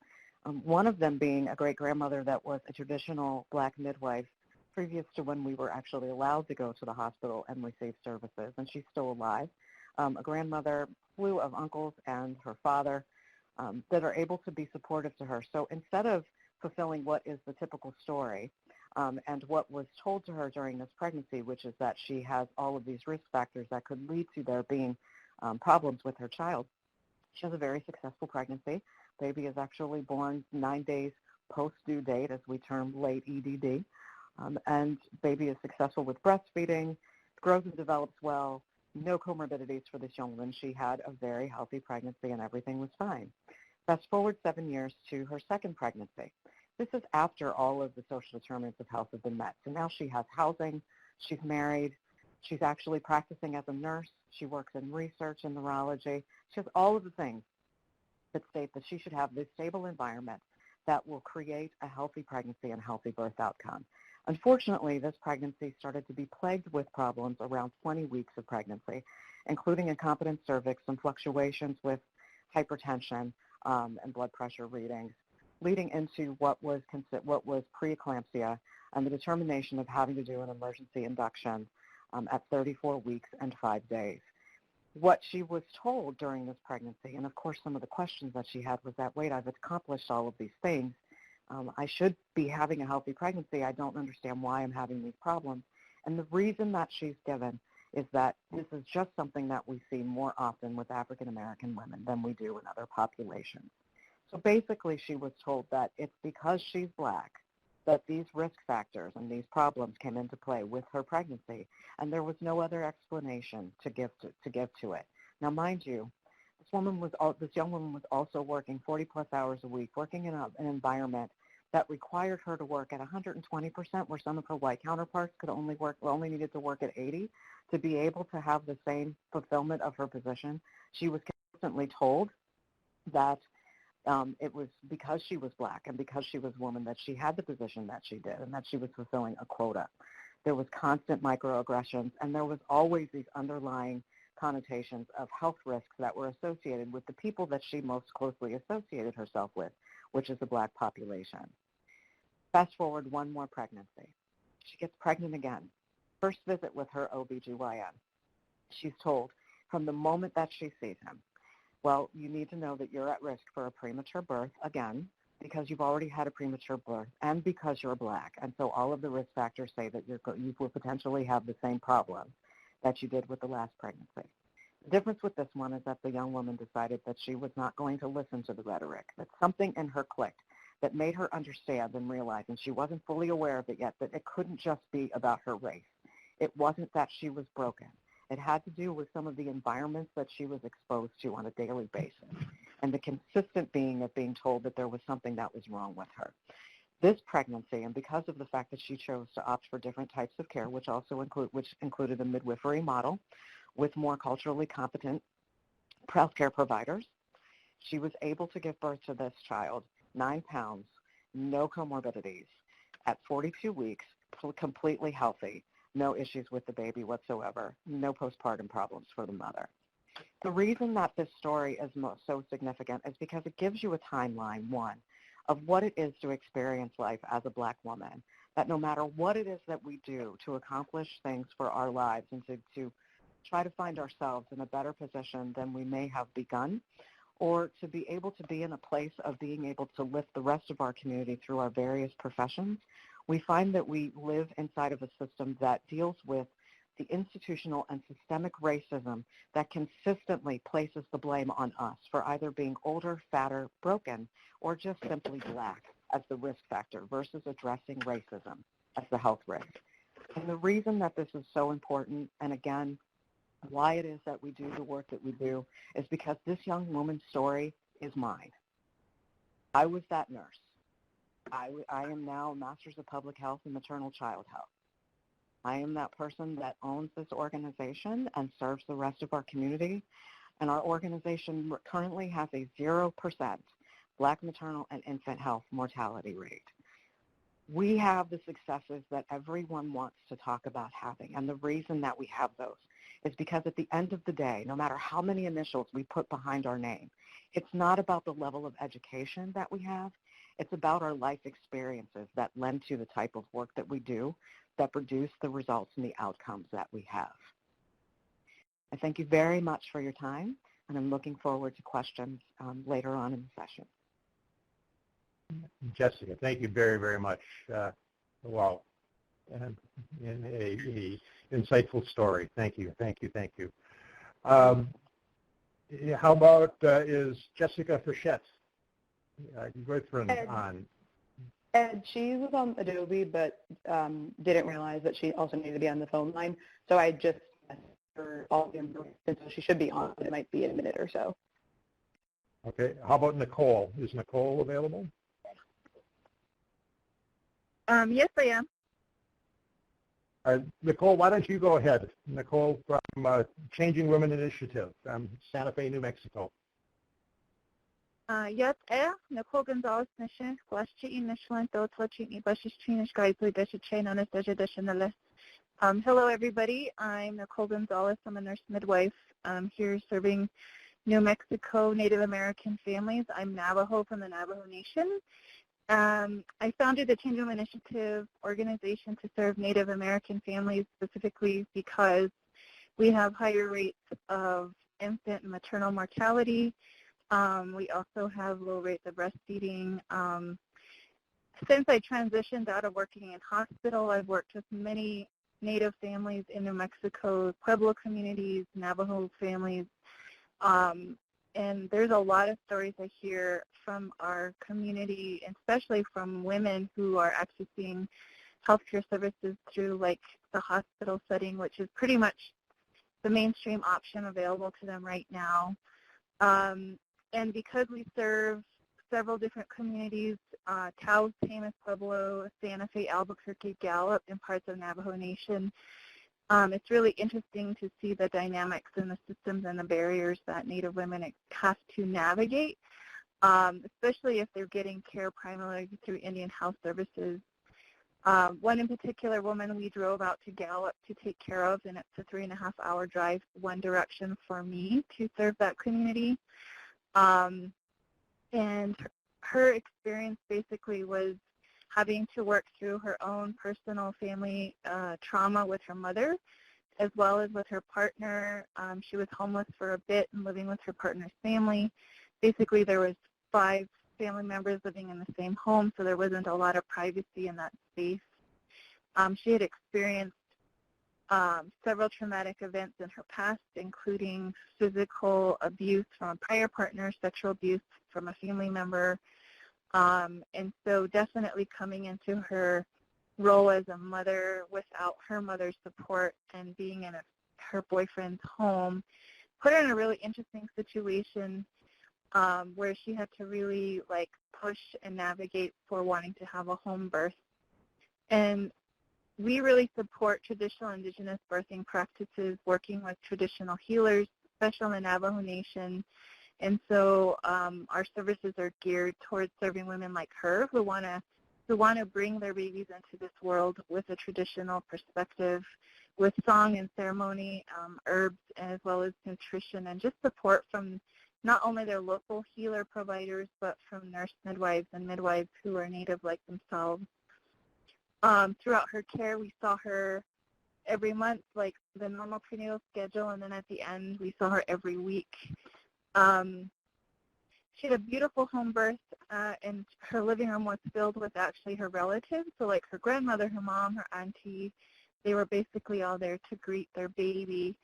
One of them being a great-grandmother that was a traditional Black midwife previous to when we were actually allowed to go to the hospital and receive services, and she's still alive. A grandmother, slew of uncles and her father that are able to be supportive to her. So instead of fulfilling what is the typical story and what was told to her during this pregnancy, which is that she has all of these risk factors that could lead to there being problems with her child, she has a very successful pregnancy. Baby is actually born 9 days post-due date, as we term late EDD. And baby is successful with breastfeeding, grows and develops well, no comorbidities for this young woman. She had a very healthy pregnancy and everything was fine. Fast forward 7 years to her second pregnancy. This is after all of the social determinants of health have been met. So now she has housing, she's married, she's actually practicing as a nurse, she works in research and neurology. She has all of the things that state that she should have this stable environment that will create a healthy pregnancy and healthy birth outcome. Unfortunately, this pregnancy started to be plagued with problems around 20 weeks of pregnancy, including incompetent cervix, some fluctuations with hypertension and blood pressure readings, leading into what was preeclampsia and the determination of having to do an emergency induction at 34 weeks and 5 days. What she was told during this pregnancy, and of course some of the questions that she had was that, wait, I've accomplished all of these things. I should be having a healthy pregnancy. I don't understand why I'm having these problems. And the reason that she's given is that this is just something that we see more often with African American women than we do in other populations. So basically she was told that it's because she's Black that these risk factors and these problems came into play with her pregnancy, and there was no other explanation to give to it. Now, mind you, this young woman was also working 40-plus hours a week, working in an environment that required her to work at 120%, where some of her white counterparts only needed to work at 80 to be able to have the same fulfillment of her position. She was consistently told that It was because she was black and because she was a woman that she had the position that she did and that she was fulfilling a quota. There was constant microaggressions, and there was always these underlying connotations of health risks that were associated with the people that she most closely associated herself with, which is the black population. Fast forward one more pregnancy. She gets pregnant again. First visit with her OBGYN. She's told from the moment that she sees him, well, you need to know that you're at risk for a premature birth again because you've already had a premature birth and because you're black. And so all of the risk factors say that you will potentially have the same problem that you did with the last pregnancy. The difference with this one is that the young woman decided that she was not going to listen to the rhetoric, that something in her clicked that made her understand and realize, and she wasn't fully aware of it yet, that it couldn't just be about her race. It wasn't that she was broken. It had to do with some of the environments that she was exposed to on a daily basis and the consistent being of being told that there was something that was wrong with her. This pregnancy, and because of the fact that she chose to opt for different types of care, which included a midwifery model with more culturally competent healthcare providers, she was able to give birth to this child, 9 pounds, no comorbidities, at 42 weeks, completely healthy, no issues with the baby whatsoever, no postpartum problems for the mother. The reason that this story is so significant is because it gives you a timeline, one, of what it is to experience life as a black woman, that no matter what it is that we do to accomplish things for our lives and to try to find ourselves in a better position than we may have begun, or to be able to be in a place of being able to lift the rest of our community through our various professions, we find that we live inside of a system that deals with the institutional and systemic racism that consistently places the blame on us for either being older, fatter, broken, or just simply black as the risk factor versus addressing racism as the health risk. And the reason that this is so important, and again, why it is that we do the work that we do, is because this young woman's story is mine. I was that nurse. I am now a Master's of Public Health and Maternal Child Health. I am that person that owns this organization and serves the rest of our community. And our organization currently has a 0% black maternal and infant health mortality rate. We have the successes that everyone wants to talk about having. And the reason that we have those is because at the end of the day, no matter how many initials we put behind our name, it's not about the level of education that we have. It's about our life experiences that lend to the type of work that we do that produce the results and the outcomes that we have. I thank you very much for your time, and I'm looking forward to questions later on in the session. Jessica, thank you very, very much. Wow, and a insightful story. Thank you, thank you, thank you. How about is Jessica Frechette? Boyfriend on. Ed, she was on Adobe, but didn't realize that she also needed to be on the phone line. So I just asked her all the information, so she should be on, but it might be in a minute or so. Okay. How about Nicole? Is Nicole available? Yes, I am. Nicole, why don't you go ahead? Nicole from Changing Women Initiative, Santa Fe, New Mexico. Yes, Nicole Gonzalez Nishin, Glashi Nishlin, Dotlachini, Bashishinish Gaizli, Deshachainanis, Deshadishanales. Hello, everybody. I'm Nicole Gonzalez. I'm a nurse midwife here serving New Mexico Native American families. I'm Navajo from the Navajo Nation. I founded the Changing Women Initiative organization to serve Native American families specifically because we have higher rates of infant and maternal mortality. We also have low rates of breastfeeding. Since I transitioned out of working in hospital, I've worked with many Native families in New Mexico, Pueblo communities, Navajo families, and there's a lot of stories I hear from our community, especially from women who are accessing healthcare services through like the hospital setting, which is pretty much the mainstream option available to them right now. And because we serve several different communities, Taos, Tamas, Pueblo, Santa Fe, Albuquerque, Gallup, and parts of Navajo Nation, it's really interesting to see the dynamics and the systems and the barriers that Native women have to navigate especially if they're getting care primarily through Indian Health Services. One in particular woman we drove out to Gallup to take care of, and it's a 3.5-hour drive one direction for me to serve that community. And her experience basically was having to work through her own personal family trauma with her mother, as well as with her partner. She was homeless for a bit and living with her partner's family. Basically, there was 5 family members living in the same home, so there wasn't a lot of privacy in that space. She had experienced several traumatic events in her past, including physical abuse from a prior partner, sexual abuse from a family member, and so definitely coming into her role as a mother without her mother's support and being in her boyfriend's home put her in a really interesting situation where she had to really push and navigate for wanting to have a home birth. And we really support traditional indigenous birthing practices, working with traditional healers, especially in the Navajo Nation. And so our services are geared towards serving women like her who want to bring their babies into this world with a traditional perspective, with song and ceremony, herbs, as well as nutrition, and just support from not only their local healer providers, but from nurse midwives and midwives who are Native like themselves. Throughout her care, we saw her every month, like the normal prenatal schedule, and then at the end, we saw her every week. She had a beautiful home birth, and her living room was filled with actually her relatives, so like her grandmother, her mom, her auntie. They were basically all there to greet their baby.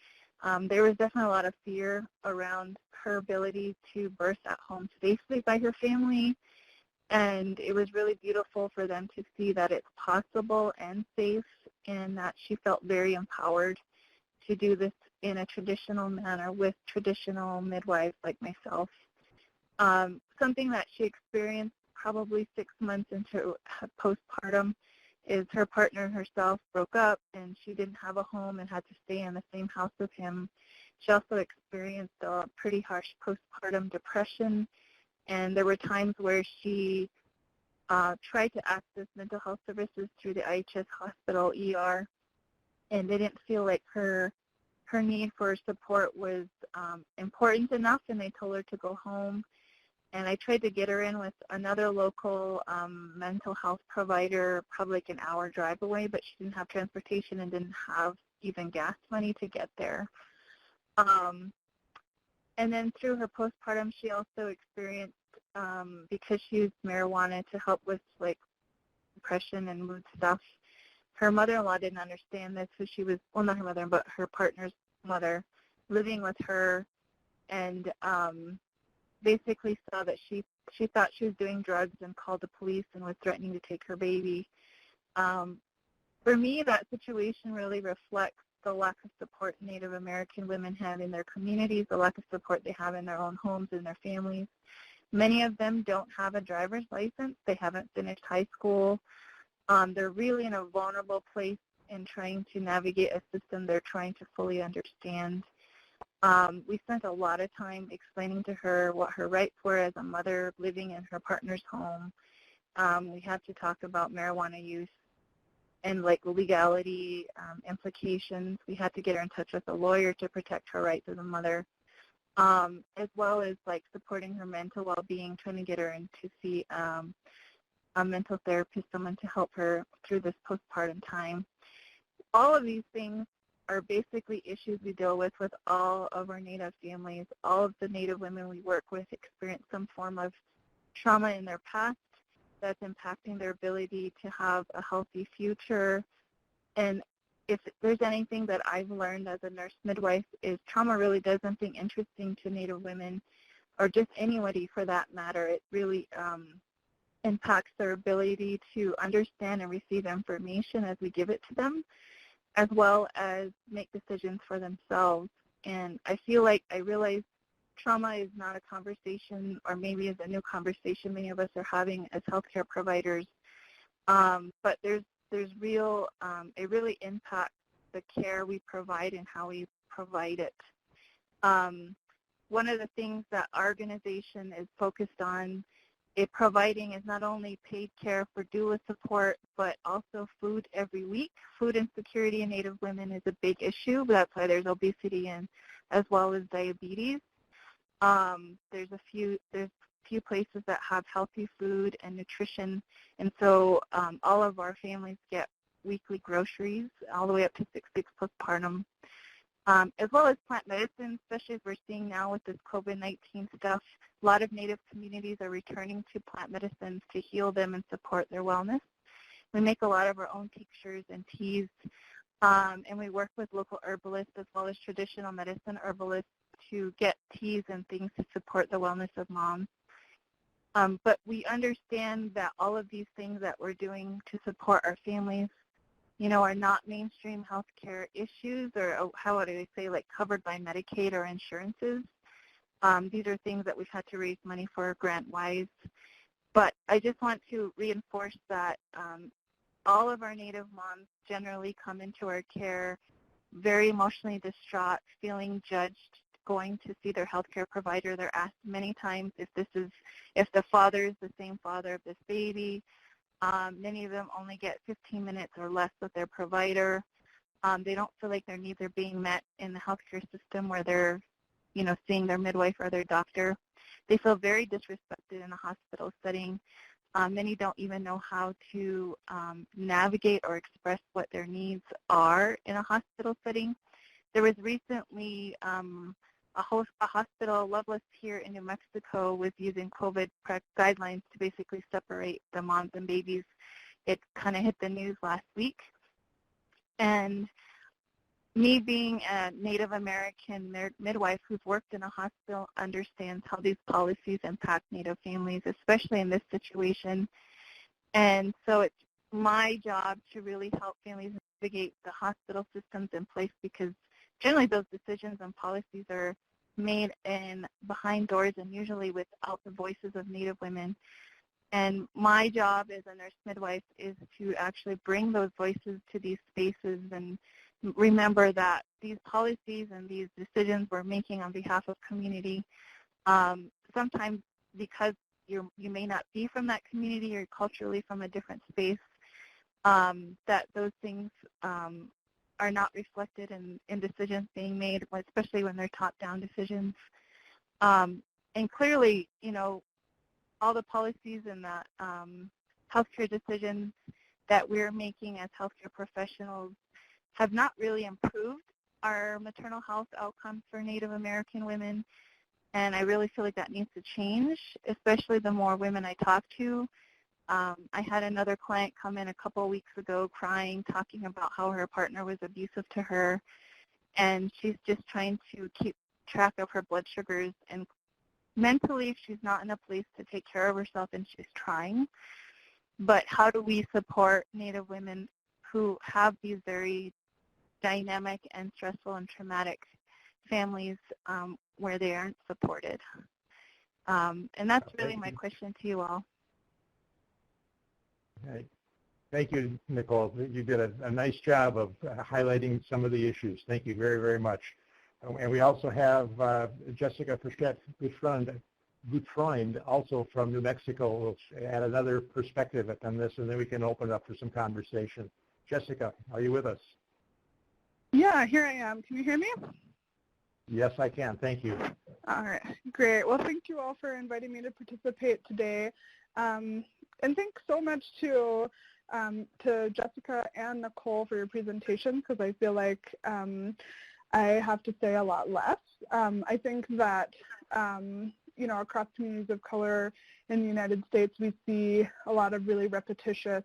There was definitely a lot of fear around her ability to birth at home safely by her family, and it was really beautiful for them to see that it's possible and safe, and that she felt very empowered to do this in a traditional manner with traditional midwives like myself. Something that she experienced probably 6 months into postpartum is her partner herself broke up, and she didn't have a home and had to stay in the same house with him. She also experienced a pretty harsh postpartum depression, and there were times where she tried to access mental health services through the IHS hospital ER, and they didn't feel like her need for support was important enough, and they told her to go home. And I tried to get her in with another local mental health provider, probably like an hour drive away, but she didn't have transportation and didn't have even gas money to get there. And then through her postpartum, she also experienced, because she used marijuana to help with like depression and mood stuff, her mother-in-law didn't understand this, so she was, well, not her mother, but her partner's mother, living with her, and basically saw that she thought she was doing drugs and called the police and was threatening to take her baby. For me, that situation really reflects the lack of support Native American women have in their communities, the lack of support they have in their own homes and their families. Many of them don't have a driver's license. They haven't finished high school. They're really in a vulnerable place in trying to navigate a system they're trying to fully understand. We spent a lot of time explaining to her what her rights were as a mother living in her partner's home. We had to talk about marijuana use and like legality implications. We had to get her in touch with a lawyer to protect her rights as a mother, as well as like supporting her mental well-being, trying to get her in to see a mental therapist, someone to help her through this postpartum time. All of these things are basically issues we deal with all of our Native families. All of the Native women we work with experience some form of trauma in their past that's impacting their ability to have a healthy future. And if there's anything that I've learned as a nurse midwife is trauma really does something interesting to Native women, or just anybody for that matter. It really impacts their ability to understand and receive information as we give it to them, as well as make decisions for themselves. And I feel like I realize trauma is not a conversation, or maybe is a new conversation many of us are having as healthcare providers, but there's real, it really impacts the care we provide and how we provide it. one of the things that our organization is focused on providing is not only paid care for doula support, but also food every week. Food insecurity in Native women is a big issue. That's why there's obesity and as well as diabetes. There's a few places that have healthy food and nutrition, and so all of our families get weekly groceries all the way up to 6 weeks postpartum, as well as plant medicine, especially as we're seeing now with this COVID-19 stuff. A lot of Native communities are returning to plant medicines to heal them and support their wellness. We make a lot of our own tinctures and teas, and we work with local herbalists as well as traditional medicine herbalists to get teas and things to support the wellness of moms. But we understand that all of these things that we're doing to support our families, are not mainstream healthcare issues, or how would I say, like covered by Medicaid or insurances. These are things that we've had to raise money for grant-wise. But I just want to reinforce that all of our Native moms generally come into our care very emotionally distraught, feeling judged, going to see their healthcare provider. They're asked many times if the father is the same father of this baby. Many of them only get 15 minutes or less with their provider. They don't feel like their needs are being met in the healthcare system where they're, seeing their midwife or their doctor. They feel very disrespected in a hospital setting. Many don't even know how to navigate or express what their needs are in a hospital setting. There was recently a hospital, Loveless here in New Mexico, was using COVID guidelines to basically separate the moms and babies. It kind of hit the news last week. And me being a Native American midwife who's worked in a hospital understands how these policies impact Native families, especially in this situation. And so it's my job to really help families navigate the hospital systems in place, because generally those decisions and policies are made behind doors and usually without the voices of Native women. And my job as a nurse midwife is to actually bring those voices to these spaces and remember that these policies and these decisions we're making on behalf of community, sometimes because you may not be from that community or culturally from a different space, that those things are not reflected in decisions being made, especially when they're top-down decisions. And clearly, all the policies and the healthcare decisions that we're making as healthcare professionals have not really improved our maternal health outcomes for Native American women. And I really feel like that needs to change, especially the more women I talk to. I had another client come in a couple of weeks ago crying, talking about how her partner was abusive to her, and she's just trying to keep track of her blood sugars. And mentally, she's not in a place to take care of herself, and she's trying. But how do we support Native women who have these very dynamic and stressful and traumatic families where they aren't supported? And that's really my question to you all. Okay. Thank you, Nicole. You did a nice job of highlighting some of the issues. Thank you very, very much. And we also have Jessica Gutfreund, also from New Mexico, will add another perspective on this, and then we can open it up for some conversation. Jessica, are you with us? Yeah, here I am. Can you hear me? Yes, I can. Thank you. All right, great. Well, thank you all for inviting me to participate today. And thanks so much to Jessica and Nicole for your presentation, because I feel like I have to say a lot less. I think that, across communities of color in the United States, we see a lot of really repetitious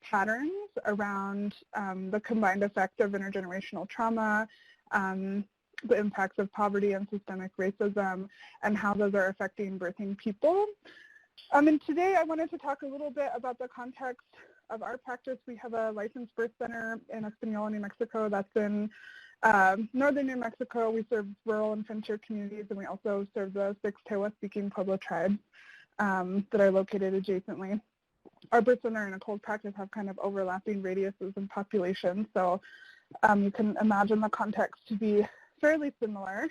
patterns around the combined effect of intergenerational trauma, the impacts of poverty and systemic racism, and how those are affecting birthing people. And today I wanted to talk a little bit about the context of our practice. We have a licensed birth center in Espanola, New Mexico. That's in northern New Mexico. We serve rural and frontier communities, and we also serve the 6 Tewa-speaking Pueblo tribes that are located adjacently. Our birth center and a cold practice have kind of overlapping radiuses and populations, so you can imagine the context to be fairly similar.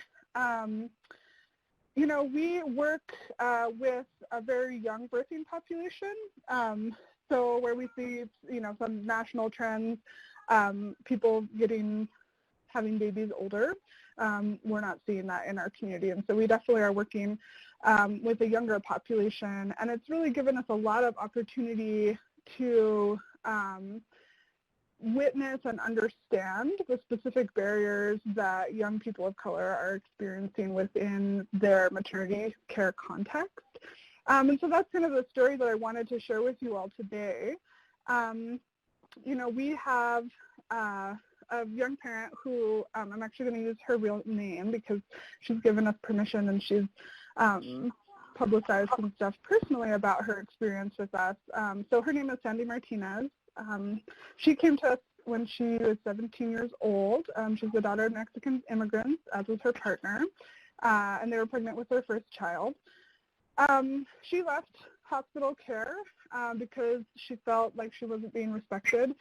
we work with a very young birthing population. So where we see, some national trends, people having babies older, we're not seeing that in our community. And so we definitely are working with a younger population. And it's really given us a lot of opportunity to witness and understand the specific barriers that young people of color are experiencing within their maternity care context. And so that's kind of the story that I wanted to share with you all today. We have a young parent who, I'm actually going to use her real name because she's given us permission, and she's publicized some stuff personally about her experience with us. So her name is Sandy Martinez. She came to us when she was 17 years old. She's the daughter of Mexican immigrants, as was her partner, and they were pregnant with their first child. She left hospital care because she felt like she wasn't being respected.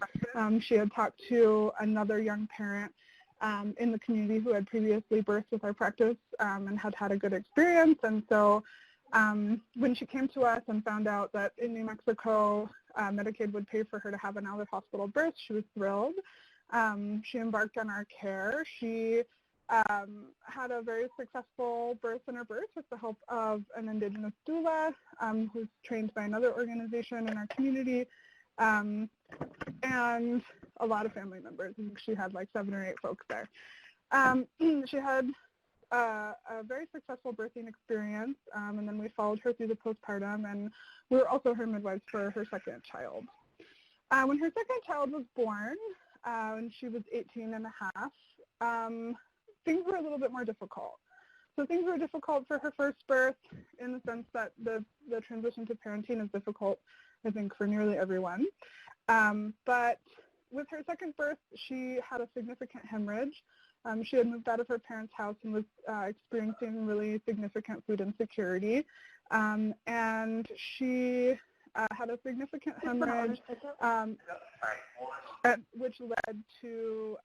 She had talked to another young parent in the community who had previously birthed with our practice and had had a good experience. And so when she came to us and found out that in New Mexico, Medicaid would pay for her to have an out-of-hospital birth, she was thrilled. She embarked on our care. She had a very successful birth in her birth with the help of an Indigenous doula who's trained by another organization in our community, and a lot of family members. I think she had like 7 or 8 folks there. She had a very successful birthing experience, and then we followed her through the postpartum, and we were also her midwives for her second child. When her second child was born, when she was 18 and a half, things were a little bit more difficult. So things were difficult for her first birth in the sense that the transition to parenting is difficult, I think, for nearly everyone. But with her second birth, she had a significant hemorrhage. She had moved out of her parents' house and was experiencing really significant food insecurity. And she had a significant hemorrhage, which led to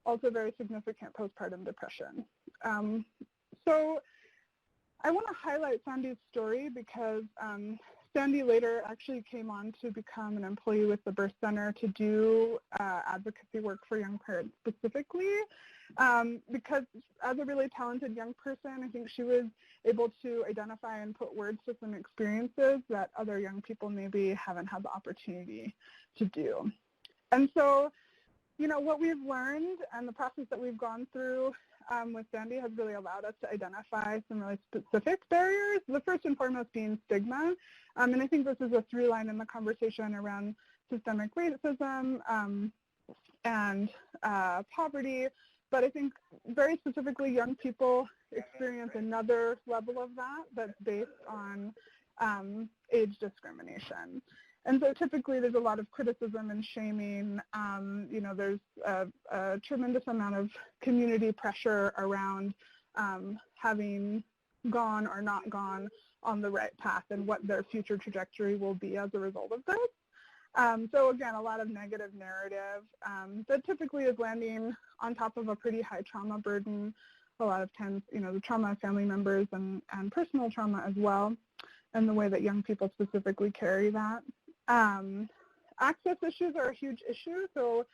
also very significant postpartum depression. So I want to highlight Sandy's story because Sandy later actually came on to become an employee with the birth center to do advocacy work for young parents specifically, because as a really talented young person, I think she was able to identify and put words to some experiences that other young people maybe haven't had the opportunity to do. And so, what we've learned and the process that we've gone through with Sandy has really allowed us to identify some really specific barriers, the first and foremost being stigma. And I think this is a through line in the conversation around systemic racism and poverty. But I think very specifically young people experience another level of that that's based on age discrimination. And so typically there's a lot of criticism and shaming. There's a tremendous amount of community pressure around having gone or not gone on the right path and what their future trajectory will be as a result of this. So again, a lot of negative narrative that typically is landing on top of a pretty high trauma burden. A lot of times, the trauma of family members and personal trauma as well, and the way that young people specifically carry that. Access issues are a huge issue. So,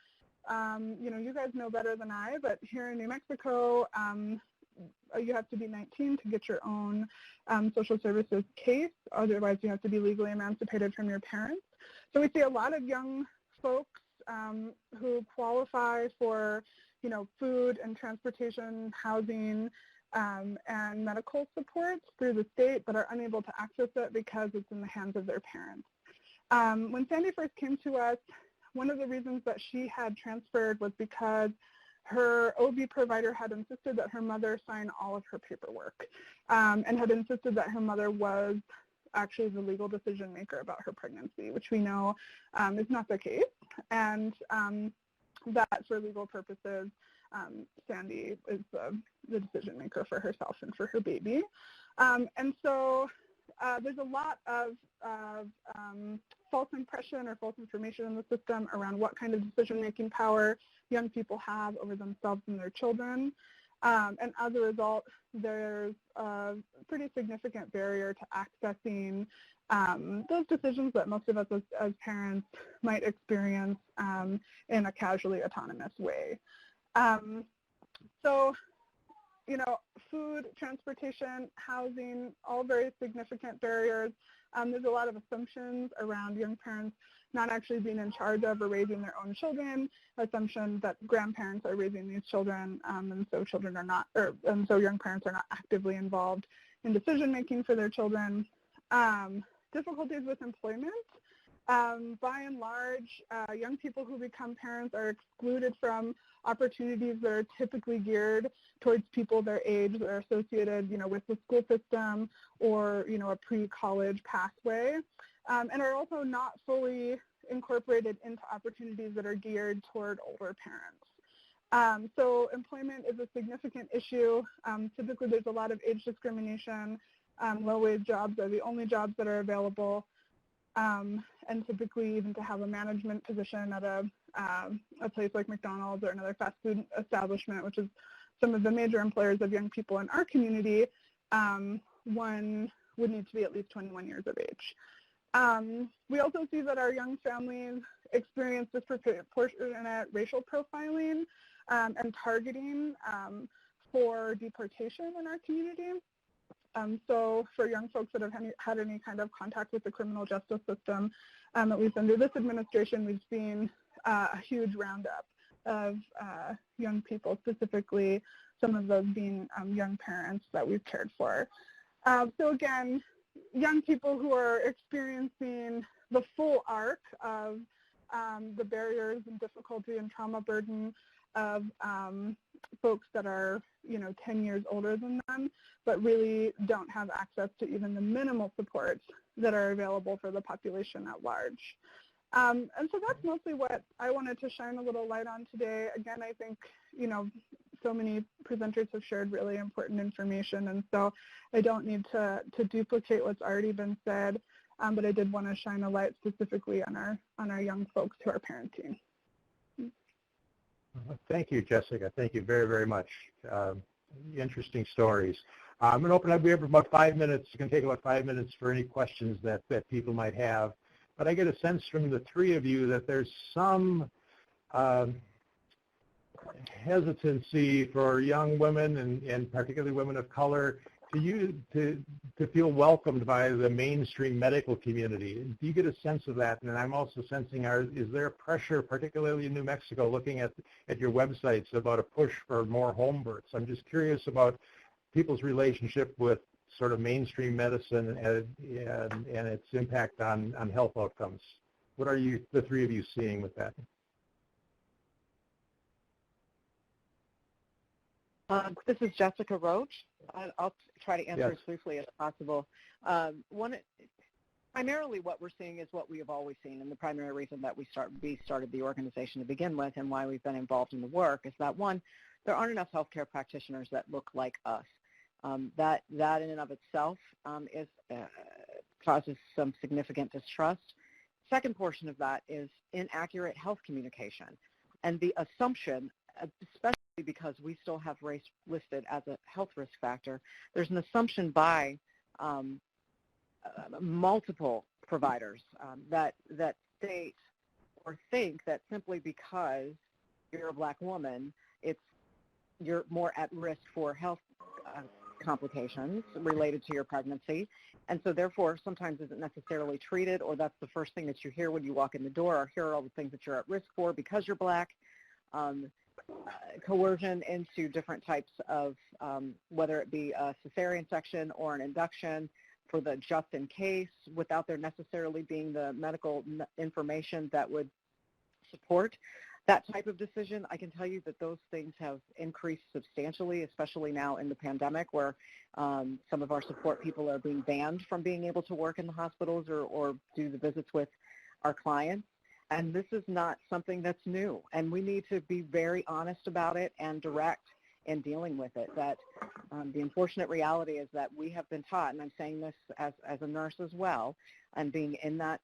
you guys know better than I, but here in New Mexico, you have to be 19 to get your own social services case. Otherwise, you have to be legally emancipated from your parents. So we see a lot of young folks who qualify for, food and transportation, housing, and medical supports through the state, but are unable to access it because it's in the hands of their parents. When Sandy first came to us, one of the reasons that she had transferred was because her OB provider had insisted that her mother sign all of her paperwork and had insisted that her mother was actually the legal decision maker about her pregnancy, which we know is not the case, and that for legal purposes, Sandy is the decision maker for herself and for her baby. And so there's a lot of false impression or false information in the system around what kind of decision-making power young people have over themselves and their children. And as a result, there's a pretty significant barrier to accessing those decisions that most of us as parents might experience in a casually autonomous way. So, food, transportation, housing, all very significant barriers. There's a lot of assumptions around young parents not actually being in charge of or raising their own children, assumption that grandparents are raising these children, and so young parents are not actively involved in decision making for their children. Difficulties with employment. By and large, young people who become parents are excluded from opportunities that are typically geared towards people their age that are associated, with the school system or, a pre-college pathway, and are also not fully incorporated into opportunities that are geared toward older parents. So employment is a significant issue. Typically, there's a lot of age discrimination. Low-wage jobs are the only jobs that are available. And typically even to have a management position at a place like McDonald's or another fast food establishment, which is some of the major employers of young people in our community, one would need to be at least 21 years of age. We also see that our young families experience disproportionate racial profiling and targeting for deportation in our community. So for young folks that have had any kind of contact with the criminal justice system, at least under this administration, we've seen a huge roundup of young people, specifically some of those being young parents that we've cared for. So again, young people who are experiencing the full arc of the barriers and difficulty and trauma burden of folks that are, 10 years older than them, but really don't have access to even the minimal supports that are available for the population at large. And so that's mostly what I wanted to shine a little light on today. Again, I think, so many presenters have shared really important information, and so I don't need to duplicate what's already been said, but I did want to shine a light specifically on our young folks who are parenting. Thank you, Jessica. Thank you very, very much. Interesting stories. I'm going to open up. We have about 5 minutes. You can take about 5 minutes for any questions that people might have. But I get a sense from the three of you that there's some hesitancy for young women and particularly women of color to feel welcomed by the mainstream medical community. Do you get a sense of that? And I'm also sensing, is there pressure, particularly in New Mexico, looking at your websites about a push for more home births? I'm just curious about people's relationship with sort of mainstream medicine and its impact on health outcomes. What are the three of you seeing with that? This is Jessica Roach. I'll try to answer as briefly as possible. Primarily what we're seeing is what we have always seen, and the primary reason that we started the organization to begin with and why we've been involved in the work is that, one, there aren't enough healthcare practitioners that look like us. That in and of itself causes some significant distrust. Second portion of that is inaccurate health communication, and the assumption, especially because we still have race listed as a health risk factor, there's an assumption by multiple providers that state or think that simply because you're a black woman, you're more at risk for health complications related to your pregnancy, and so therefore sometimes isn't necessarily treated, or that's the first thing that you hear when you walk in the door, or here are all the things that you're at risk for because you're black. Coercion into different types of, whether it be a cesarean section or an induction for the just in case, without there necessarily being the medical information that would support that type of decision. I can tell you that those things have increased substantially, especially now in the pandemic, where some of our support people are being banned from being able to work in the hospitals or do the visits with our clients. And this is not something that's new, and we need to be very honest about it and direct in dealing with it. That the unfortunate reality is that we have been taught, and I'm saying this as a nurse as well, and being in that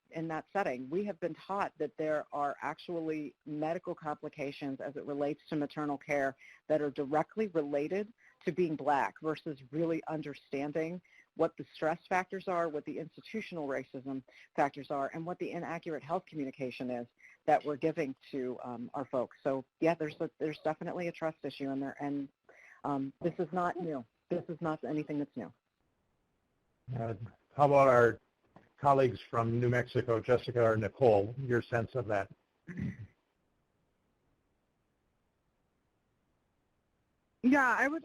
setting, we have been taught that there are actually medical complications as it relates to maternal care that are directly related to being Black versus really understanding what the stress factors are, what the institutional racism factors are, and what the inaccurate health communication is that we're giving to our folks. So yeah, there's definitely a trust issue in there, and this is not new. This is not anything that's new. How about our colleagues from New Mexico, Jessica or Nicole, your sense of that? Yeah, I would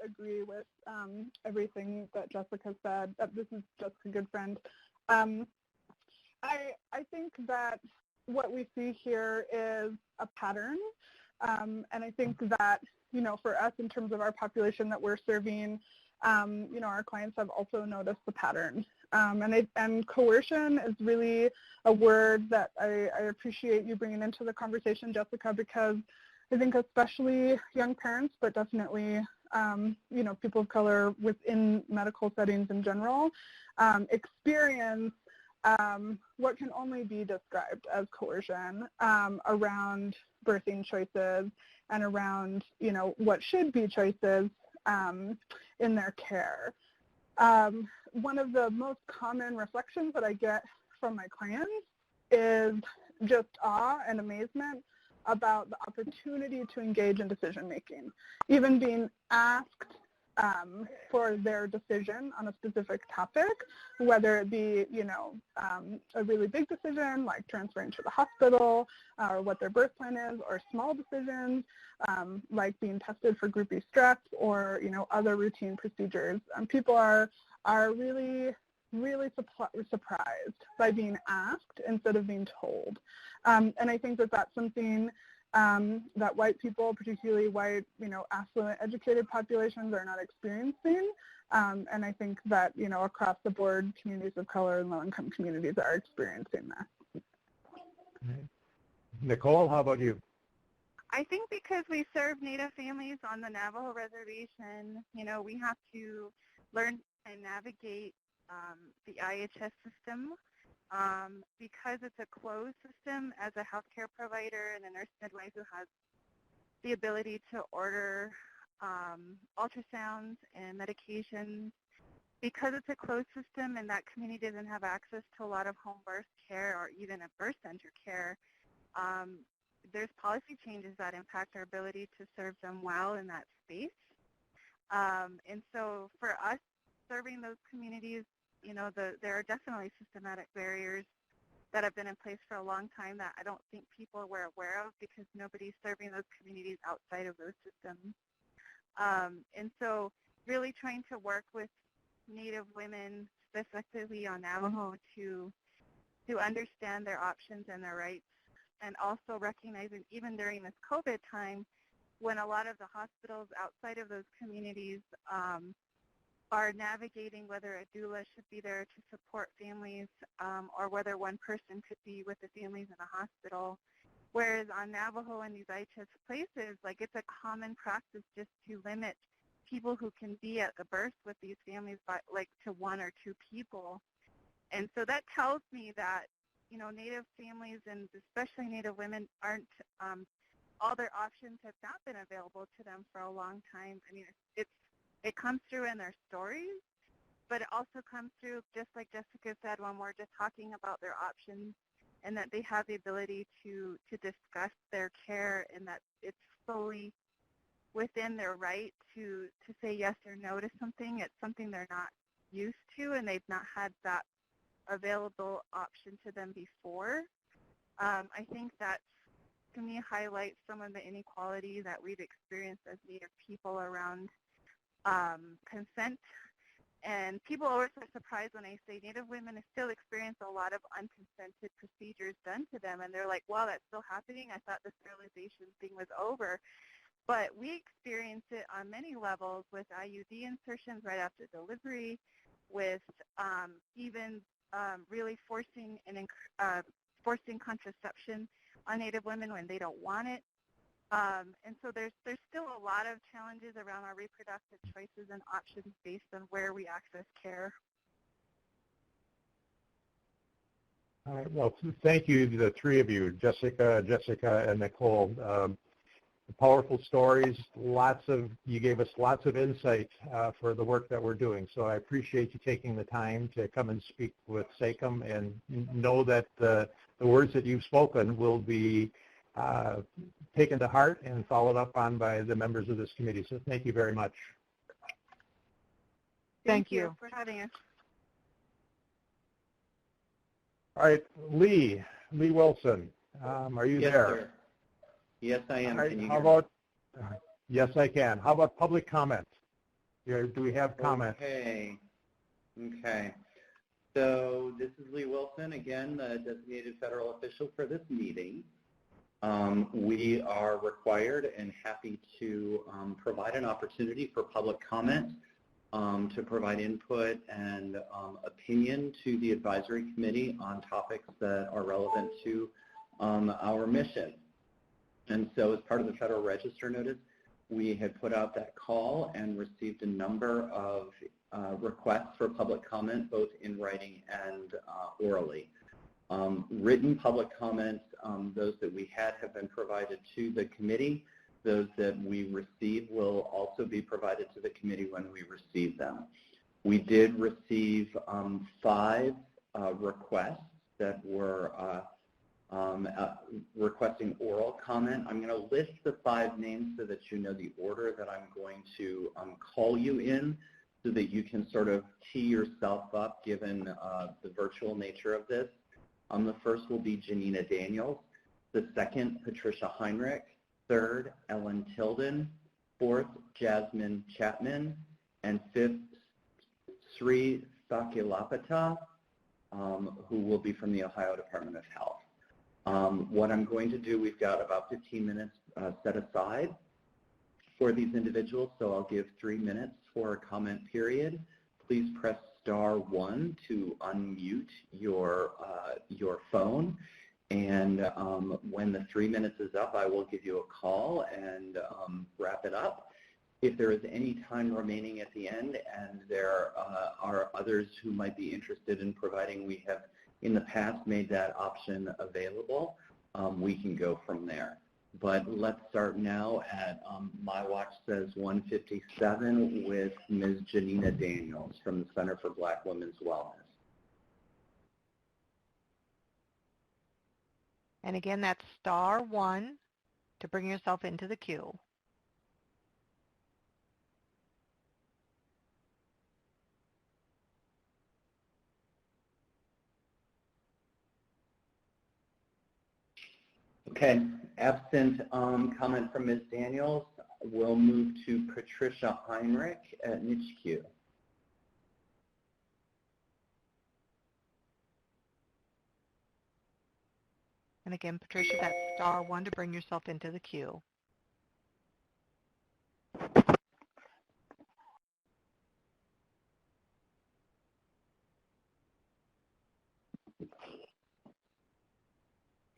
agree with everything that Jessica said. This is Jessica, good friend. I think that what we see here is a pattern, and I think that, you know, for us in terms of our population that we're serving, you know, our clients have also noticed the pattern. And coercion is really a word that I appreciate you bringing into the conversation, Jessica, because I think especially young parents, but definitely, you know, people of color within medical settings in general, experience what can only be described as coercion around birthing choices and around, you know, what should be choices in their care. One of the most common reflections that I get from my clients is just awe and amazement about the opportunity to engage in decision making. Even being asked for their decision on a specific topic, whether it be, you know, a really big decision like transferring to the hospital or what their birth plan is, or small decisions like being tested for Group B strep or, you know, other routine procedures. People are really surprised by being asked instead of being told. And I think that that's something that white people, particularly white, you know, affluent, educated populations are not experiencing. And I think that, you know, across the board, communities of color and low-income communities are experiencing that. Nicole, how about you? I think because we serve Native families on the Navajo reservation, you know, we have to learn and navigate the IHS system. Because it's a closed system, as a healthcare provider and a nurse midwife who has the ability to order ultrasounds and medications, because it's a closed system and that community doesn't have access to a lot of home birth care or even a birth center care, there's policy changes that impact our ability to serve them well in that space. And so for us serving those communities, you know, there are definitely systematic barriers that have been in place for a long time that I don't think people were aware of because nobody's serving those communities outside of those systems. And so really trying to work with Native women, specifically on Navajo, to understand their options and their rights, and also recognizing even during this COVID time when a lot of the hospitals outside of those communities are navigating whether a doula should be there to support families or whether one person could be with the families in a hospital. Whereas on Navajo and these IHS places, like, it's a common practice just to limit people who can be at the birth with these families by, like, to one or two people. And so that tells me that, you know, Native families and especially Native women aren't, all their options have not been available to them for a long time. I mean, it comes through in their stories, but it also comes through, just like Jessica said, when we're just talking about their options and that they have the ability to discuss their care and that it's fully within their right to say yes or no to something. It's something they're not used to and they've not had that available option to them before. I think that, to me, highlights some of the inequality that we've experienced as Native people around consent. And people always are surprised when I say Native women still experience a lot of unconsented procedures done to them, and they're like, wow, that's still happening? I thought the sterilization thing was over. But we experience it on many levels with IUD insertions right after delivery, with even really forcing contraception on Native women when they don't want it. And so there's still a lot of challenges around our reproductive choices and options based on where we access care. All right. Well, thank you to the three of you, Jessica, and Nicole. Powerful stories. You gave us lots of insight for the work that we're doing. So I appreciate you taking the time to come and speak with SACIM, and know that the words that you've spoken will be taken to heart and followed up on by the members of this committee. So thank you very much. Thank you for having us. All right, Lee Wilson, are you there? Sir. Yes, I am. Right, can you how hear about, yes, I can. How about public comment? Do we have comments? Okay. So this is Lee Wilson, again, the designated federal official for this meeting. We are required and happy to provide an opportunity for public comment, to provide input and opinion to the advisory committee on topics that are relevant to our mission. And so as part of the Federal Register notice, we had put out that call and received a number of requests for public comment, both in writing and orally. Written public comments, those that we had have been provided to the committee. Those that we receive will also be provided to the committee when we receive them. We did receive 5 requests that were requesting oral comment. I'm going to list the 5 names so that you know the order that I'm going to call you in, so that you can sort of tee yourself up given the virtual nature of this. The first will be Janina Daniels, the second, Patricia Heinrich, third, Ellen Tilden, fourth, Jasmine Chapman, and fifth, Sri Sakilapata, who will be from the Ohio Department of Health. What I'm going to do, we've got about 15 minutes set aside for these individuals, so I'll give 3 minutes for a comment period. Please press *1 to unmute your phone, and when the 3 minutes is up, I will give you a call and wrap it up. If there is any time remaining at the end and there are others who might be interested in providing, we have in the past made that option available, we can go from there. But let's start now at, my watch says 1:57 with Ms. Janina Daniels from the Center for Black Women's Wellness. And again, that's *1 to bring yourself into the queue. Okay, absent comment from Ms. Daniels, we'll move to Patricia Heinrich at niche queue. And again, Patricia, that's *1 to bring yourself into the queue.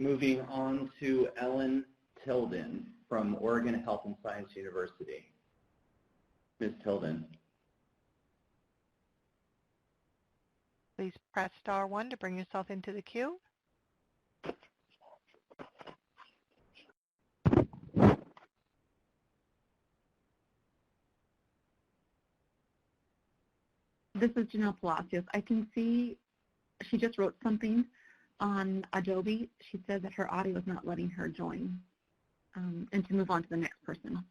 Moving on to Ellen Tilden from Oregon Health and Science University. Ms. Tilden. Please press *1 to bring yourself into the queue. This is Janelle Palacios. I can see she just wrote something on Adobe. She said that her audio is not letting her join, and to move on to the next person.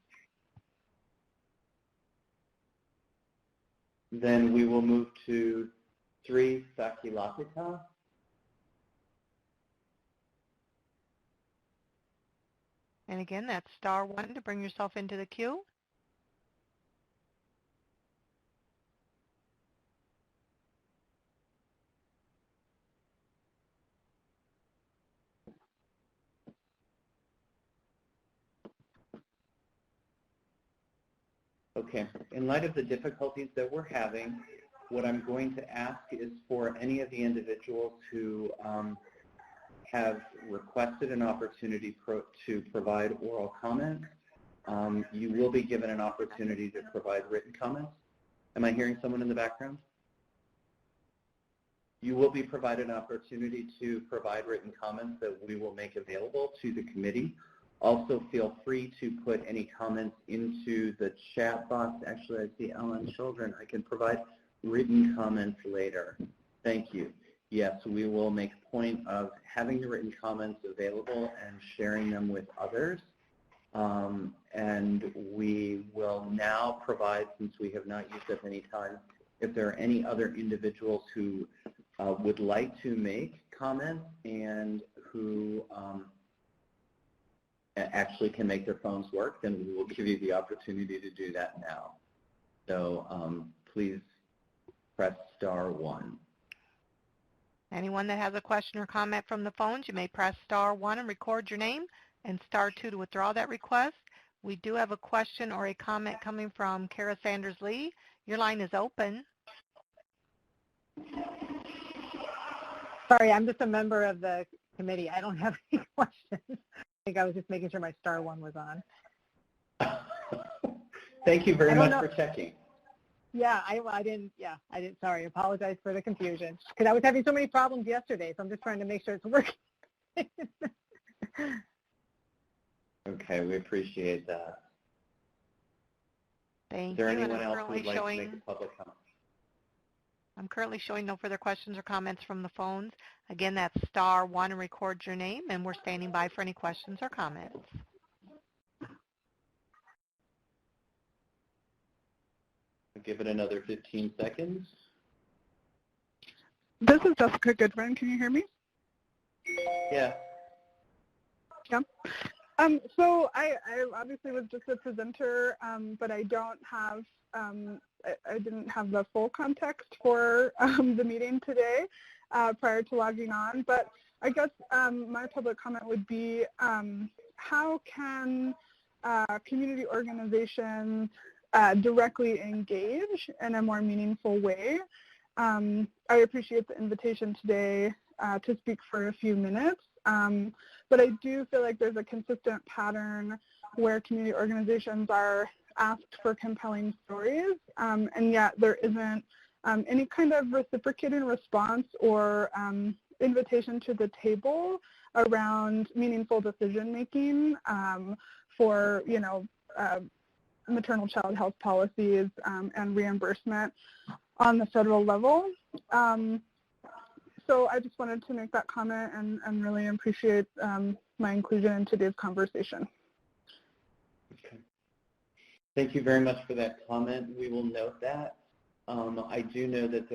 Then we will move to Sri Sakilapita. And again, that's *1 to bring yourself into the queue. Okay, in light of the difficulties that we're having, what I'm going to ask is for any of the individuals who have requested an opportunity to provide oral comments. You will be given an opportunity to provide written comments. Am I hearing someone in the background? You will be provided an opportunity to provide written comments that we will make available to the committee. Also, feel free to put any comments into the chat box. Actually, I see Ellen Children. I can provide written comments later. Thank you. Yes, we will make a point of having the written comments available and sharing them with others. And we will now provide, since we have not used up any time, if there are any other individuals who would like to make comments and who actually can make their phones work, then we will give you the opportunity to do that now. So please press *1. Anyone that has a question or comment from the phones, you may press *1 and record your name, and *2 to withdraw that request. We do have a question or a comment coming from Kara Sanders-Lee. Your line is open. Sorry, I'm just a member of the committee. I don't have any questions. I think I was just making sure my *1 was on. Thank you very much for checking. Yeah, I didn't, sorry, apologize for the confusion. Because I was having so many problems yesterday, so I'm just trying to make sure it's working. Okay, we appreciate that. Thank Is there you. anyone else who would like to make a public comment? I'm currently showing no further questions or comments from the phones. Again, that's *1 and record your name, and we're standing by for any questions or comments. I'll give it another 15 seconds. This is Jessica Goodwin. Can you hear me? Yeah. Yeah. So I obviously was just a presenter, but I don't have, I didn't have the full context for the meeting today prior to logging on. But I guess my public comment would be, how can community organizations directly engage in a more meaningful way? I appreciate the invitation today to speak for a few minutes. But I do feel like there's a consistent pattern where community organizations are asked for compelling stories, and yet there isn't any kind of reciprocated response or invitation to the table around meaningful decision-making for, maternal child health policies and reimbursement on the federal level. So I just wanted to make that comment and really appreciate my inclusion in today's conversation. Okay. Thank you very much for that comment. We will note that. I do know that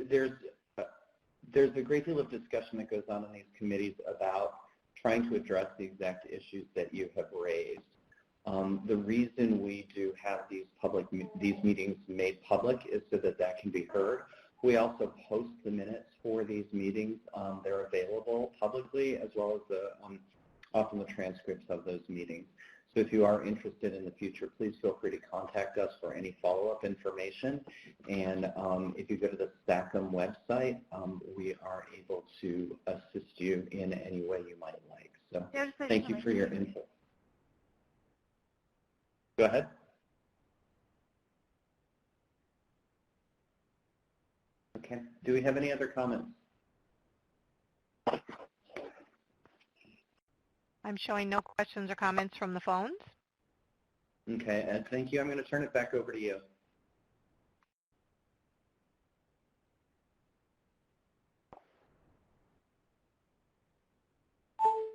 there's a great deal of discussion that goes on in these committees about trying to address the exact issues that you have raised. The reason we do have these meetings made public is so that can be heard. We also post the minutes for these meetings. They're available publicly, as well as often the transcripts of those meetings. So if you are interested in the future, please feel free to contact us for any follow-up information. And if you go to the SACIM website, we are able to assist you in any way you might like. So thank you for your input. Go ahead. Okay. Do we have any other comments? I'm showing no questions or comments from the phones. Okay, Ed, thank you. I'm going to turn it back over to you.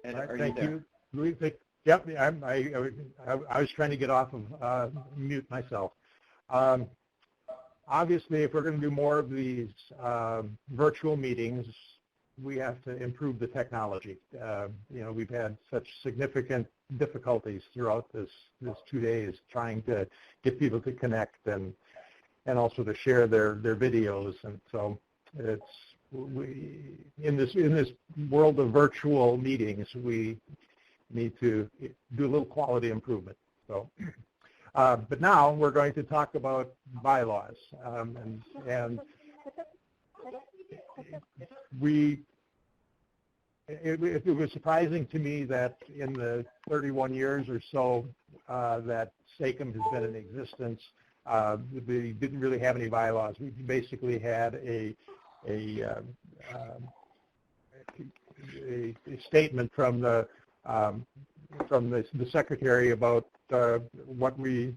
Ed, are you there? Thank you. Yep, I was trying to get off of mute myself. Obviously, if we're going to do more of these virtual meetings, we have to improve the technology. We've had such significant difficulties throughout this 2 days trying to get people to connect and also to share their videos. And so in this world of virtual meetings, we need to do a little quality improvement. So. But now we're going to talk about bylaws, and we it was surprising to me that in the 31 years or so that SACIM has been in existence, we didn't really have any bylaws. We basically had a statement from the secretary about what we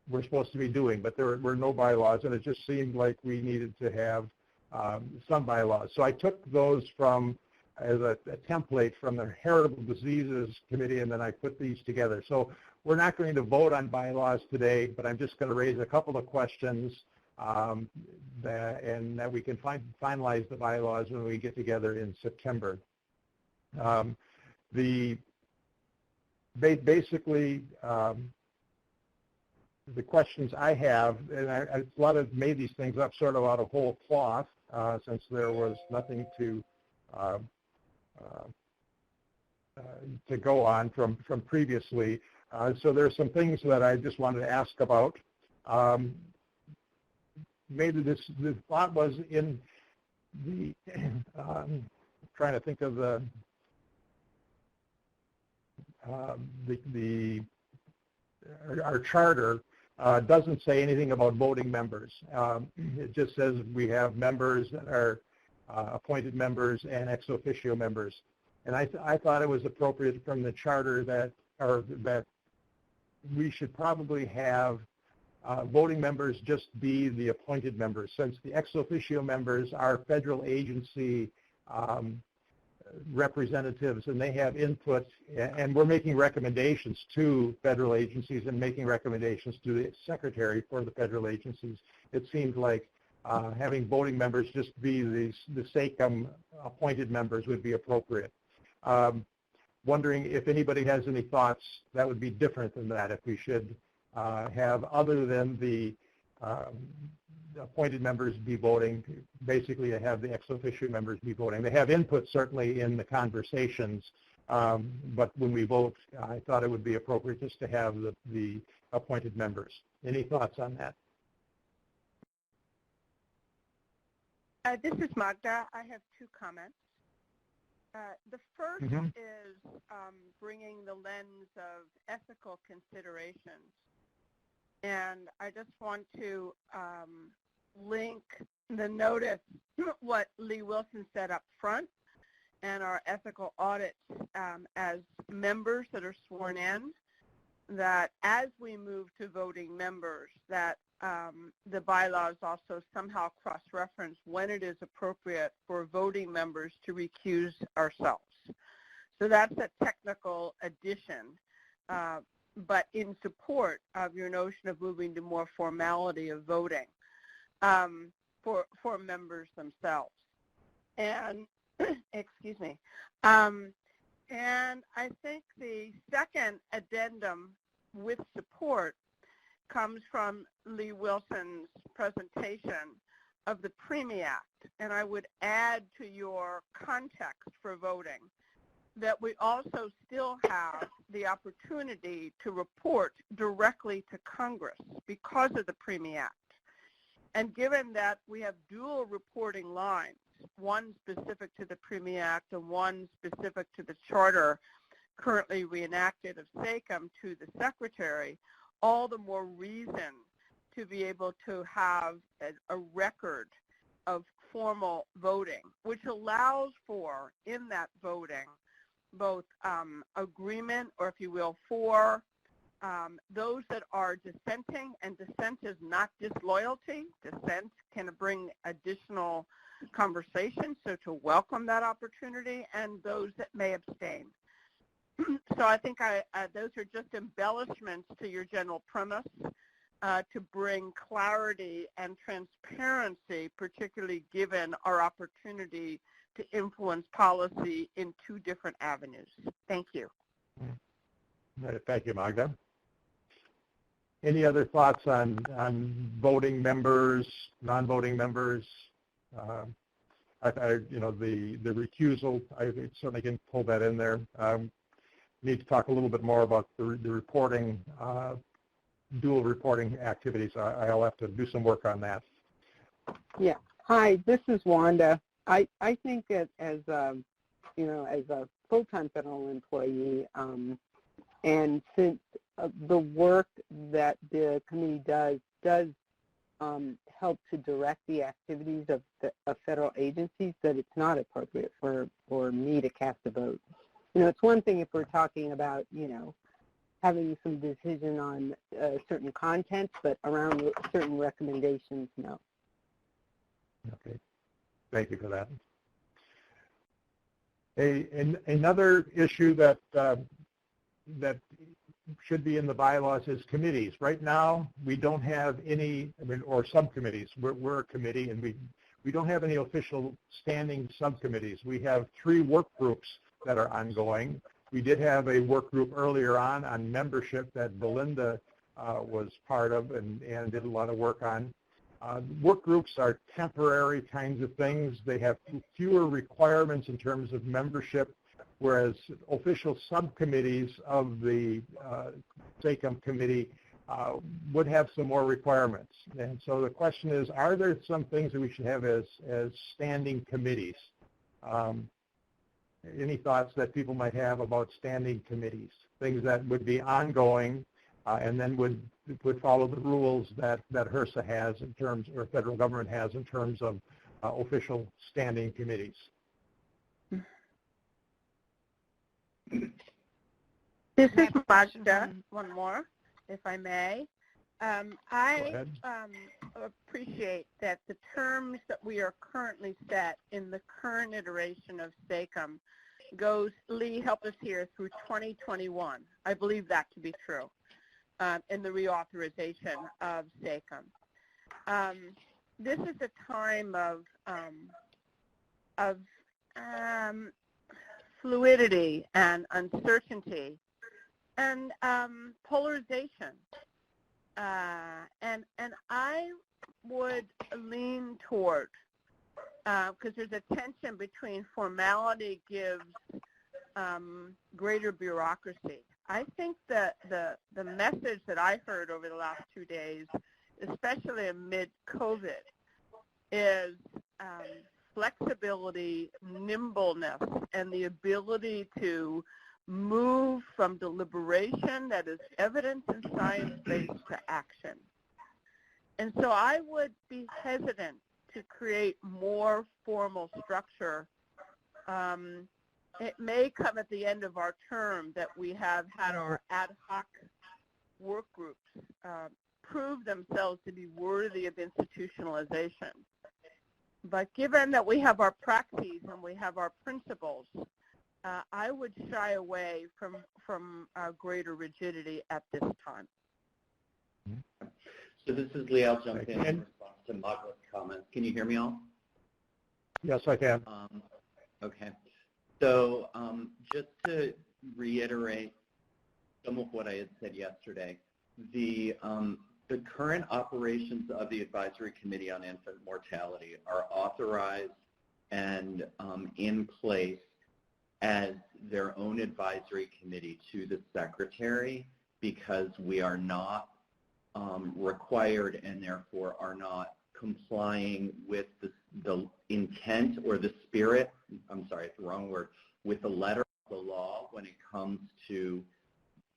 were supposed to be doing, but there were no bylaws, and it just seemed like we needed to have some bylaws. So I took those as a template from the Heritable Diseases Committee, and then I put these together. So we're not going to vote on bylaws today, but I'm just going to raise a couple of questions and that we can finalize the bylaws when we get together in September. Basically, the questions I have, and I made these things up sort of out of whole cloth since there was nothing to go on from previously. So there's some things that I just wanted to ask about. Maybe this thought was in the, trying to think of our charter doesn't say anything about voting members. It just says we have members that are appointed members and ex officio members. And I thought it was appropriate from the charter that we should probably have voting members just be the appointed members, since the ex officio members are federal agency representatives, and they have input, and we're making recommendations to federal agencies and making recommendations to the secretary for the federal agencies. It seemed like having voting members just be the SACIM appointed members would be appropriate. Wondering if anybody has any thoughts that would be different than that, if we should have, other than the appointed members be voting, basically to have the ex officio members be voting. They have input certainly in the conversations, but when we vote, I thought it would be appropriate just to have the appointed members. Any thoughts on that? This is Magda. I have two comments. The first is bringing the lens of ethical considerations. And I just want to link the notice, what Lee Wilson said up front, and our ethical audit as members that are sworn in, that as we move to voting members, that the bylaws also somehow cross-reference when it is appropriate for voting members to recuse ourselves. So that's a technical addition, but in support of your notion of moving to more formality of voting for members themselves. And, excuse me, and I think the second addendum with support comes from Lee Wilson's presentation of the PREMI Act. And I would add to your context for voting that we also still have the opportunity to report directly to Congress because of the PREMI Act. And given that we have dual reporting lines, one specific to the PREMI Act and one specific to the charter currently reenacted of SACIM to the Secretary, all the more reason to be able to have a record of formal voting, which allows for, in that voting, both agreement, or if you will, for those that are dissenting, and dissent is not disloyalty. Dissent can bring additional conversation, so to welcome that opportunity, and those that may abstain. So I think those are just embellishments to your general premise to bring clarity and transparency, particularly given our opportunity to influence policy in two different avenues. Thank you. Thank you, Magda. Any other thoughts on voting members, non-voting members? The recusal, I certainly can pull that in there. Need to talk a little bit more about the reporting, dual reporting activities. I'll have to do some work on that. Yeah. Hi, this is Wanda. I think that as as a full-time federal employee. And since the work that the committee does help to direct the activities of federal agencies, that it's not appropriate for me to cast a vote. It's one thing if we're talking about, having some decision on certain content, but around certain recommendations, no. Okay, thank you for that. Another issue that should be in the bylaws is committees. Right now, we don't have any, or subcommittees. We're a committee, and we don't have any official standing subcommittees. We have 3 work groups that are ongoing. We did have a work group earlier on membership that Belinda was part of and did a lot of work on. Work groups are temporary kinds of things. They have fewer requirements in terms of membership, whereas official subcommittees of the SACIM committee would have some more requirements. And so the question is, are there some things that we should have as standing committees? Any thoughts that people might have about standing committees, things that would be ongoing and then would follow the rules that HRSA has in terms, or federal government has in terms of official standing committees? This is Magda, one more, if I may. I appreciate that the terms that we are currently set in the current iteration of SACIM goes, Lee, help us here, through 2021. I believe that to be true in the reauthorization of SACIM. This is a time of fluidity and uncertainty and polarization. And I would lean toward, because there's a tension between formality gives greater bureaucracy. I think that the message that I heard over the last 2 days, especially amid COVID, is flexibility, nimbleness, and the ability to move from deliberation that is evidence and science-based to action. And so I would be hesitant to create more formal structure. It may come at the end of our term that we have had our ad hoc work groups prove themselves to be worthy of institutionalization. But given that we have our praxis and we have our principles, I would shy away from greater rigidity at this time. So this is Lee. I'll jump in response to Magda's comments. Can you hear me all? Yes, I can. Okay. So just to reiterate some of what I had said yesterday, the current operations of the Advisory Committee on Infant Mortality are authorized and in place as their own advisory committee to the Secretary, because we are not required and therefore are not complying with the intent or the spirit, I'm sorry, it's the wrong word, with the letter of the law when it comes to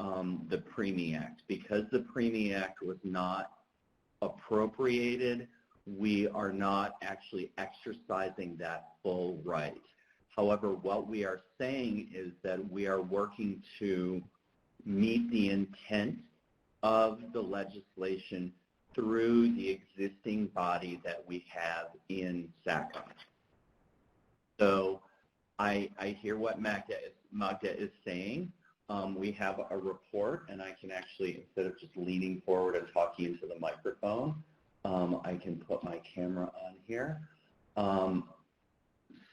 the PREMIE Act. Because the PREMIE Act was not appropriated, we are not actually exercising that full right. However, what we are saying is that we are working to meet the intent of the legislation through the existing body that we have in SACIM. So I hear what Magda is saying. We have a report, and I can actually, instead of just leaning forward and talking into the microphone, I can put my camera on here.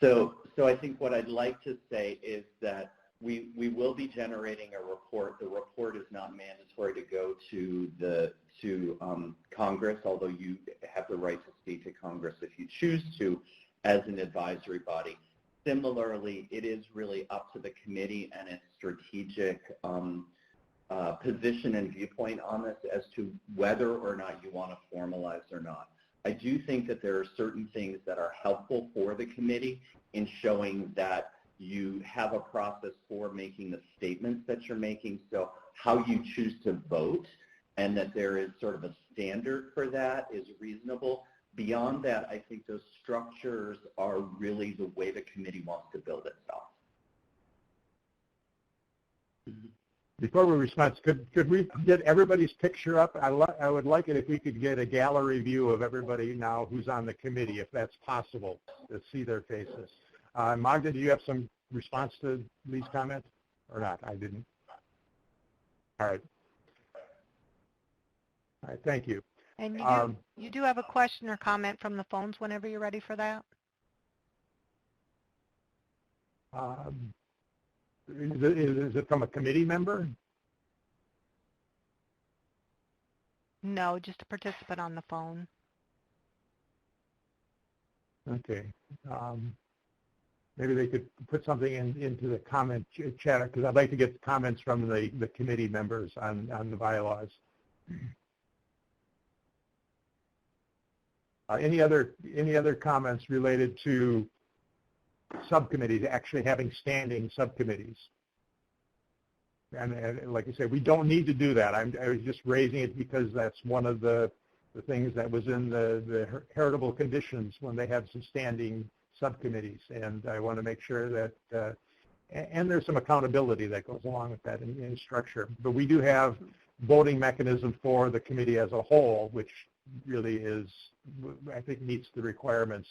So I think what I'd like to say is that we will be generating a report. The report is not mandatory to go to Congress, although you have the right to speak to Congress if you choose to as an advisory body. Similarly, it is really up to the committee and its strategic position and viewpoint on this as to whether or not you want to formalize or not. I do think that there are certain things that are helpful for the committee in showing that you have a process for making the statements that you're making, so how you choose to vote, and that there is sort of a standard for that is reasonable. Beyond that, I think those structures are really the way the committee wants to build itself. Before we respond, could we get everybody's picture up? I would like it if we could get a gallery view of everybody now who's on the committee, if that's possible, to see their faces. Magda, do you have some response to Lee's comment or not? I didn't. All right. All right, thank you. And you do have a question or comment from the phones whenever you're ready for that? Is it from a committee member? No, just a participant on the phone. Okay. Maybe they could put something into the comment chat, because I'd like to get comments from the committee members on the bylaws. Any other comments related to subcommittees, actually having standing subcommittees? And like I said, we don't need to do that. I was just raising it because that's one of the things that was in the heritable conditions when they have some standing subcommittees. And I want to make sure that, and there's some accountability that goes along with that in structure. But we do have voting mechanism for the committee as a whole, which really is, I think, meets the requirements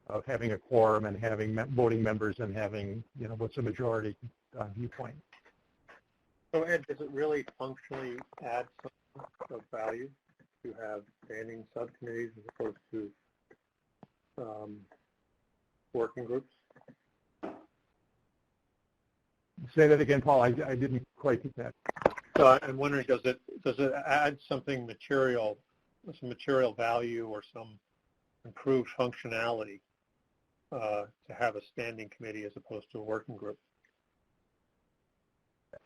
of having a quorum and having voting members and having, what's a majority viewpoint. So Ed, does it really functionally add something of value to have standing subcommittees as opposed to working groups? Say that again, Paul. I didn't quite get that. So I'm wondering, does it add something material, some material value or some improved functionality to have a standing committee as opposed to a working group?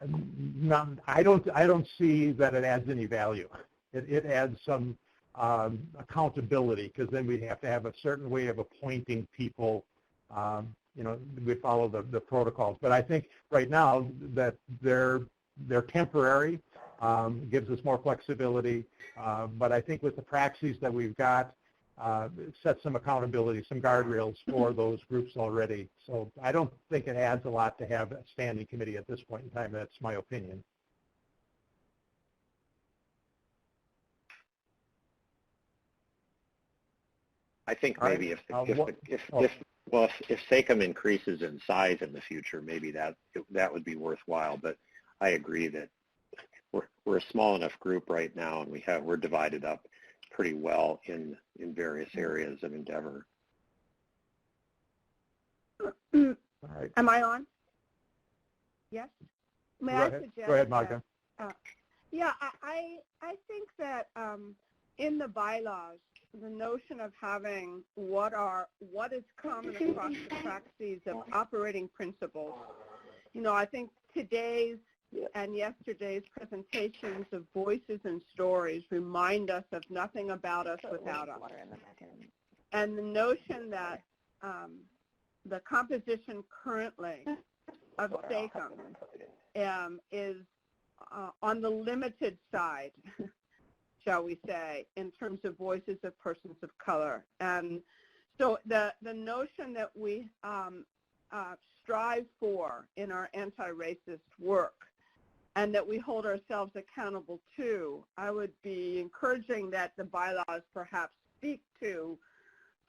No, I don't see that it adds any value. It adds some accountability, because then we have to have a certain way of appointing people. We follow the protocols. But I think right now that they're temporary, gives us more flexibility. But I think with the praxis that we've got, set some accountability, some guardrails for those groups already. So I don't think it adds a lot to have a standing committee at this point in time. That's my opinion. I think maybe if SACIM increases in size in the future, maybe that would be worthwhile. But I agree that we're a small enough group right now, and we're divided up pretty well in various areas of endeavor. Right. Am I on? Yes. May I suggest? Go ahead, Magda. Yeah, I think that in the bylaws, the notion of having what is common across the praxis of operating principles. I think today's and yesterday's presentations of voices and stories remind us of nothing about us without us. And the notion that the composition currently of SACIM is on the limited side, shall we say, in terms of voices of persons of color. And so the notion that we strive for in our anti-racist work and that we hold ourselves accountable to, I would be encouraging that the bylaws perhaps speak to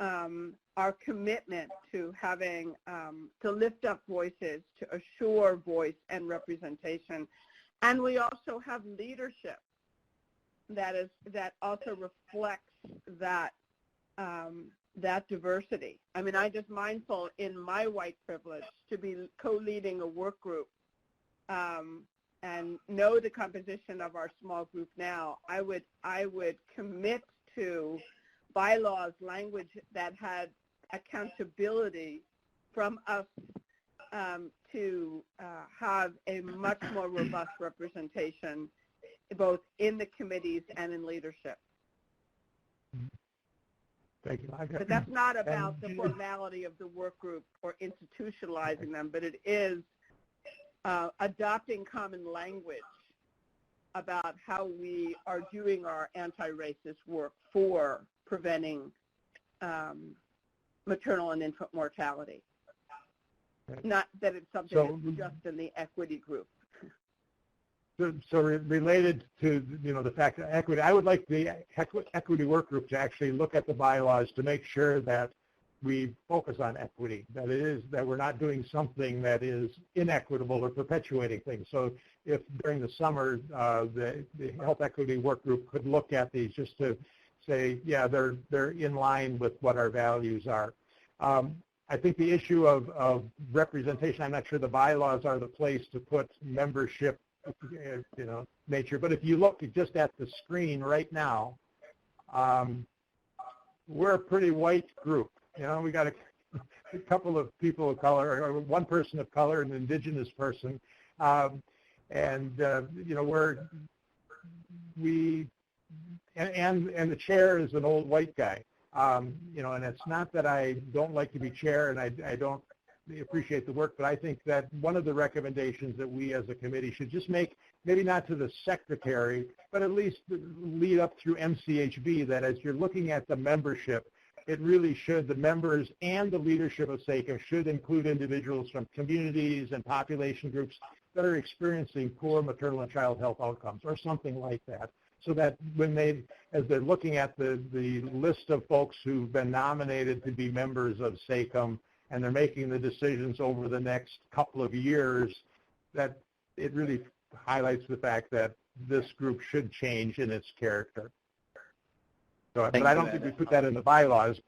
our commitment to having, to lift up voices, to assure voice and representation. And we also have leadership that also reflects that diversity. I mean, I'm just mindful in my white privilege to be co-leading a work group and know the composition of our small group now. I would commit to bylaws language that had accountability from us to have a much more robust representation both in the committees and in leadership. Thank you. But that's not about the formality of the work group or institutionalizing them, but it is adopting common language about how we are doing our anti-racist work for preventing maternal and infant mortality. Not that it's something that's just in the equity group. So related to, the fact that equity, I would like the equity work group to actually look at the bylaws to make sure that we focus on equity, that we're not doing something that is inequitable or perpetuating things. So if during the summer, the health equity work group could look at these just to say, yeah, they're in line with what our values are. I think the issue of representation, I'm not sure the bylaws are the place to put membership, nature. But if you look just at the screen right now, we're a pretty white group. We got a couple of people of color, or one person of color, an indigenous person, and the chair is an old white guy. And it's not that I don't like to be chair and I don't appreciate the work, but I think that one of the recommendations that we as a committee should just make, maybe not to the secretary, but at least lead up through MCHB, that as you're looking at the membership, it really should, the members and the leadership of SACIM should include individuals from communities and population groups that are experiencing poor maternal and child health outcomes or something like that. So that as they're looking at the list of folks who've been nominated to be members of SACIM, and they're making the decisions over the next couple of years, that it really highlights the fact that this group should change in its character. So, but I don't think we put that in the bylaws.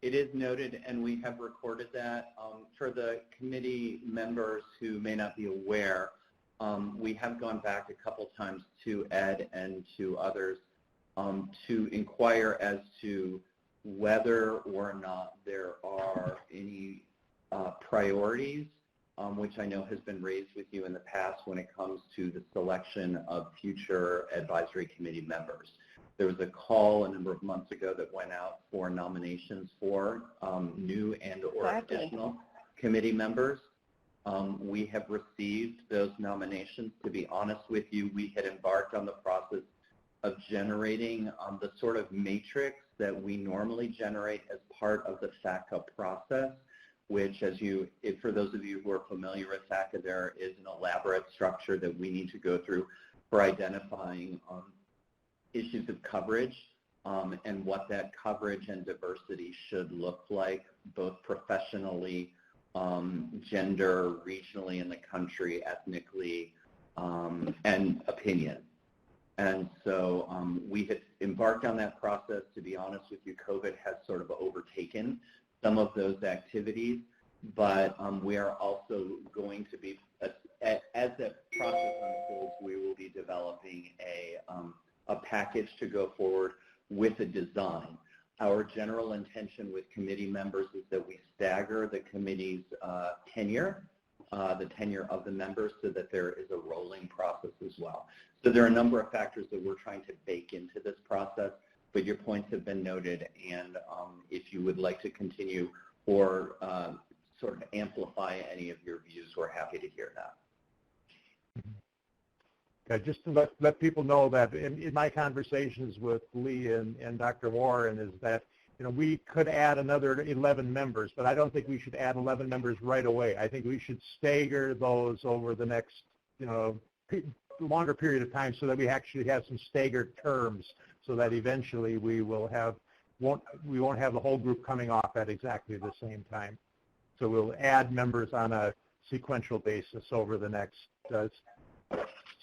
It is noted, and we have recorded that. For the committee members who may not be aware, we have gone back a couple times to Ed and to others to inquire as to whether or not there are any priorities, which I know has been raised with you in the past when it comes to the selection of future advisory committee members. There was a call a number of months ago that went out for nominations for new and or additional committee members. We have received those nominations. To be honest with you, we had embarked on the process of generating the sort of matrix that we normally generate as part of the SACA process, which, for those of you who are familiar with SACA, there is an elaborate structure that we need to go through for identifying issues of coverage and what that coverage and diversity should look like, both professionally, gender, regionally in the country, ethnically, and opinion. And so we had embarked on that process. To be honest with you, COVID has sort of overtaken some of those activities, but we are also going to be, as that process unfolds, we will be developing a package to go forward with a design. Our general intention with committee members is that we stagger the committee's tenure, the tenure of the members, so that there is a rolling process as well. So there are a number of factors that we're trying to bake into this process, but your points have been noted, and if you would like to continue or sort of amplify any of your views, we're happy to hear that. Okay, just to let people know that in my conversations with Lee and Dr. Warren is that, we could add another 11 members, but I don't think we should add 11 members right away. I think we should stagger those over the next, longer period of time so that we actually have some staggered terms so that eventually we won't have the whole group coming off at exactly the same time. So we'll add members on a sequential basis over the next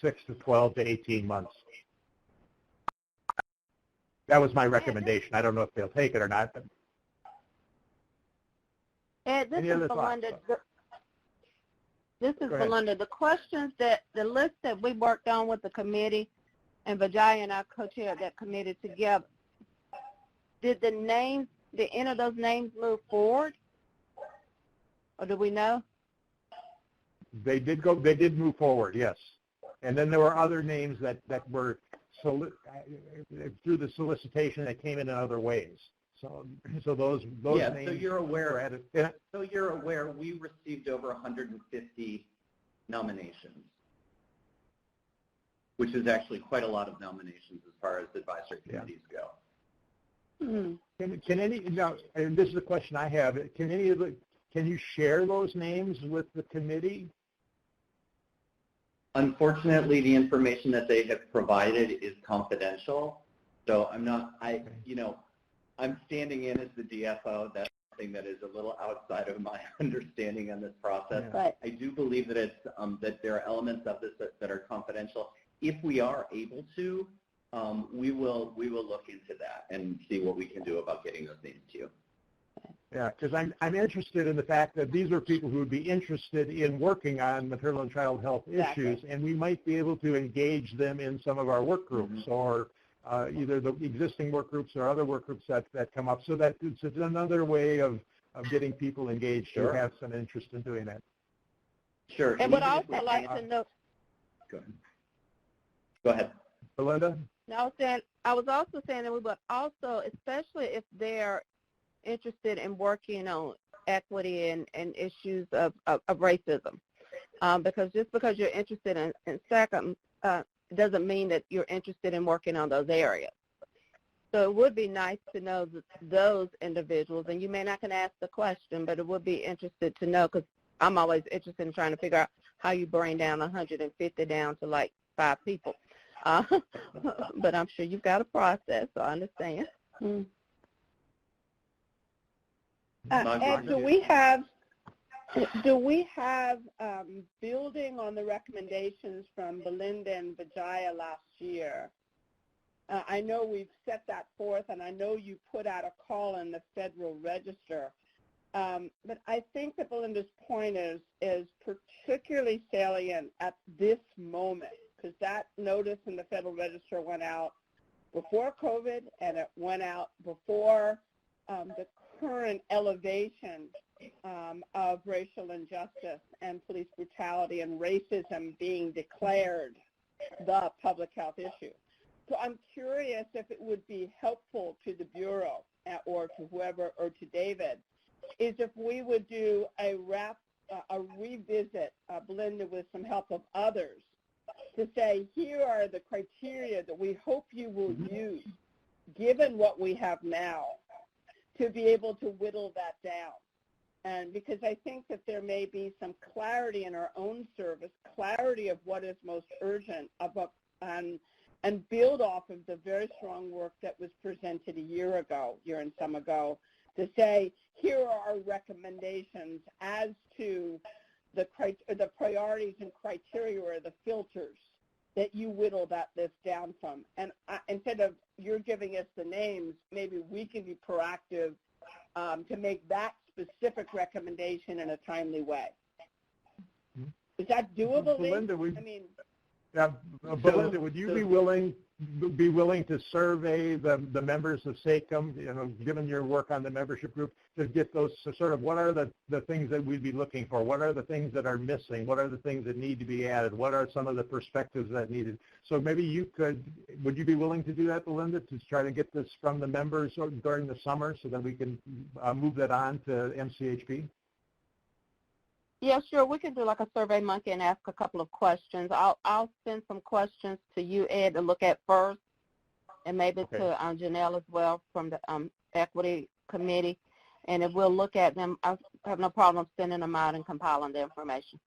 6 to 12 to 18 months. That was my recommendation. I don't know if they'll take it or not. But Ed, this is Belinda. This is Belinda. The questions the list that we worked on with the committee, and Vijay and I co-chaired that committee together, did any of those names move forward? Or do we know? They did move forward, yes. And then there were other names that were through the solicitation that came in other ways. So those yeah, names. so you're aware. Added. Yeah. So you're aware we received over 150 nominations, which is actually quite a lot of nominations as far as advisory committees go. Can any now? And this is a question I have. Can you share those names with the committee? Unfortunately, the information that they have provided is confidential. So I'm standing in as the DFO. That's something that is a little outside of my understanding on this process. Yeah. I do believe that it's that there are elements of this that are confidential. If we are able to, we will look into that and see what we can do about getting those names to you. Yeah, because I'm interested in the fact that these are people who would be interested in working on maternal and child health issues, and we might be able to engage them in some of our work groups or either the existing work groups or other work groups that come up. So that it's another way of getting people engaged who have some interest in doing that. Sure. And would also like to know. Go ahead. Belinda? No, I was also saying that we would also, especially if they're interested in working on equity and issues of racism, because just because you're interested in SACIM doesn't mean that you're interested in working on those areas. So it would be nice to know those individuals, and you may not can ask the question, but it would be interested to know, because I'm always interested in trying to figure out how you bring down 150 down to like 5 people. But I'm sure you've got a process, so I understand. Ed, do we have building on the recommendations from Belinda and Vijaya last year? I know we've set that forth, and I know you put out a call in the Federal Register. But I think that Belinda's point is particularly salient at this moment, because that notice in the Federal Register went out before COVID, and it went out before the current elevation of racial injustice and police brutality and racism being declared the public health issue. So I'm curious if it would be helpful to the Bureau or to whoever, or to David, is if we would do a revisit, Belinda, with some help of others, to say, here are the criteria that we hope you will use, given what we have now, to be able to whittle that down. And because I think that there may be some clarity in our own service, clarity of what is most urgent, and build off of the very strong work that was presented a year and some ago, to say, here are our recommendations as to the priorities and criteria or the filters that you whittle that list down from. And instead of you're giving us the names, maybe we can be proactive to make that specific recommendation in a timely way. Is that doable, Belinda, Lee? Belinda, would you be willing to survey the members of SACIM, given your work on the membership group, to get those sort of what are the things that we'd be looking for? What are the things that are missing? What are the things that need to be added? What are some of the perspectives that needed? So maybe would you be willing to do that, Belinda, to try to get this from the members during the summer so that we can move that on to MCHP? Yeah, sure. We could do like a Survey Monkey and ask a couple of questions. I'll send some questions to you, Ed, to look at first, and maybe to Janelle as well from the Equity Committee. And if we'll look at them, I have no problem sending them out and compiling the information.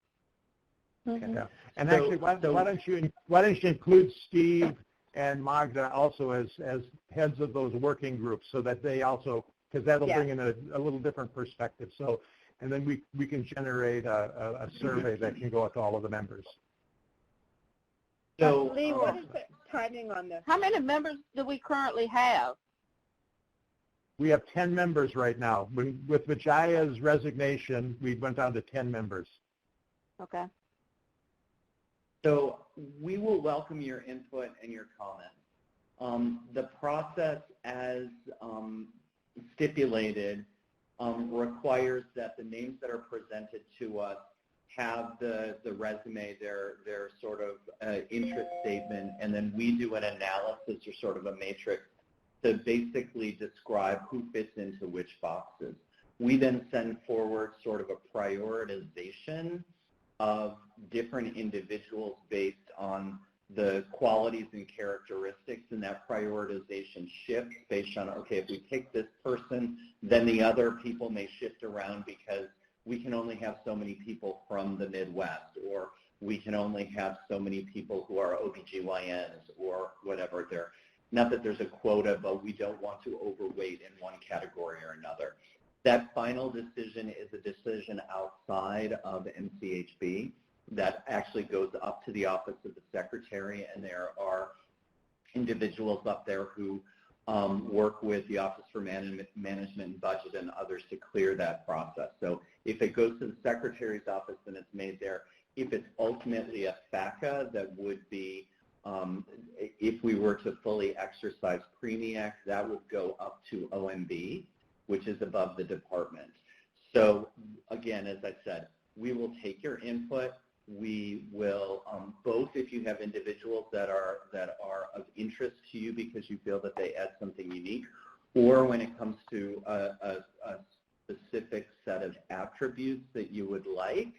Yeah. And actually, why don't you include Steve and Magda also as heads of those working groups, so that they also, because that'll bring in a little different perspective. So. And then we can generate a survey that can go out to all of the members. So, Lee, what is the timing on this? How many members do we currently have? We have 10 members right now. With Vijaya's resignation, we went down to 10 members. Okay. So we will welcome your input and your comments. The process as stipulated requires that the names that are presented to us have the resume, their sort of interest statement, and then we do an analysis or sort of a matrix to basically describe who fits into which boxes. We then send forward sort of a prioritization of different individuals based on the qualities and characteristics, and that prioritization shifts based on, okay, if we take this person, then the other people may shift around because we can only have so many people from the Midwest, or we can only have so many people who are OBGYNs or whatever. Not that there's a quota, but we don't want to overweight in one category or another. That final decision is a decision outside of NCHB that actually goes up to the office of the secretary, and there are individuals up there who work with the Office for Management and Budget and others to clear that process. So if it goes to the secretary's office, then it's made there. If it's ultimately a FACA, that would be, if we were to fully exercise PREMIAC, that would go up to OMB, which is above the department. So again, as I said, we will take your input. We will, both if you have individuals that are of interest to you because you feel that they add something unique, or when it comes to a specific set of attributes that you would like,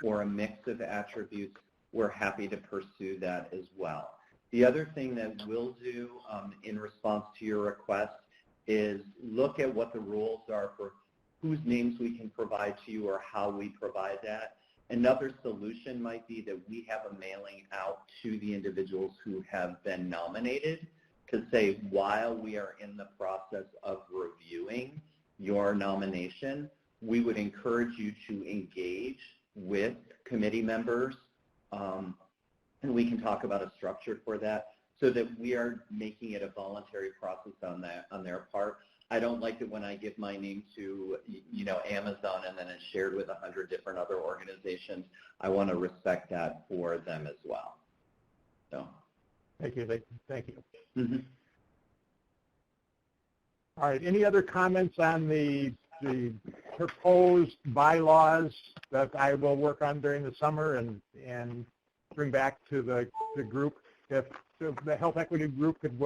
or a mix of attributes, we're happy to pursue that as well. The other thing that we'll do in response to your request is look at what the rules are for whose names we can provide to you or how we provide that. Another solution might be that we have a mailing out to the individuals who have been nominated to say, while we are in the process of reviewing your nomination, we would encourage you to engage with committee members, and we can talk about a structure for that so that we are making it a voluntary process on their part. I don't like it when I give my name to, Amazon and then it's shared with 100 different other organizations. I want to respect that for them as well. So. Thank you. Thank you. Mm-hmm. All right. Any other comments on the proposed bylaws that I will work on during the summer and bring back to the group? If the health equity group could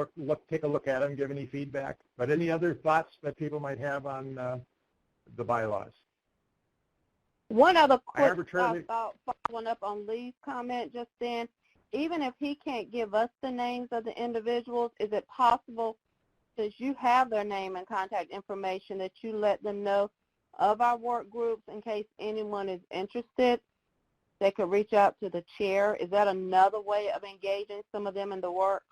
take a look at them, give any feedback. But any other thoughts that people might have on the bylaws? One other quick thought following up on Lee's comment just then. Even if he can't give us the names of the individuals, is it possible, since you have their name and contact information, that you let them know of our work groups in case anyone is interested? They could reach out to the chair. Is that another way of engaging some of them in the work?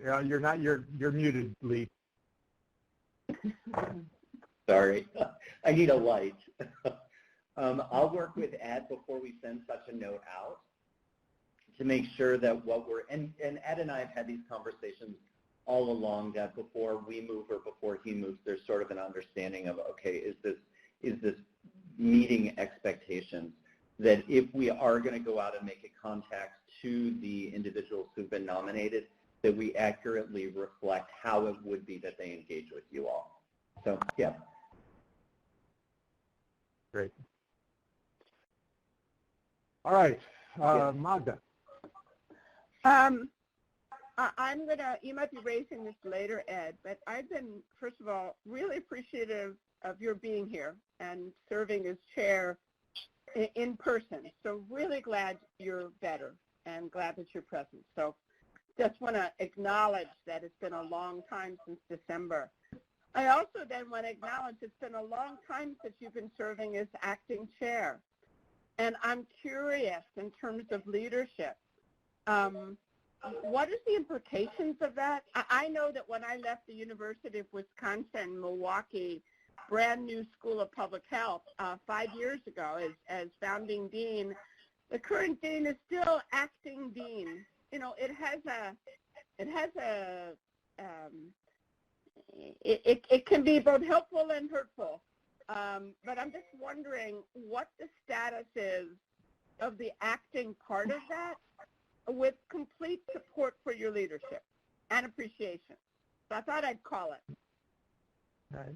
Yeah, you're muted, Lee. Sorry, I need a light. I'll work with Ed before we send such a note out to make sure that and Ed and I have had these conversations all along, that before we move or before he moves, there's sort of an understanding of, okay, is this meeting expectations, that if we are going to go out and make a contact to the individuals who've been nominated, that we accurately reflect how it would be that they engage with you all. So, yeah. Great. All right, Magda. You might be raising this later, Ed, but I've been, first of all, really appreciative of your being here and serving as chair in person. So really glad you're better and glad that you're present. So just want to acknowledge that it's been a long time since December. I also then want to acknowledge it's been a long time since you've been serving as acting chair. And I'm curious in terms of leadership, what is the implications of that? I know that when I left the University of Wisconsin-Milwaukee, brand new School of Public Health 5 years ago as founding dean, the current dean is still acting dean. You know, it can be both helpful and hurtful. But I'm just wondering what the status is of the acting part of that, with complete support for your leadership and appreciation. So I thought I'd call it. All right.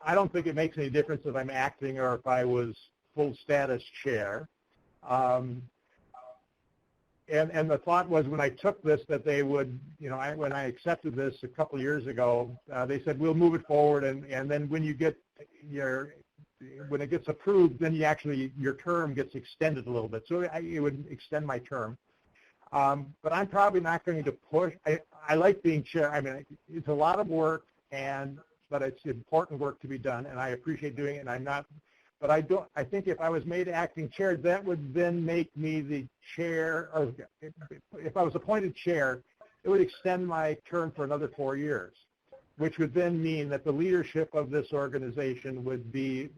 I don't think it makes any difference if I'm acting or if I was full status chair. And the thought was when I took this that they would, when I accepted this a couple of years ago, they said, we'll move it forward. And then when you get when it gets approved, then your term gets extended a little bit. So it would extend my term. But I'm probably not going to push. I like being chair. I mean, it's a lot of work, but it's important work to be done, and I appreciate doing it. And I'm not, but I think if I was made acting chair, that would then make me the chair. Or if I was appointed chair, it would extend my term for another 4 years, which would then mean that the leadership of this organization would be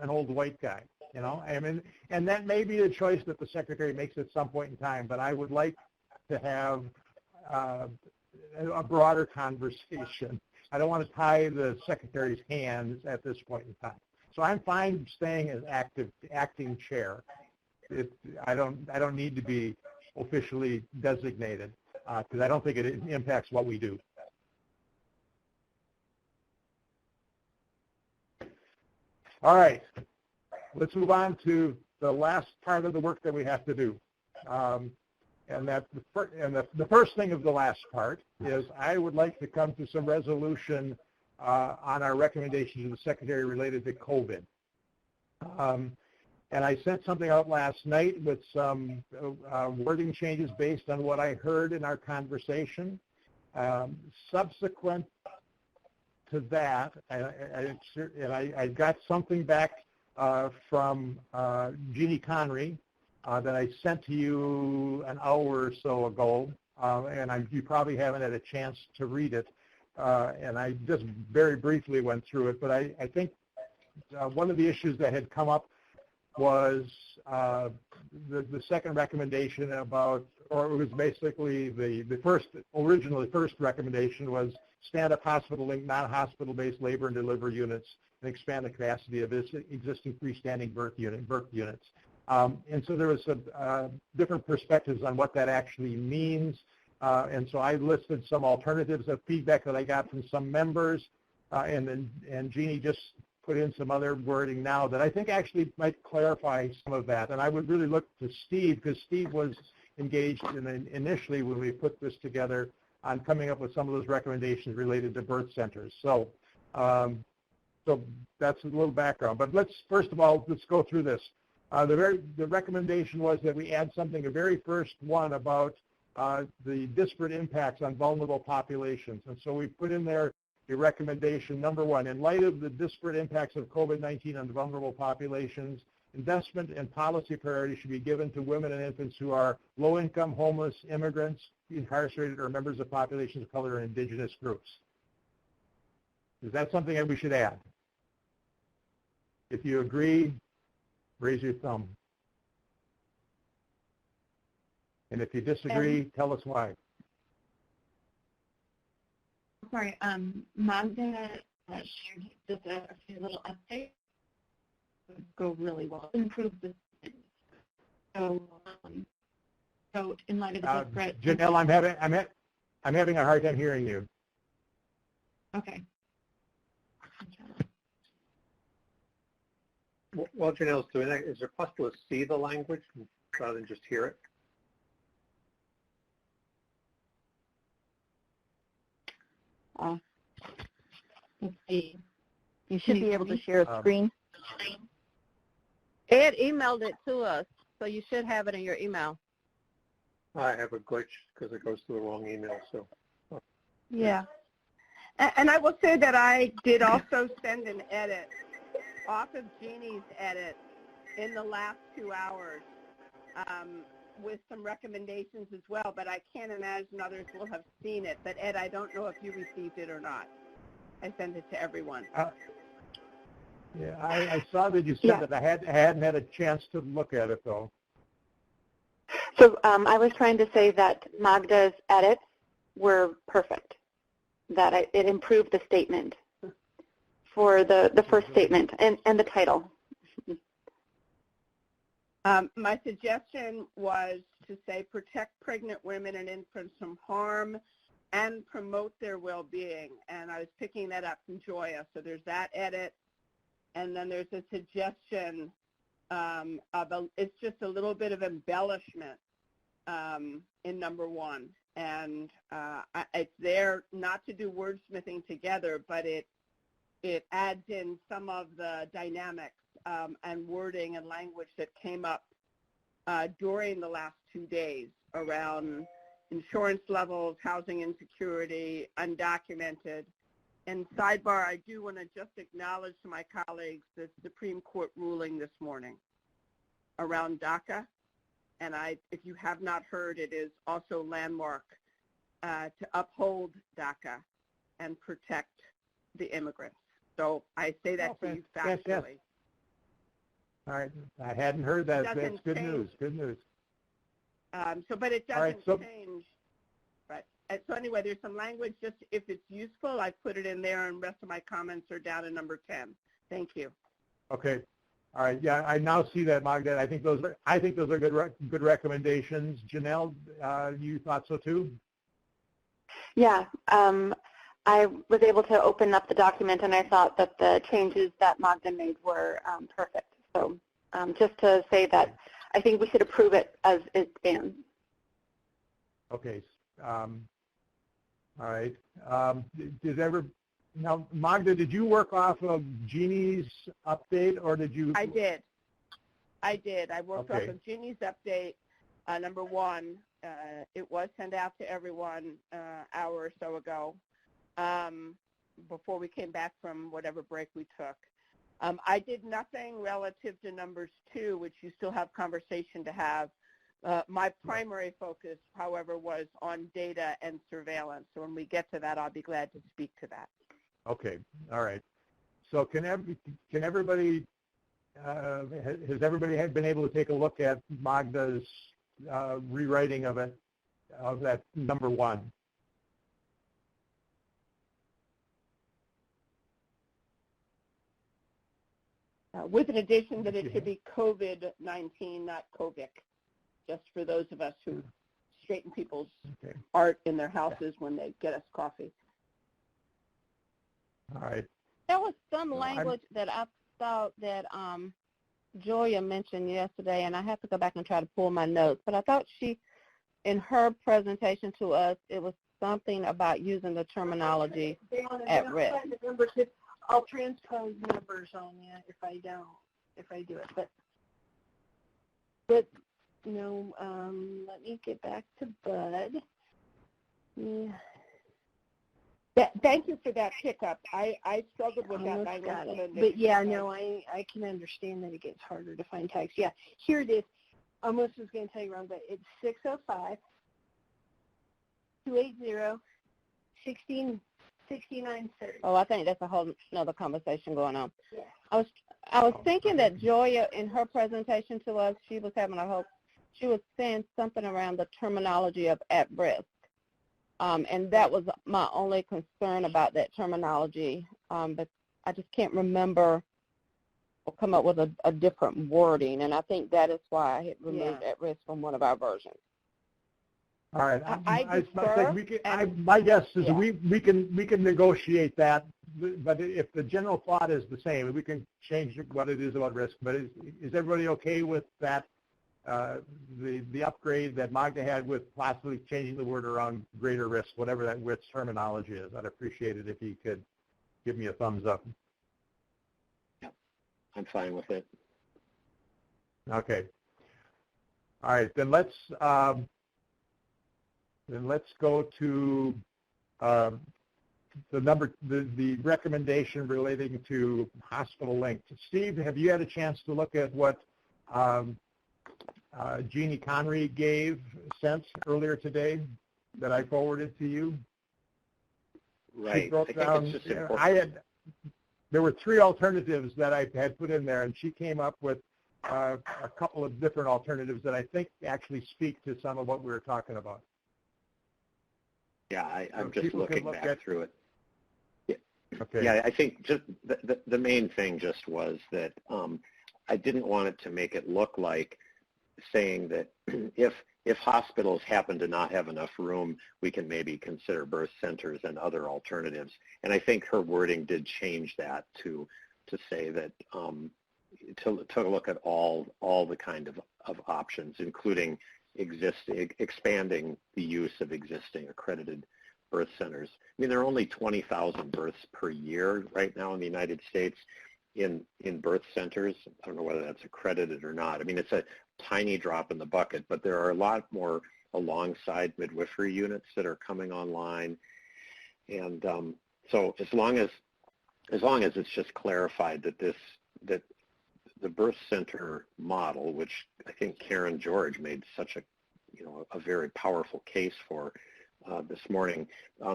an old white guy. I mean, and that may be the choice that the secretary makes at some point in time, but I would like to have a broader conversation. I don't want to tie the secretary's hands at this point in time. So I'm fine staying as acting chair. I don't need to be officially designated because I don't think it impacts what we do. All right. Let's move on to the last part of the work that we have to do. And the first thing of the last part is I would like to come to some resolution on our recommendation to the Secretary related to COVID. And I sent something out last night with some wording changes based on what I heard in our conversation. Subsequent to that, I got something back from Jeannie Connery that I sent to you an hour or so ago, and you probably haven't had a chance to read it. And I just very briefly went through it, but I think one of the issues that had come up was the second recommendation about, or it was basically the first recommendation was stand up hospital-linked, non-hospital-based labor and delivery units and expand the capacity of existing freestanding birth units. And so there was some different perspectives on what that actually means. And so I listed some alternatives of feedback that I got from some members, and Jeannie just put in some other wording now that I think actually might clarify some of that. And I would really look to Steve, because Steve was engaged initially when we put this together on coming up with some of those recommendations related to birth centers. So that's a little background. But first of all, let's go through this. The recommendation was that we add something, the very first one, about the disparate impacts on vulnerable populations. And so we put in there a recommendation, number one, in light of the disparate impacts of COVID-19 on vulnerable populations, investment and policy priority should be given to women and infants who are low-income, homeless, immigrants, incarcerated, or members of populations of color and indigenous groups. Is that something that we should add? If you agree, raise your thumb. And if you disagree, tell us why. Sorry, Magda shared just a few little updates. Would go really well. Improve the so in light of the threat. Janelle, I'm having a hard time hearing you. Okay. While Janelle's doing that, is it possible to see the language rather than just hear it? Let's see. You should be able to share a screen. Ed emailed it to us, so you should have it in your email. I have a glitch because it goes to the wrong email. So. Yeah. And I will say that I did also send an edit off of Jeannie's edit in the last 2 hours with some recommendations as well, but I can't imagine others will have seen it. But Ed, I don't know if you received it or not. I sent it to everyone. Yeah, I saw that you sent it. I hadn't had a chance to look at it, though. So I was trying to say that Magda's edits were perfect, that it improved the statement for the first statement and the title. My suggestion was to say protect pregnant women and infants from harm, and promote their well-being. And I was picking that up from Joya. So there's that edit. And then there's a suggestion it's just a little bit of embellishment in number 1. And it's there not to do wordsmithing together, but it adds in some of the dynamics and wording and language that came up during the last 2 days around insurance levels, housing insecurity, undocumented. And sidebar, I do want to just acknowledge to my colleagues the Supreme Court ruling this morning around DACA. And if you have not heard, it is also landmark to uphold DACA and protect the immigrants. So I say that to you factually. Yes. All right. I hadn't heard that. That's good news. Good news. But it doesn't change. Right. And so anyway, there's some language. Just if it's useful, I put it in there, and the rest of my comments are down in number 10. Thank you. Okay. All right. Yeah, I now see that, Magda. I think those are good recommendations. Janelle, you thought so too? Yeah. I was able to open up the document, and I thought that the changes that Magda made were perfect. So just to say that I think we should approve it as it stands. Okay. All right. Now, Magda, did you work off of Jeannie's update, or did you? I did. I worked off of Jeannie's update, number 1. It was sent out to everyone an hour or so ago before we came back from whatever break we took. I did nothing relative to numbers 2, which you still have conversation to have. My primary focus, however, was on data and surveillance. So when we get to that, I'll be glad to speak to that. Okay. All right. So can everybody, has everybody been able to take a look at Magda's rewriting of that number 1? With an addition that it should be COVID-19, not COVID, just for those of us who straighten people's art in their houses when they get us coffee. All right. There was some language that I thought that Joya mentioned yesterday, and I have to go back and try to pull my notes, but I thought in her presentation to us, it was something about using the terminology at risk. I'll transpose numbers on you if I do it. But no, let me get back to Bud. Yeah. Thank you for that pickup. I struggled with that language. But yeah, no, I can understand that it gets harder to find text. Yeah, here it is. I almost was going to tell you wrong, but it's 605-280-6930. Oh, I think that's a whole another conversation going on. Yeah. I was thinking that Joya, in her presentation to us, she was saying something around the terminology of at risk. And that was my only concern about that terminology, but I just can't remember or come up with a different wording, and I think that is why I had removed at risk from one of our versions. All right. My guess is we can negotiate that, but if the general thought is the same, we can change what it is about risk. But is everybody okay with that? The upgrade that Magda had with possibly changing the word around greater risk, whatever that risk terminology is. I'd appreciate it if you could give me a thumbs up. Yeah, I'm fine with it. Okay. All right, then let's go to the recommendation relating to hospital link. Steve, have you had a chance to look at what Jeannie Connery sent earlier today that I forwarded to you? Right. She broke down, there were 3 alternatives that I had put in there, and she came up with a couple of different alternatives that I think actually speak to some of what we were talking about. Yeah, I'm just looking back through it. Yeah. Okay. Yeah, I think just the main thing just was that I didn't want it to make it look like saying that if if hospitals happen to not have enough room, we can maybe consider birth centers and other alternatives. And I think her wording did change that to say that to look at all the kind of options, including expanding the use of existing accredited birth centers. I mean, there are only 20,000 births per year right now in the United States in birth centers. I don't know whether that's accredited or not. I mean, it's a tiny drop in the bucket, but there are a lot more alongside midwifery units that are coming online. And so as long as it's just clarified that the birth center model, which I think Karen George made such a very powerful case for this morning,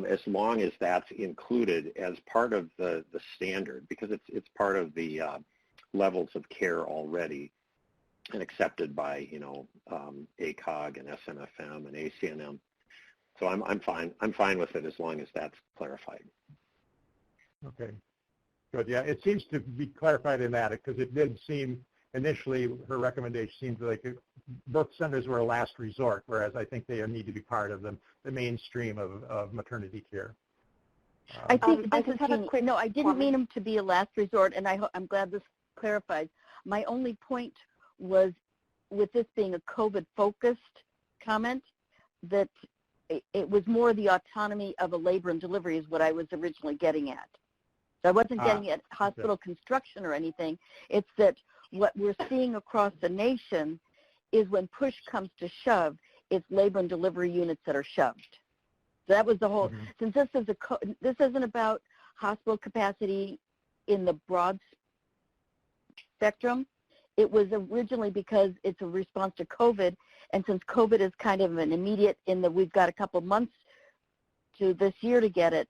as long as that's included as part of the standard, because it's part of the levels of care already and accepted by ACOG and SMFM and ACNM. So I'm fine with it as long as that's clarified. Okay. Good. Yeah, it seems to be clarified in that, because it did seem initially her recommendation seemed like birth centers were a last resort, whereas I think they need to be part of the mainstream of maternity care. I think I this just have a quick no, I didn't mean them to be a last resort, and I'm glad this clarifies. My only point was, with this being a COVID-focused comment, that it was more the autonomy of a labor and delivery is what I was originally getting at. So I wasn't getting at hospital construction or anything. It's that what we're seeing across the nation is when push comes to shove, it's labor and delivery units that are shoved. So that was the whole, since this isn't about hospital capacity in the broad spectrum, it was originally because it's a response to COVID, and since COVID is kind of an immediate in that we've got a couple months to this year to get it,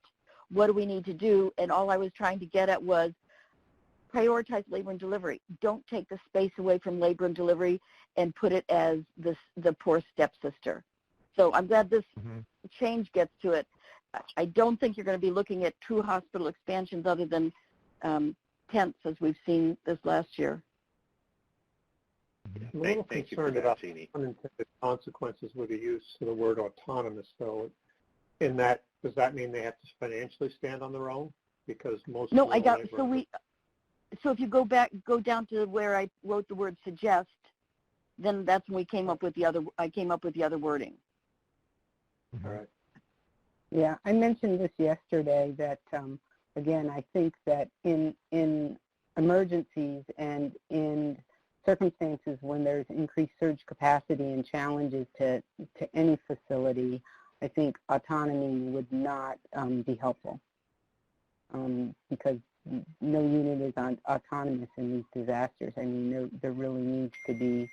what do we need to do? And all I was trying to get at was prioritize labor and delivery. Don't take the space away from labor and delivery and put it as the poor stepsister. So I'm glad this change gets to it. I don't think you're going to be looking at true hospital expansions other than tents, as we've seen this last year. I'm a little concerned about unintended consequences with the use of the word autonomous, though. In that, does that mean they have to financially stand on their own? Because most no, I got so if you go down to where I wrote the word suggest, then that's when we came up with the other. I came up with the other wording. All right. Yeah, I mentioned this yesterday that again, I think that in emergencies and in circumstances when there's increased surge capacity and challenges to any facility, I think autonomy would not be helpful because no unit is autonomous in these disasters. I mean, there really needs to be,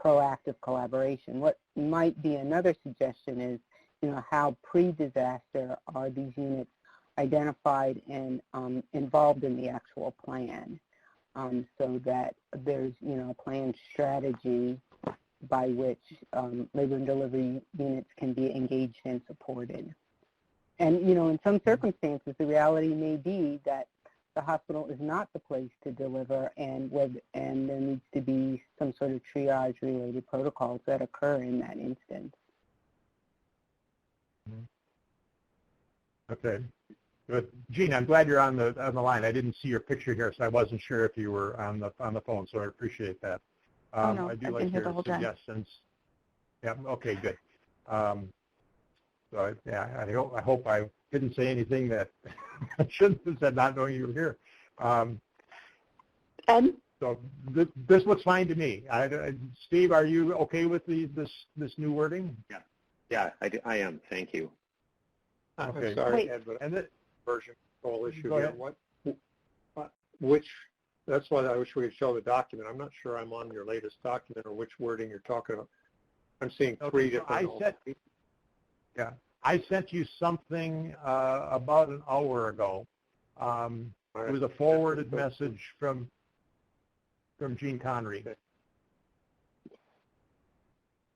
proactive collaboration. What might be another suggestion is, how pre-disaster are these units identified and involved in the actual plan, so that there's, a planned strategy by which labor and delivery units can be engaged and supported. And, in some circumstances, the reality may be that the hospital is not the place to deliver, and there needs to be some sort of triage-related protocols that occur in that instance. Okay. Good. Gene, I'm glad you're on the line. I didn't see your picture here, so I wasn't sure if you were on the phone, so I appreciate that. No, I do I've like been here your the whole time. suggestions. Yeah. Okay. Good. So yeah, I hope I didn't say anything that I shouldn't have said, not knowing you were here. So this looks fine to me. Steve, are you okay with this new wording? Yeah, I am. Thank you. Okay. I'm sorry, Ed, but the version control issue here. That's why I wish we could show the document. I'm not sure I'm on your latest document or which wording you're talking about. I'm seeing three different. I sent you something about an hour ago. It was a forwarded message from Gene Connery. Okay.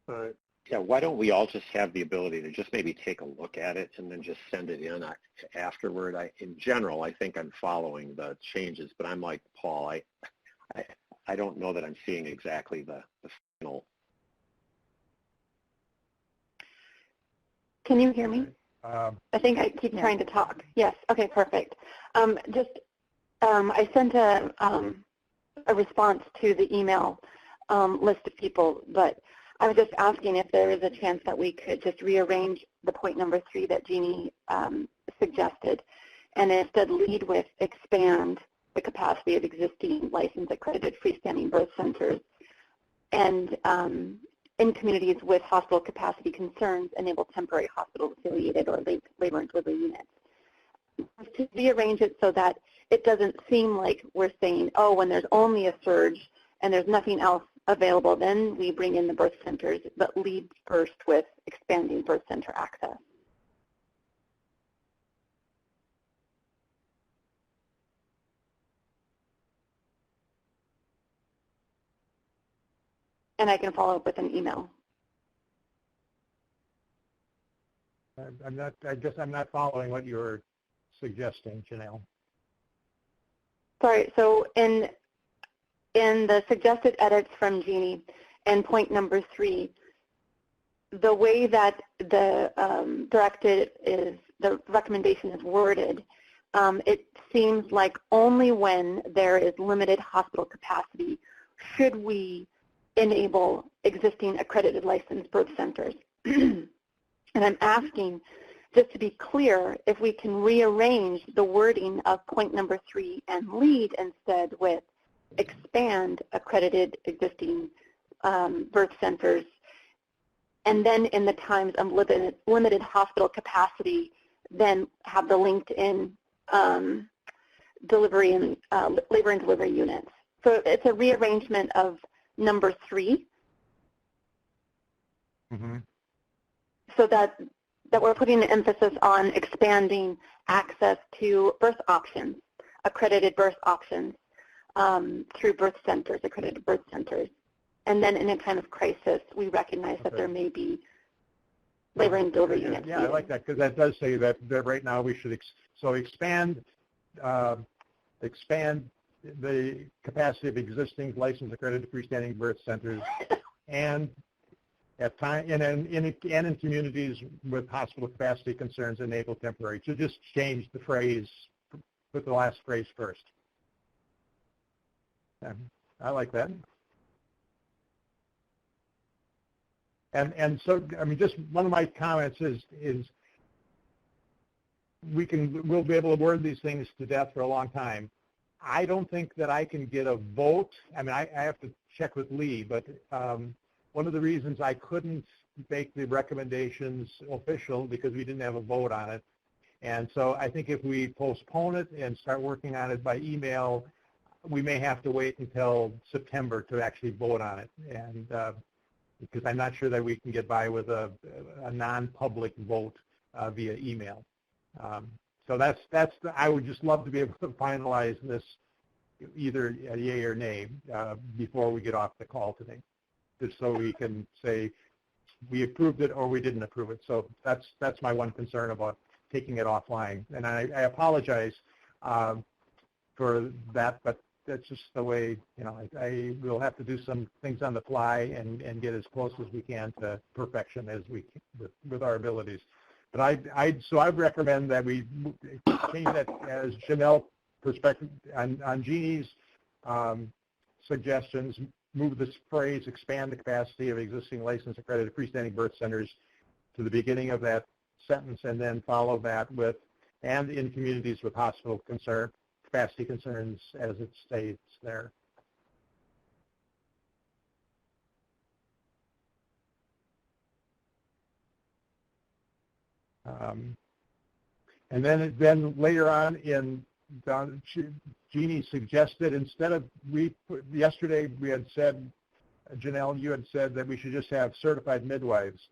All right. Yeah, why don't we all just have the ability to just maybe take a look at it and then just send it in afterward? In general, I think I'm following the changes, but I'm like Paul. I don't know that I'm seeing exactly the final Can you hear me? I think I keep Yeah. trying to talk. Yes. Okay, perfect. I sent a response to the email list of people, but I was just asking if there is a chance that we could just rearrange the point number 3 that Jeannie suggested, and instead lead with expand the capacity of existing licensed accredited freestanding birth centers, and in communities with hospital capacity concerns, enable temporary hospital-affiliated or labor and delivery units. To rearrange it so that it doesn't seem like we're saying, oh, when there's only a surge and there's nothing else available, then we bring in the birth centers, but lead first with expanding birth center access. And I can follow up with an email. I guess I'm not following what you're suggesting, Janelle. Sorry, so in the suggested edits from Jeannie and point number 3, the way that the the recommendation is worded, it seems like only when there is limited hospital capacity should we enable existing accredited licensed birth centers. And I'm asking, just to be clear, if we can rearrange the wording of point number 3 and lead instead with expand accredited existing birth centers, and then in the times of limited hospital capacity, then have the linked in delivery and labor and delivery units. So it's a rearrangement of number 3. Mm-hmm. So that we're putting an emphasis on expanding access to birth options, accredited birth options through birth centers, accredited birth centers. And then in a time of crisis, we recognize that there may be labor and delivery units. Yeah, I like that, because that does say that right now we should expand the capacity of existing licensed accredited freestanding birth centers, and at time and in communities with hospital capacity concerns, enable temporary. So just change the phrase, put the last phrase first. Yeah, I like that. And so, I mean, just one of my comments is we'll be able to word these things to death for a long time. I don't think that I can get a vote. I mean, I have to check with Lee, but one of the reasons I couldn't make the recommendations official because we didn't have a vote on it. And so I think if we postpone it and start working on it by email, we may have to wait until September to actually vote on it. And because I'm not sure that we can get by with a non-public vote via email. So I would just love to be able to finalize this either a yay or nay before we get off the call today, just so we can say we approved it or we didn't approve it. So that's my one concern about taking it offline. And I apologize for that, but that's just the way, you know, I will have to do some things on the fly and get as close as we can to perfection as we can with our abilities. But I'd recommend that we change that as Janelle perspective on Jeannie's suggestions, move this phrase, expand the capacity of existing licensed accredited freestanding birth centers to the beginning of that sentence, and then follow that with, and in communities with hospital capacity concerns as it states there. And then later on in Jeannie suggested, instead of yesterday we had said, Janelle, you had said that we should just have certified midwives.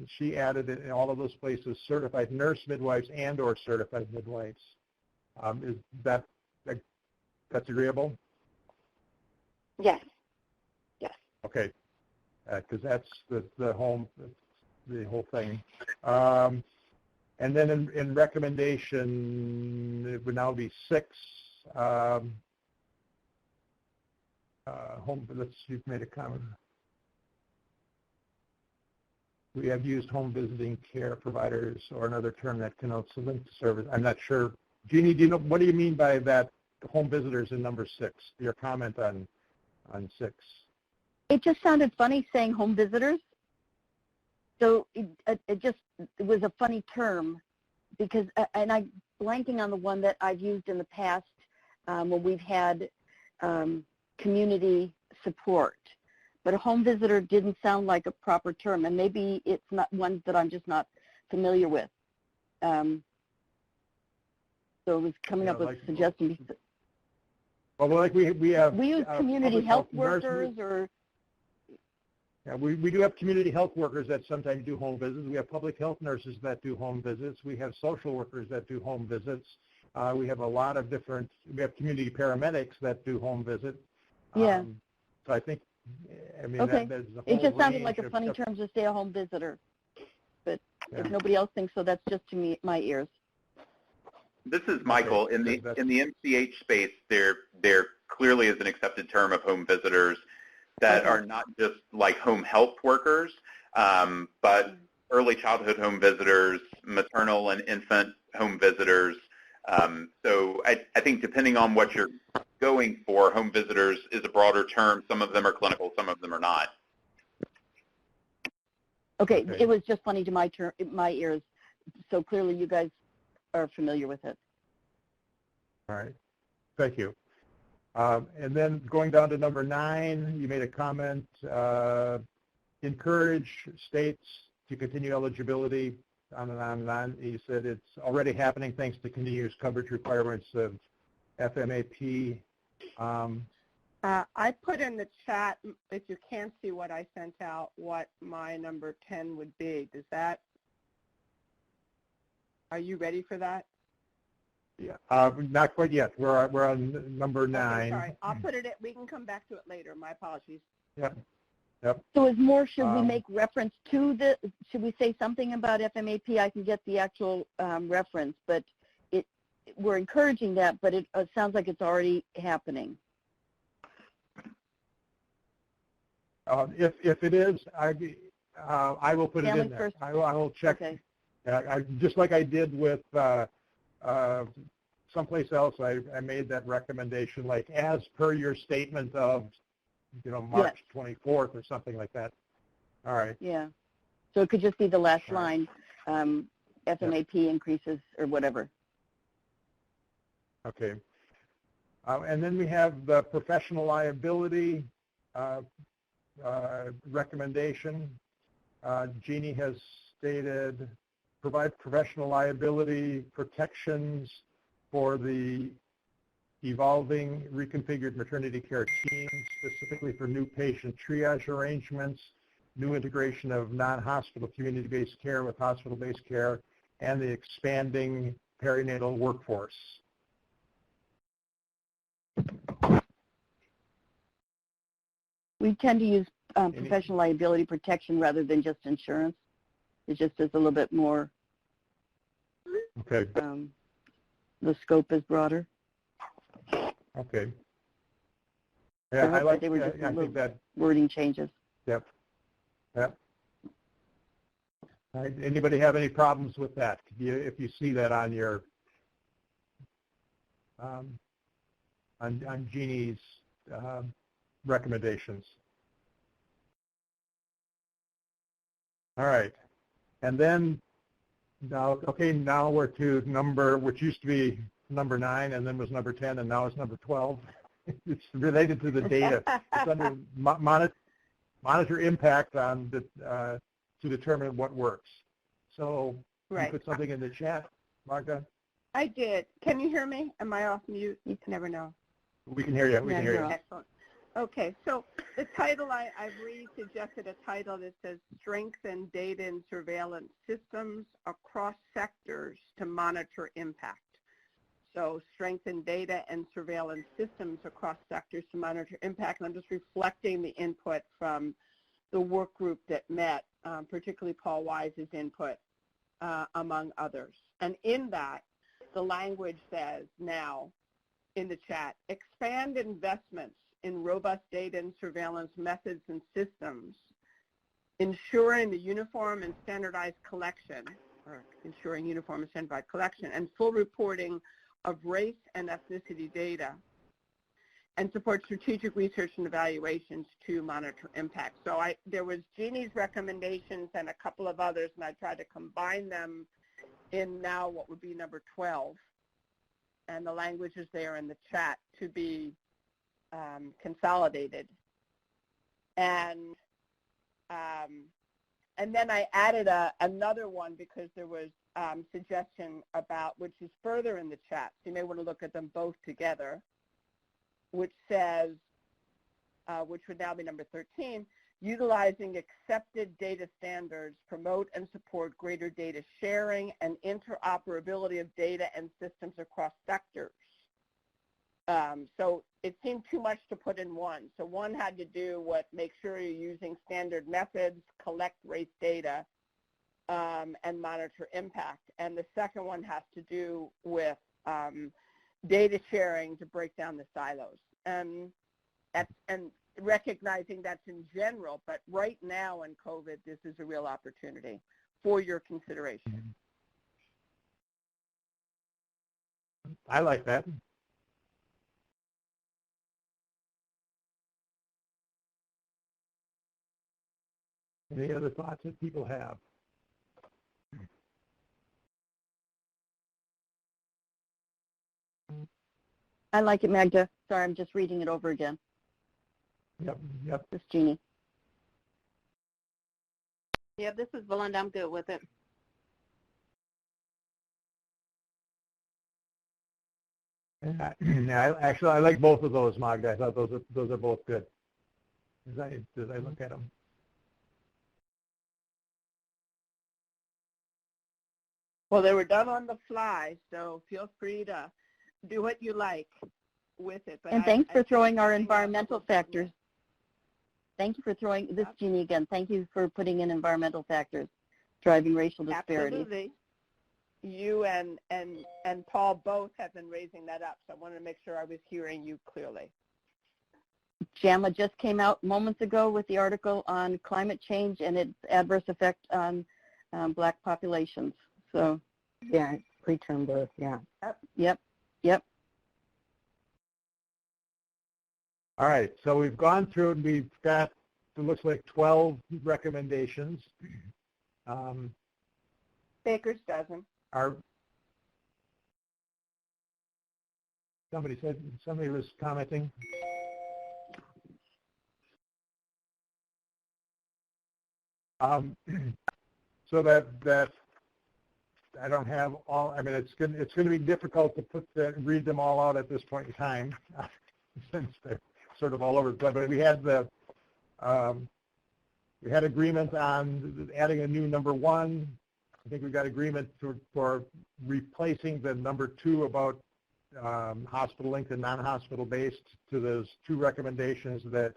She added in all of those places certified nurse midwives and or certified midwives. Is that's agreeable? Yes. Yes. Okay. Because that's the whole thing. And then in recommendation, it would now be 6. You've made a comment. We have used home visiting care providers or another term that connotes a link to service. I'm not sure. Jeannie, do you know, what do you mean by that, home visitors in number 6? Your comment on 6. It just sounded funny saying home visitors. So it was a funny term because, and I'm blanking on the one that I've used in the past when we've had community support. But a home visitor didn't sound like a proper term, and maybe it's not ones that I'm just not familiar with. So it was coming up with suggestions. Well, like we have... We use community health workers or... Yeah, we do have community health workers that sometimes do home visits. We have public health nurses that do home visits. We have social workers that do home visits. We have a lot of different... We have community paramedics that do home visits. Yeah. So I think... I mean, okay. It just sounded like a funny term to say a home visitor, but if nobody else thinks so, that's just to me, my ears. This is Michael. In the MCH space, there clearly is an accepted term of home visitors that are not just like home health workers, but early childhood home visitors, maternal and infant home visitors. So I think depending on what you're going for, home visitors is a broader term. Some of them are clinical, some of them are not. Okay. It was just funny to my ears. So clearly you guys are familiar with it. All right. Thank you. And then going down to number 9, you made a comment, encourage states to continue eligibility, on and on and on. You said it's already happening thanks to continuous coverage requirements of FMAP. I put in the chat, if you can't see what I sent out, what my number 10 would be. Are you ready for that? Yeah, not quite yet. We're on number 9. Okay, sorry, I'll put it in. We can come back to it later. My apologies. Yep. So is more, should we make reference to should we say something about FMAP? I can get the actual reference, but we're encouraging that, but it sounds like it's already happening. If it is, I will put Family it in there. first. I will check. Okay. Just like I did with someplace else, I made that recommendation, like as per your statement of, March 24th or something like that. All right. Yeah. So it could just be the last line, FMAP increases or whatever. Okay. And then we have the professional liability recommendation. Jeannie has stated provide professional liability protections for the evolving reconfigured maternity care teams, specifically for new patient triage arrangements, new integration of non-hospital community-based care with hospital-based care, and the expanding perinatal workforce. We tend to use professional liability protection rather than just insurance. It just is a little bit more, okay. The scope is broader. Okay. Yeah, I like, I think that wording changes. Yep. Yep. All right. Anybody have any problems with that? If you see that on your, on Jeannie's recommendations. All right. And then now, okay, now we're to number, which used to be number 9 and then was number 10 and now it's number 12. It's related to the data. It's under monitor impact on the, to determine what works. So you put something in the chat, Magda? I did. Can you hear me? Am I off mute? You can never know. We can hear you. We can hear you. Excellent. Okay, so the title, I've suggested a title that says Strengthen Data and Surveillance Systems Across Sectors to Monitor Impact. So strengthen data and surveillance systems across sectors to monitor impact. And I'm just reflecting the input from the work group that met, particularly Paul Wise's input, among others. And in that, the language says now in the chat, expand investments in robust data and surveillance methods and systems ensuring the uniform and standardized collection, or ensuring uniform and standardized collection, and full reporting of race and ethnicity data, and support strategic research and evaluations to monitor impact. So there was Jeannie's recommendations and a couple of others, and I tried to combine them in now what would be number 12. And the language is there in the chat to be consolidated. And then I added another one because there was suggestion about, which is further in the chat, so you may want to look at them both together, which says, which would now be number 13, utilizing accepted data standards, promote and support greater data sharing and interoperability of data and systems across sectors. So it seemed too much to put in one. So one had to do with make sure you're using standard methods, collect race data, and monitor impact. And the second one has to do with data sharing to break down the silos. And recognizing that's in general, but right now in COVID, this is a real opportunity for your consideration. I like that. Any other thoughts that people have? I like it, Magda. Sorry, I'm just reading it over again. Yep. This is Jeannie. Yeah, this is Belinda. I'm good with it. Actually, I like both of those, Magda. I thought those are both good. As I look at them. Well, they were done on the fly, so feel free to do what you like with it. But and thanks for throwing our environmental factors. Thank you for throwing, this is Jeannie again, thank you for putting in environmental factors, driving racial disparities. Absolutely. You and Paul both have been raising that up, so I wanted to make sure I was hearing you clearly. JAMA just came out moments ago with the article on climate change and its adverse effect on Black populations. So, yeah, preterm birth, yeah. Yep. All right, so we've gone through and we've got, it looks like 12 recommendations. Baker's dozen. Somebody was commenting. So that I don't have all. I mean, it's going to be difficult to read them all out at this point in time, since they're sort of all over the place. But we had agreement on adding a new number 1. I think we got agreement for replacing the number 2 about hospital linked and non-hospital based to those 2 recommendations that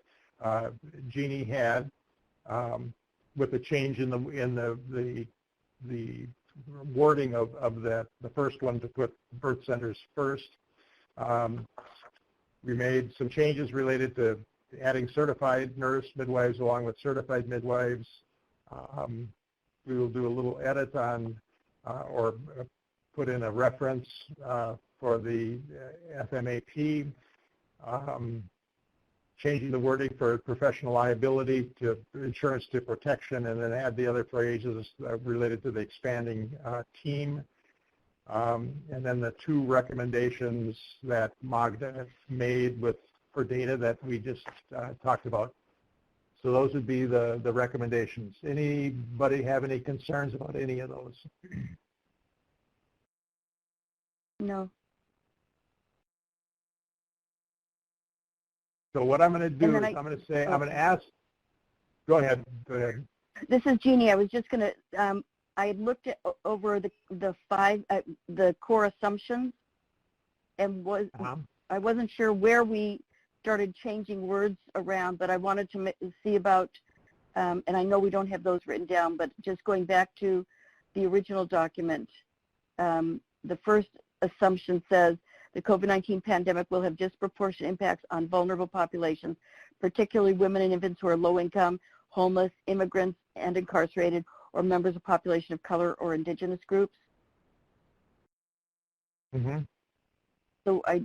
Jeannie had, with the change in the wording of the first one to put birth centers first. We made some changes related to adding certified nurse midwives along with certified midwives. We will do a little edit on or put in a reference for the FMAP, changing the wording for professional liability to insurance to protection, and then add the other phrases related to the expanding team. And then the 2 recommendations that Magda made for data that we just talked about. So those would be the recommendations. Anybody have any concerns about any of those? No. So what I'm going to do is I'm going to ask. Go ahead. This is Jeannie. I was just going to. I had looked over the 5 the core assumptions, and I wasn't sure where we started changing words around, but I wanted to see about. And I know we don't have those written down, but just going back to the original document, the first assumption says the COVID-19 pandemic will have disproportionate impacts on vulnerable populations, particularly women and infants who are low income, homeless, immigrants, and incarcerated, or members of population of color or indigenous groups. Mm-hmm. So I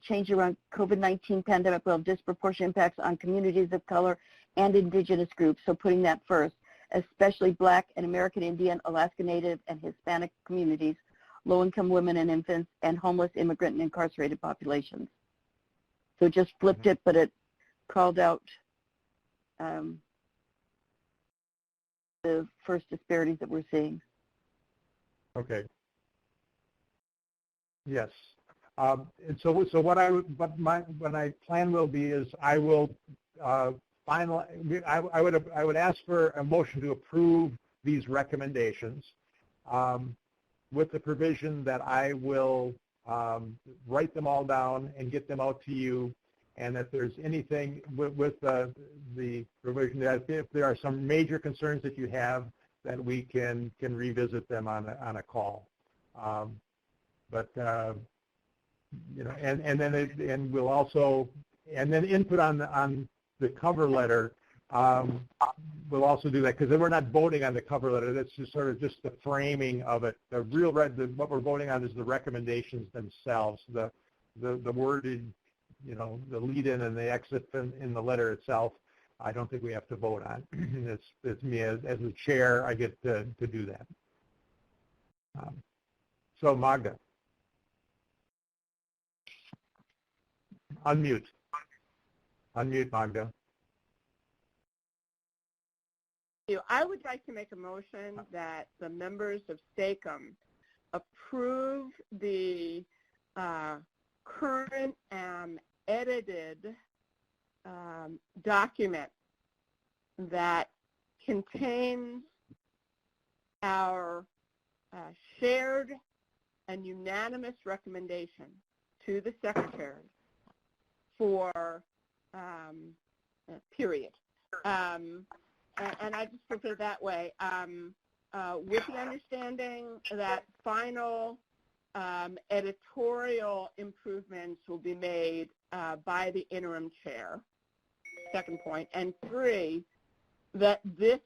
changed around COVID-19 pandemic will have disproportionate impacts on communities of color and indigenous groups, so putting that first, especially Black and American Indian, Alaska Native, and Hispanic communities, low-income women and infants, and homeless, immigrant, and incarcerated populations. So just flipped it, but it called out the first disparities that we're seeing. Okay. Yes. And so what my plan will be is I will I would ask for a motion to approve these recommendations with the provision that I will write them all down and get them out to you, and if there's anything with the provision that if there are some major concerns that you have, that we can revisit them on a call. But you know, and then we'll also input on the cover letter. We'll also do that because we're not voting on the cover letter. That's just sort of just the framing of it. What we're voting on is the recommendations themselves. The worded, you know, the lead-in and the exit in the letter itself, I don't think we have to vote on. It's me as the chair. I get to do that. So Magda. Unmute. Unmute, Magda. I would like to make a motion that the members of SACIM approve the current edited document that contains our shared and unanimous recommendation to the Secretary for period. And I just put it that way, with the understanding that final editorial improvements will be made by the interim chair, second point. And 3, that this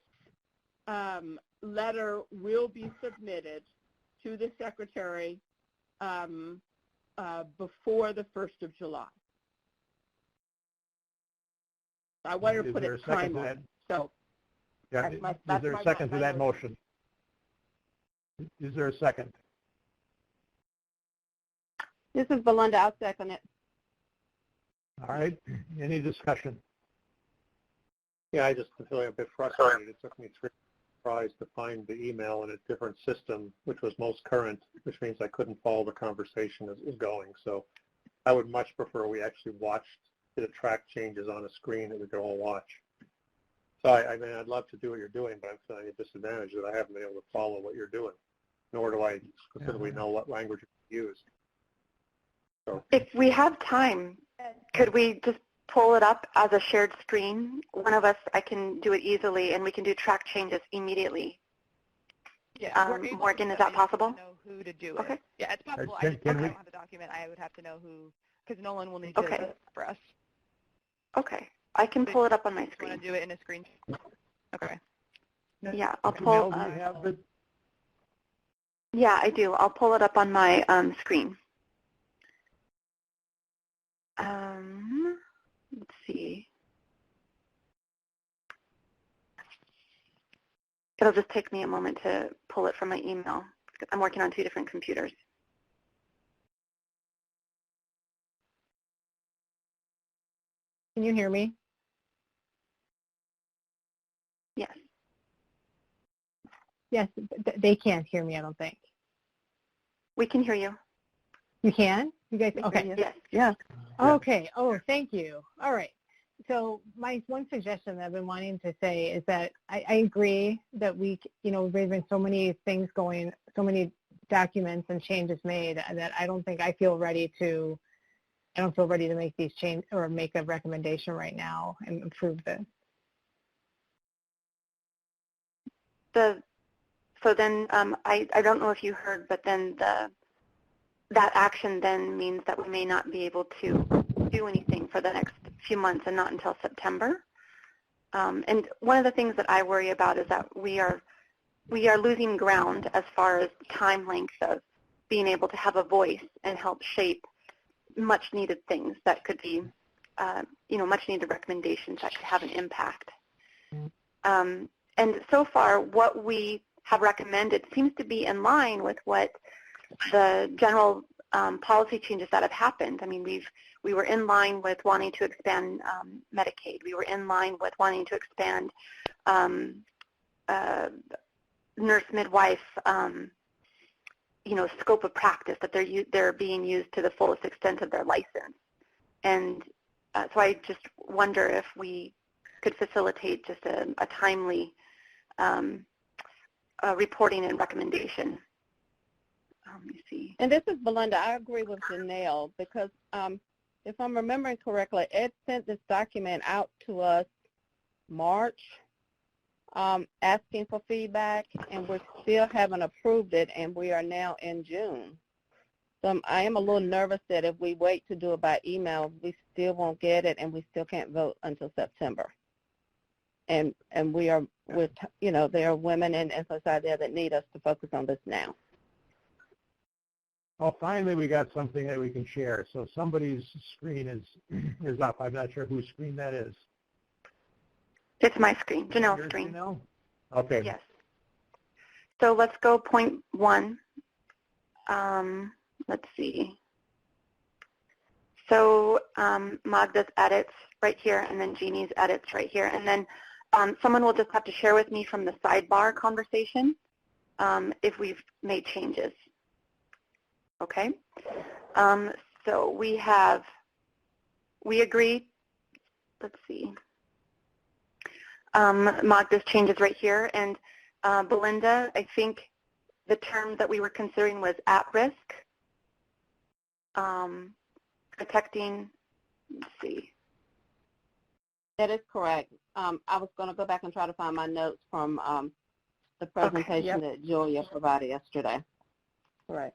letter will be submitted to the Secretary before the 1st of July. I want to put a time on it. So, yeah, is there a second to that motion? Is there a second? This is Belinda. I'll second it. All right. Any discussion? Yeah, I just feel a bit frustrated. It took me 3 tries to find the email in a different system, which was most current, which means I couldn't follow the conversation as it was going. So I would much prefer we actually did a track changes on a screen that we could all watch. So I mean, I'd love to do what you're doing, but I'm feeling a disadvantage that I haven't been able to follow what you're doing, nor do I specifically know what language you use. So if we have time, could we just pull it up as a shared screen? One of us, I can do it easily, and we can do track changes immediately. Yeah, Morgan, is that possible? Know who to do okay. it. Yeah, it's possible. I don't have the document. I would have to know who, because Nolan will need to do it for us. Okay. I can pull it up on my screen. Want to do it in a screen? Okay. Yeah, I'll pull. Do you have it? Yeah, I do. I'll pull it up on my screen. Let's see. It'll just take me a moment to pull it from my email. I'm working on 2 different computers. Can you hear me? Yes. Yes, they can't hear me, I don't think. We can hear you. You can? You guys, okay. Yes. Yeah. Okay. Oh, thank you. All right. So my one suggestion that I've been wanting to say is that I agree that there's been so many things going, so many documents and changes made that I don't feel ready to make these changes or make a recommendation right now and approve this. So then I don't know if you heard, but then that action then means that we may not be able to do anything for the next few months and not until September. And one of the things that I worry about is that we are losing ground as far as time length of being able to have a voice and help shape much needed things that could be, much needed recommendations that could have an impact. And so far, what we have recommended seems to be in line with what the general policy changes that have happened. I mean, we were in line with wanting to expand Medicaid. We were in line with wanting to expand nurse midwife, scope of practice, that they're being used to the fullest extent of their license. And so I just wonder if we could facilitate just a timely reporting and recommendation. Let me see. And this is Belinda. I agree with Janelle because if I'm remembering correctly, Ed sent this document out to us March asking for feedback, and we still haven't approved it, and we are now in June. So I am a little nervous that if we wait to do it by email, we still won't get it, and we still can't vote until September. And we are with, there are women in society there that need us to focus on this now. Well, finally, we got something that we can share. So somebody's screen is up. I'm not sure whose screen that is. It's my screen, Janelle's screen. Janelle? Okay. Yes. So let's go point 1. Let's see. So Magda's edits right here, and then Jeannie's edits right here. And then someone will just have to share with me from the sidebar conversation if we've made changes. Okay? So we agree, let's see. Magda's changes right here. And Belinda, I think the term that we were considering was at risk. Protecting, let's see. That is correct. I was going to go back and try to find my notes from the presentation that Julia provided yesterday. Right.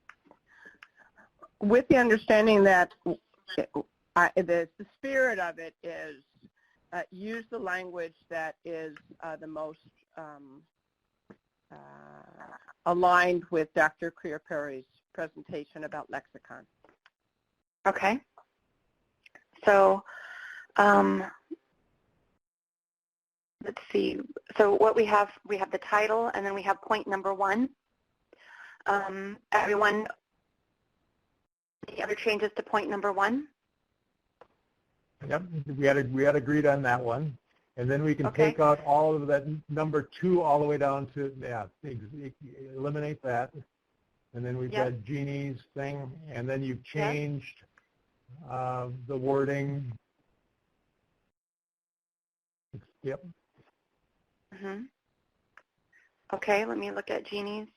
With the understanding that the spirit of it is use the language that is the most aligned with Dr. Crear-Perry's presentation about lexicon. Okay. So let's see. So what we have the title, and then we have point number 1. Everyone, any other changes to point number 1? Yep, we had agreed on that one. And then we can take out all of that number 2 all the way down to, eliminate that. And then we've got Jeannie's thing, and then you've changed the wording. Yep. Mm-hmm. Okay, let me look at Jeannie's.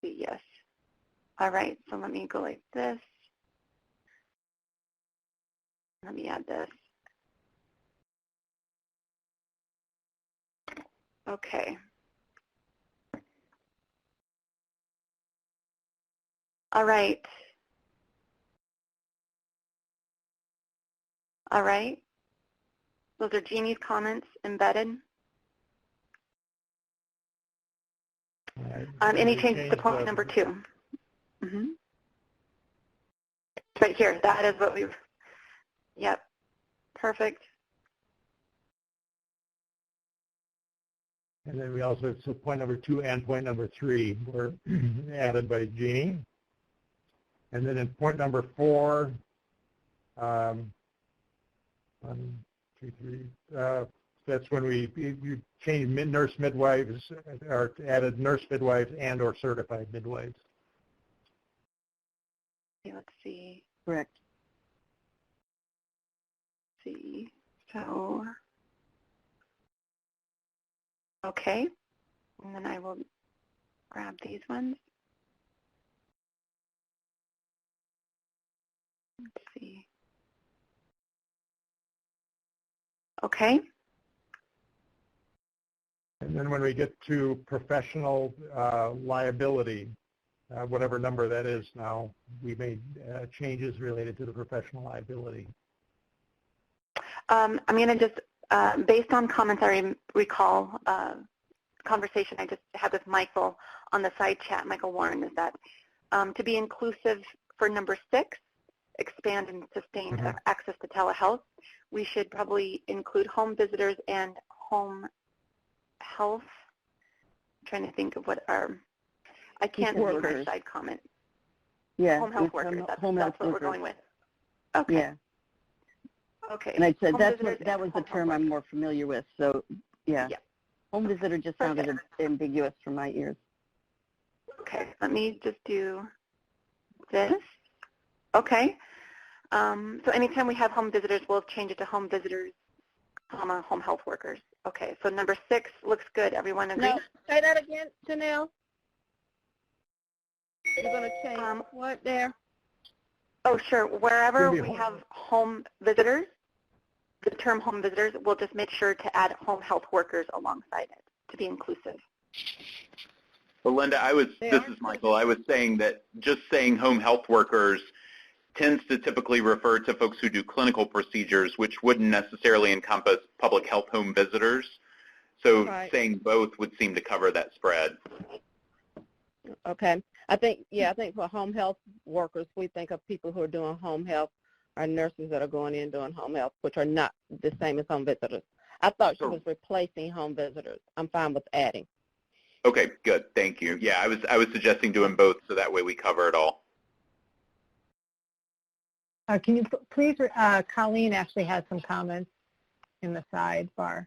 Yes. All right, so let me go like this. Let me add this. Okay. All right. All right. Those are Jeannie's comments embedded. Any changes to point number 2? Mm-hmm. Right here. That is what we've. Yep. Perfect. And then we also, so point number 2 and point number 3 were added by Jeannie. And then in point number 4, 1, 2, 3, that's when you changed nurse midwives, or added nurse midwives and or certified midwives. Okay, let's see. Correct. Let's see. So, okay. And then I will grab these ones. Let's see. Okay. And then when we get to professional liability, whatever number that is now, we made changes related to the professional liability. I'm going to just, based on comments I recall, conversation I just had with Michael on the side chat, Michael Warren, is that to be inclusive for number 6, expand and sustain access to telehealth, we should probably include home visitors and home health. I'm trying to think of what our, I can't see my side comment. Yeah. Home health workers, that's what we're going with. Okay. Yeah. Okay. And I said home that was the term I'm more familiar with. So, yeah. Home visitor just sounded ambiguous from my ears. Okay, let me just do this. Okay. So anytime we have home visitors, we'll change it to home visitors, home health workers. Okay, so number 6 looks good. Everyone agree? No, say that again, Janelle. You're going to change what there? Oh, sure. Wherever we have home visitors, the term home visitors, we'll just make sure to add home health workers alongside it to be inclusive. Well, Linda, this is Michael. I was saying that just saying home health workers tends to typically refer to folks who do clinical procedures, which wouldn't necessarily encompass public health home visitors. So saying both would seem to cover that spread. Okay. I think for home health workers, we think of people who are doing home health or nurses that are going in doing home health, which are not the same as home visitors. I thought she was replacing home visitors. I'm fine with adding. Okay, good. Thank you. Yeah, I was suggesting doing both so that way we cover it all. Can you please, Colleen actually has some comments in the sidebar.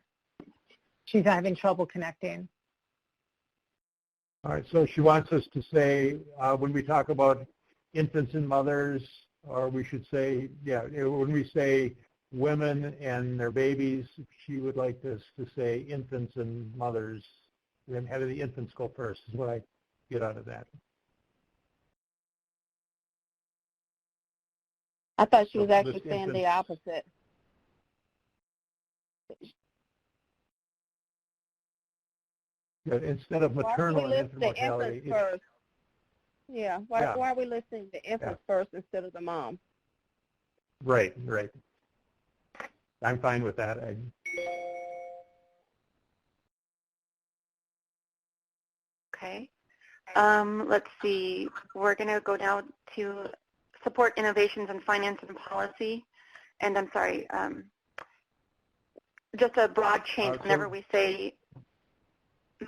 She's having trouble connecting. All right, so she wants us to say, when we talk about infants and mothers, or we should say, when we say women and their babies, she would like us to say infants and mothers. Then have the infants go first is what I get out of that. I thought she was actually saying the opposite. Instead of maternal and infant mortality. First? Yeah. Why are we listing the infants first instead of the mom? Right. I'm fine with that. Okay. Let's see. We're going to go now to support innovations in finance and policy. And I'm sorry, just a broad change. Whenever we say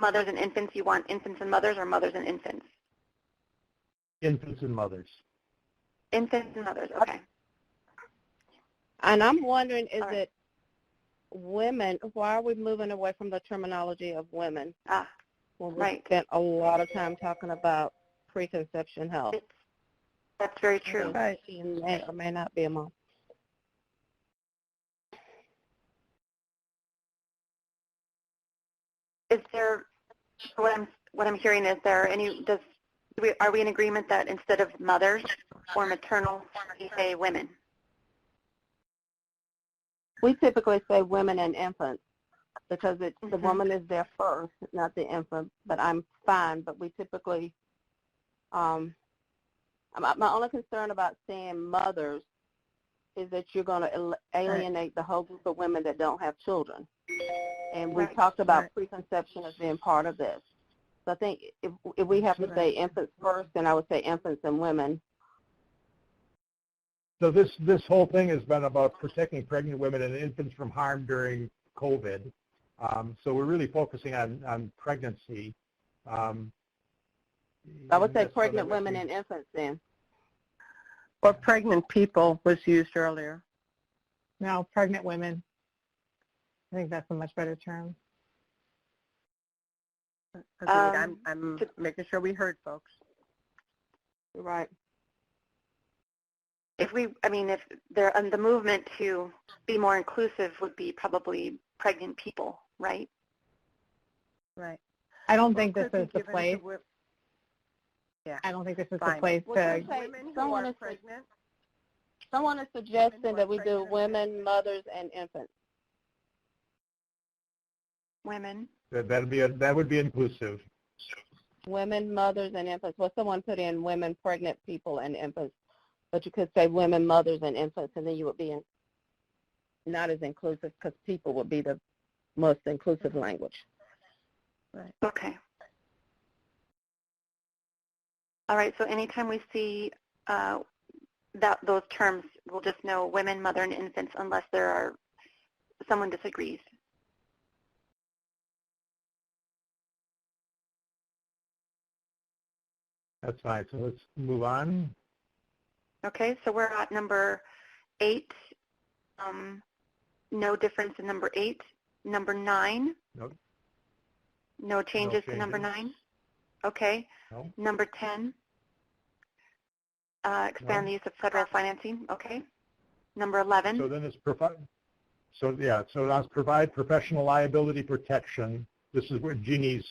mothers and infants, you want infants and mothers or mothers and infants? Infants and mothers. Infants and mothers, okay. And I'm wondering, is it women? Why are we moving away from the terminology of women? Well, we spent a lot of time talking about preconception health. That's very true. She may or may not be a mom. Is there, what I'm hearing, is there any, are we in agreement that instead of mothers or maternal, we say women? We typically say women and infants because it's the woman is there first, not the infant, but I'm fine. But we typically, my only concern about saying mothers is that you're going to alienate the whole group of women that don't have children. And we talked about preconception as being part of this. So I think if we have to say infants first, then I would say infants and women. So this whole thing has been about protecting pregnant women and infants from harm during COVID. So we're really focusing on pregnancy. I would say pregnant women and infants then. Or pregnant people was used earlier. No, pregnant women. I think that's a much better term. Agreed. I'm making sure we heard folks. Right. If the movement to be more inclusive would be probably pregnant people, right? Right. I don't think this is the place. Yeah. I don't think this is the place to. Someone is suggesting that we do women, mothers, and infants. Women. That would be inclusive. women, mothers, and infants. Well, someone put in women, pregnant people, and infants, but you could say women, mothers, and infants, and then you would be not as inclusive because people would be the most inclusive language. Right. Okay. All right, so anytime we see those terms, we'll just know women, mother, and infants unless someone disagrees. That's fine. So let's move on. Okay, so we're at number 8. No difference in number 8. Number 9. Nope. No changes to number 9. Okay. No. Number 10. Expand the use of federal financing. Okay. Number 11. So then it's so that's provide professional liability protection. This is where Jeannie's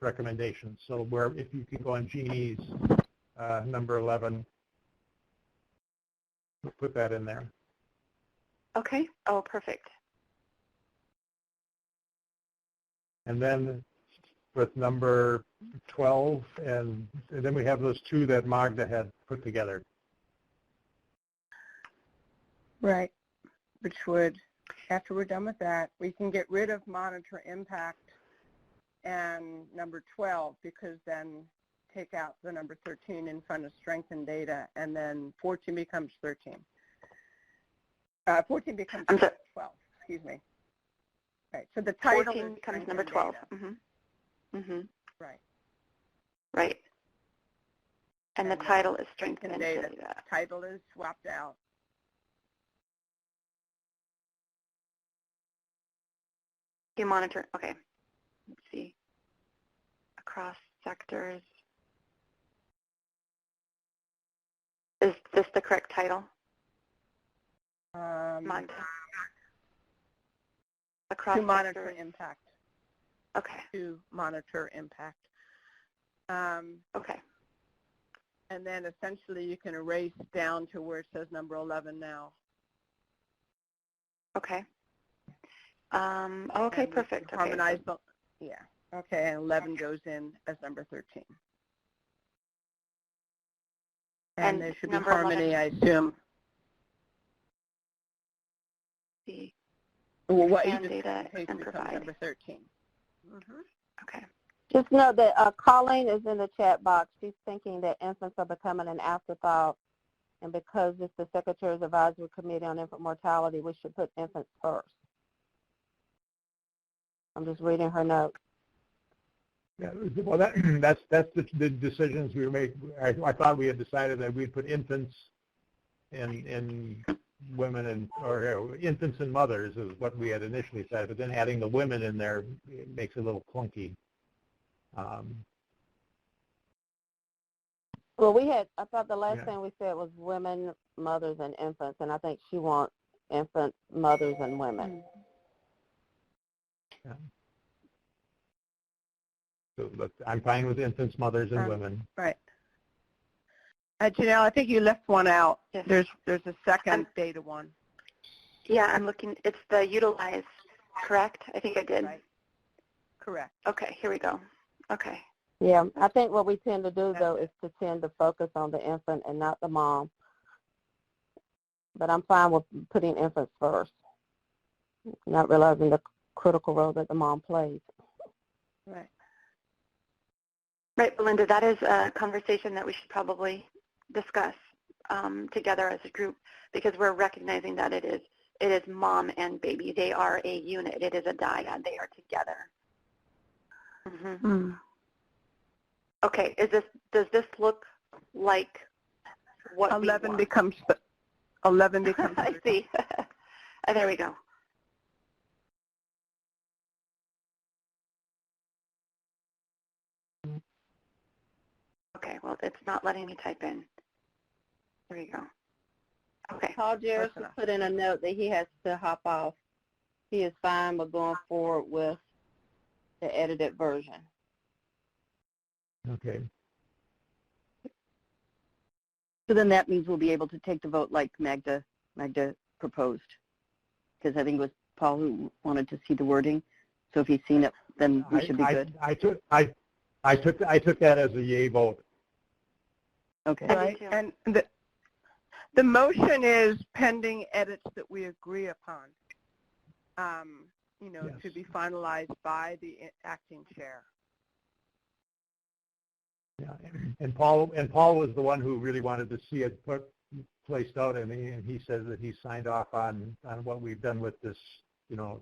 recommendation. So where if you can go on Jeannie's number 11, we'll put that in there. Okay. Oh, perfect. And then with number 12, and then we have those 2 that Magda had put together. Right, which would, after we're done with that, we can get rid of monitor impact and number 12, because then take out the number 13 in front of strengthen data, and then 14 becomes 13. 14 becomes 12, excuse me. Right, so the title 14 becomes number 12. Right. Right. And the title is strengthen data. Title is swapped out. You monitor, okay. Let's see. Across sectors. Is this the correct title? Magda? Across to monitor sectors. Impact. Okay. To monitor impact. Okay. And then essentially you can erase down to where it says number 11 now. Okay. Okay, and perfect. Harmonize, Okay. yeah. Okay, and 11 goes in as number 13. And there should be harmony, 11. I assume. See. Well, what you And just data and becomes provide. number 13. Okay. Just know that Colleen is in the chat box. She's thinking that infants are becoming an afterthought, and because it's the Secretary's Advisory Committee on Infant Mortality, we should put infants first. I'm just reading her note. Yeah, well, that's the decisions we were making. I thought we had decided that we'd put infants and women or infants and mothers is what we had initially said, but then adding the women in there makes it a little clunky. Well, I thought the last thing we said was women, mothers, and infants, and I think she wants infants, mothers, and women. Yeah. So I'm fine with infants, mothers, and women. Right. Janelle, I think you left one out. Yes. There's a second data one. Yeah, I'm looking. It's the utilize, correct? I think I did. Right. Correct. Okay, here we go. Okay. Yeah, I think what we tend to do, though, is to tend to focus on the infant and not the mom. But I'm fine with putting infants first, not realizing the critical role that the mom plays. Right. Right, Belinda, that is a conversation that we should probably discuss together as a group, because we're recognizing that it is mom and baby. They are a unit. It is a dyad. They are together. Mm-hmm. Okay, does this look like what 11 becomes 11 becomes I see. There we go. Okay, well, it's not letting me type in. There you go. Okay. Paul Jarvis put in a note that he has to hop off. He is fine with going forward with the edited version. Okay. So then that means we'll be able to take the vote like Magda proposed, because I think it was Paul who wanted to see the wording. So if he's seen it, then we should be good. I took that as a yay vote. Okay. Right, and the motion is pending edits that we agree upon, you know, Yes. to be finalized by the acting chair. Yeah, and Paul was the one who really wanted to see it placed out, and he says that he signed off on what we've done with this, you know,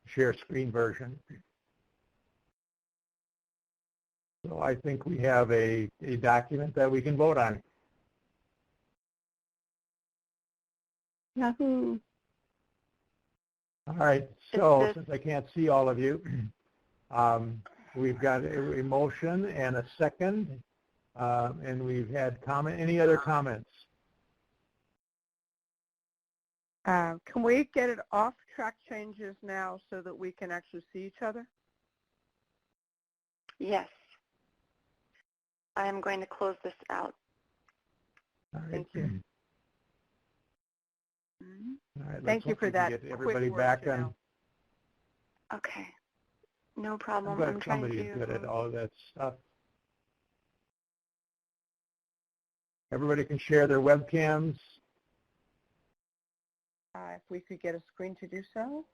share screen version. So I think we have a document that we can vote on. Yahoo! All right, so since I can't see all of you, we've got a motion and a second, and we've had comment. Any other comments? Can we get it off track changes now so that we can actually see each other? Yes. I am going to close this out. All right. Thank you. All right, Thank you for that. Get everybody quick back work, on. Okay. No problem. I'm glad I'm trying somebody to... is good at all that stuff. Everybody can share their webcams. If we could get a screen to do so.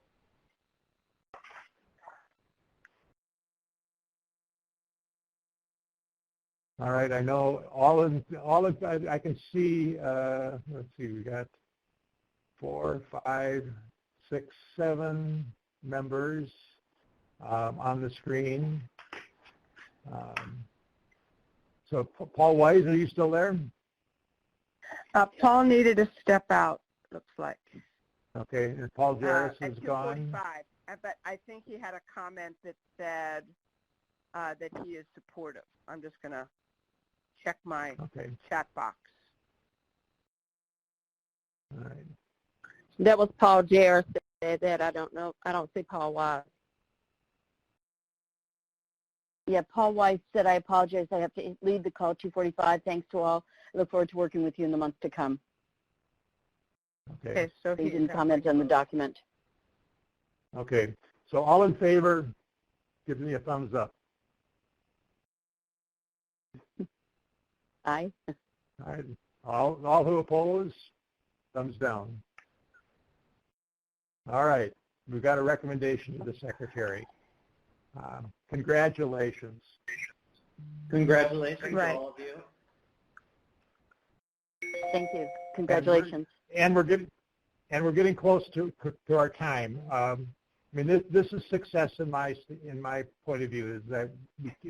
All right, I know I can see, let's see, we got 4, 5, 6, 7 members on the screen. So Paul Wise, are you still there? Paul needed to step out, looks like. Okay, and Paul Jarris is gone. But I think he had a comment that said that he is supportive. I'm just going to check my chat box. All right. That was Paul Jarris that said that. I don't know. I don't see Paul Wise. Yeah, Paul Weiss said, I apologize. I have to lead the call 2:45. Thanks to all. I look forward to working with you in the months to come. Okay. So he didn't comment on the document. Okay. So all in favor, give me a thumbs up. Aye. All right. All who oppose, thumbs down. All right. We've got a recommendation to the secretary. Congratulations. Congratulations to all of you. Thank you. Congratulations. And we're getting close to our time. I mean, this is success in my point of view. Is that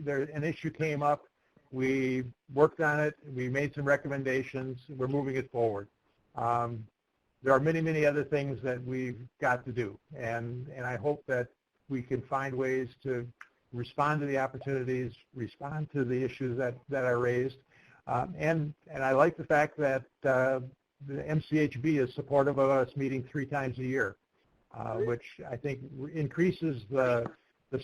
an issue came up, we worked on it, we made some recommendations, we're moving it forward. There are many other things that we've got to do, and I hope that we can find ways to respond to the opportunities, respond to the issues that are raised. And I like the fact that the MCHB is supportive of us meeting 3 times a year, which I think increases the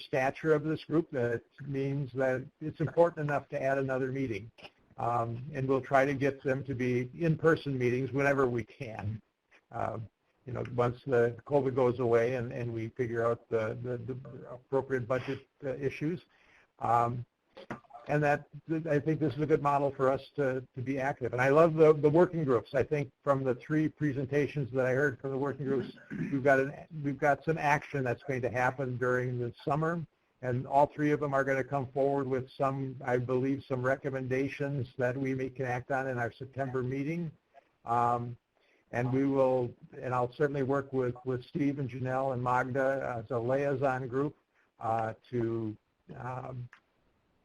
stature of this group. That means that it's important enough to add another meeting. And we'll try to get them to be in-person meetings whenever we can. You know, once the COVID goes away and we figure out the appropriate budget issues. And that I think this is a good model for us to be active. And I love the working groups. I think from the 3 presentations that I heard from the working groups, we've got some action that's going to happen during the summer, and all 3 of them are going to come forward with some, I believe, some recommendations that we can act on in our September meeting. And we will, and I'll certainly work with Steve and Janelle and Magda as a liaison group to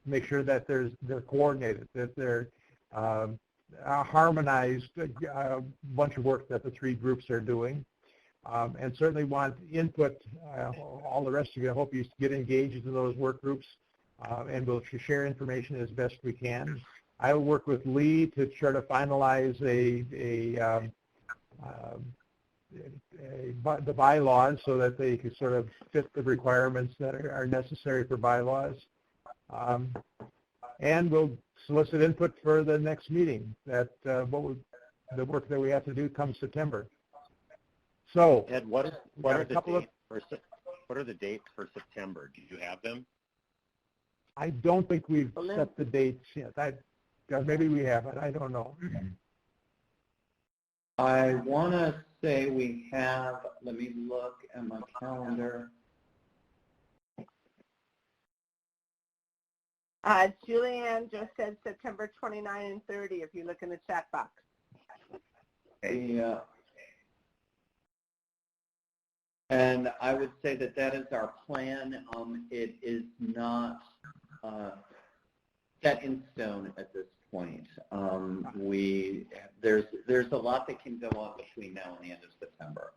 make sure that they're coordinated, that they're a harmonized bunch of work that the 3 groups are doing. And certainly want input, all the rest of you. I hope you get engaged in those work groups, and we'll share information as best we can. I will work with Lee to try to finalize the bylaws so that they can sort of fit the requirements that are necessary for bylaws. And we'll solicit input for the next meeting, that the work that we have to do come September. So, Ed, what are the dates for September? Do you have them? I don't think we've set the dates yet. Maybe we haven't. I don't know. I want to say we have, let me look at my calendar. Julianne just said September 29 and 30 if you look in the chat box. Yeah. And I would say that that is our plan. It is not set in stone at this point. There's a lot that can go on between now and the end of September.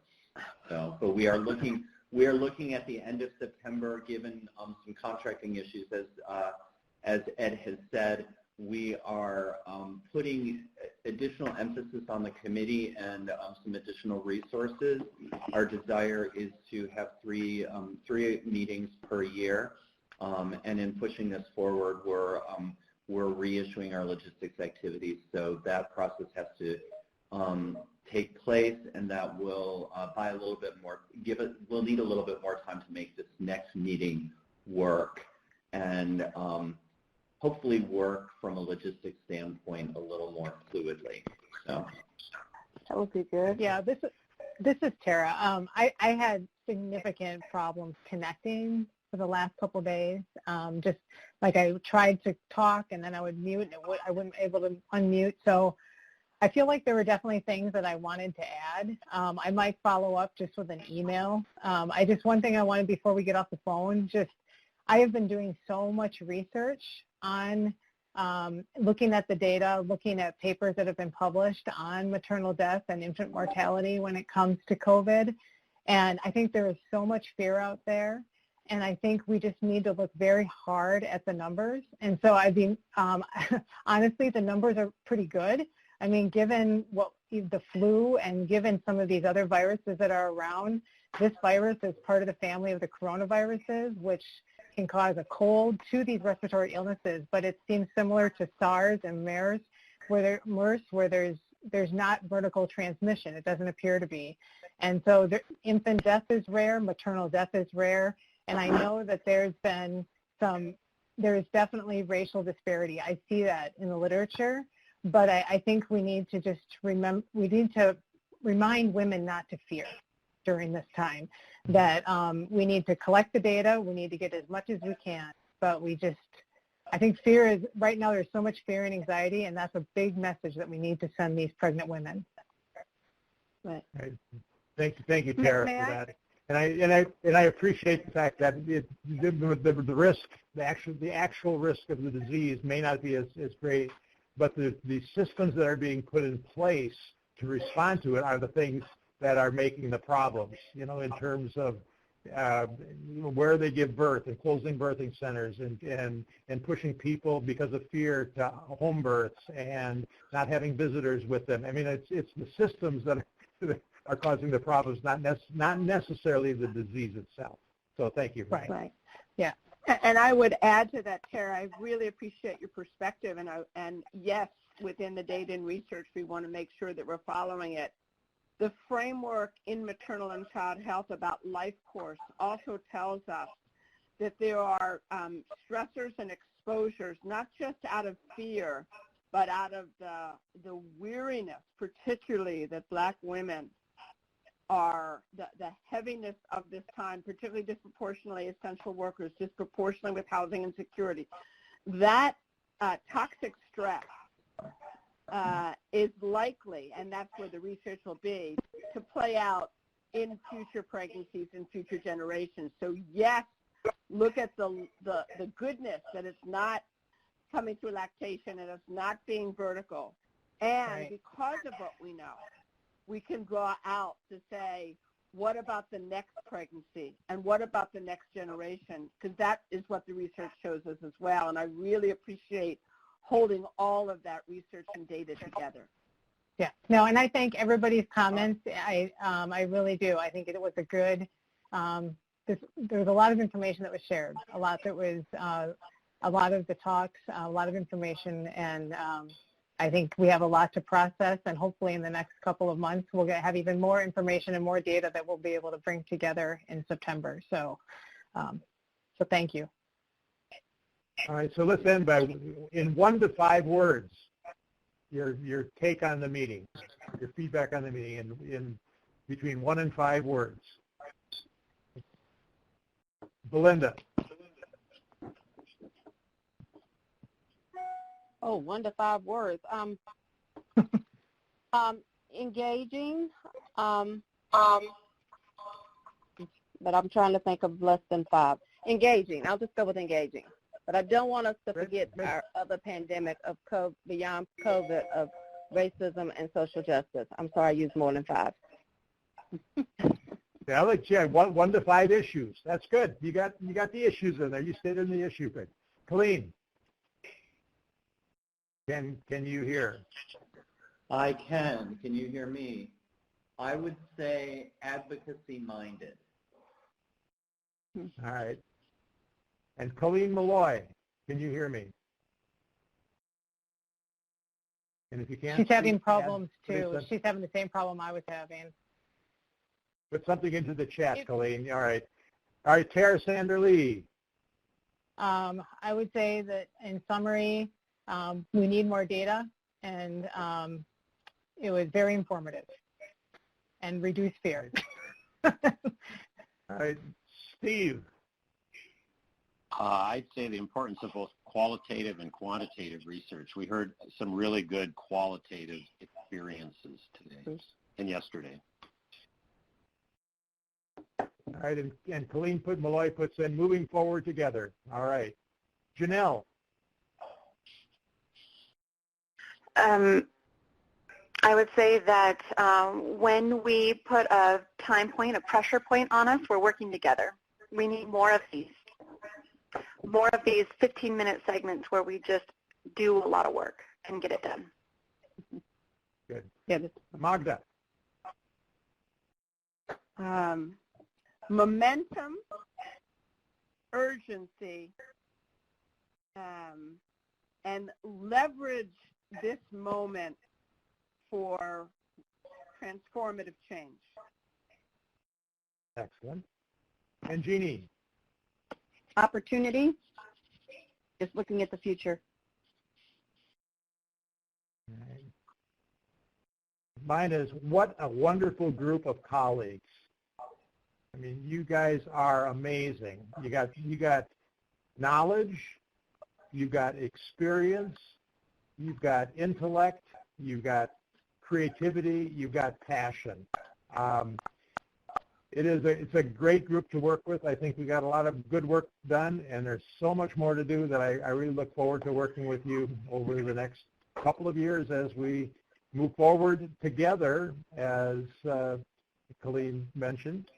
So, but we are looking at the end of September, given some contracting issues, as Ed has said. We are putting additional emphasis on the committee and some additional resources. Our desire is to have three meetings per year, and in pushing this forward, we're reissuing our logistics activities. So that process has to take place, and that will buy a little bit more. We'll need a little bit more time to make this next meeting work, and hopefully work from a logistics standpoint a little more fluidly. So that would be good. Yeah, this is Tara. I had significant problems connecting for the last couple of days. Just like I tried to talk and then I would mute and I wouldn't be able to unmute. So I feel like there were definitely things that I wanted to add. I might follow up just with an email. One thing I wanted before we get off the phone, I have been doing so much research on looking at the data, looking at papers that have been published on maternal death and infant mortality when it comes to COVID. And I think there is so much fear out there. And I think we just need to look very hard at the numbers. And so honestly, the numbers are pretty good. I mean, given the flu and given some of these other viruses that are around, this virus is part of the family of the coronaviruses, which can cause a cold to these respiratory illnesses, but it seems similar to SARS and MERS, where there's not vertical transmission. It doesn't appear to be. And so infant death is rare, maternal death is rare, and I know that there is definitely racial disparity. I see that in the literature, but I think we need to remind women not to fear during this time, that we need to collect the data, we need to get as much as we can, but I think fear is, right now there's so much fear and anxiety, and that's a big message that we need to send these pregnant women. Right. Thank you, Tara, for that. And I appreciate the fact that the risk, the actual risk of the disease may not be as great, but the systems that are being put in place to respond to it are the things that are making the problems, in terms of where they give birth and closing birthing centers and pushing people because of fear to home births and not having visitors with them. I mean, it's the systems that are causing the problems, not necessarily the disease itself. So thank you. Right. Yeah. And I would add to that, Tara, I really appreciate your perspective. And yes, within the data and research, we want to make sure that we're following it. The framework in maternal and child health about life course also tells us that there are stressors and exposures, not just out of fear, but out of the weariness, particularly that Black women are, the heaviness of this time, particularly disproportionately essential workers, disproportionately with housing insecurity. That toxic stress is likely, and that's where the research will be, to play out in future pregnancies and future generations. So yes, look at the goodness that it's not coming through lactation and it's not being vertical. And because of what we know, we can draw out to say, what about the next pregnancy and what about the next generation? Because that is what the research shows us as well. And I really appreciate holding all of that research and data together. Yeah, no, and I thank everybody's comments. I really do. I think it was a good, there was a lot of information that was shared, a lot that was, a lot of the talks, a lot of information, and I think we have a lot to process, and hopefully in the next couple of months we'll have even more information and more data that we'll be able to bring together in September. So, so thank you. All right, so let's end by, in 1 to 5 words, your take on the meeting, your feedback on the meeting in between 1 and 5 words. Belinda. Oh, 1 to 5 words. Engaging, but I'm trying to think of less than 5. Engaging. I'll just go with engaging. But I don't want us to forget our other pandemic of beyond COVID, of racism and social justice. I'm sorry I used more than 5. Yeah, I'll let you have 1 to 5 issues. That's good. You got the issues in there. You stayed in the issue bit. Colleen, can you hear? I can. Can you hear me? I would say advocacy-minded. All right. And Colleen Malloy, can you hear me? And if you can't, she's having problems too. She's She's having the same problem I was having. Put something into the chat, Colleen. All right. All right, Tara Sander-Lee. I would say that in summary, we need more data, and it was very informative and reduced fear. All right, Steve. I'd say the importance of both qualitative and quantitative research. We heard some really good qualitative experiences today and yesterday. All right, and Colleen Malloy puts in moving forward together. All right. Janelle. I would say that when we put a time point, a pressure point on us, we're working together. We need more of these 15-minute segments where we just do a lot of work and get it done. Good. Yeah. Magda. Momentum, urgency, and leverage this moment for transformative change. Excellent. And Jeannie. Opportunity, just looking at the future. Mine is, what a wonderful group of colleagues. I mean, you guys are amazing. You got knowledge, you've got experience, you've got intellect, you've got creativity, you've got passion. It's a great group to work with. I think we got a lot of good work done, and there's so much more to do that I really look forward to working with you over the next couple of years as we move forward together, as Colleen mentioned.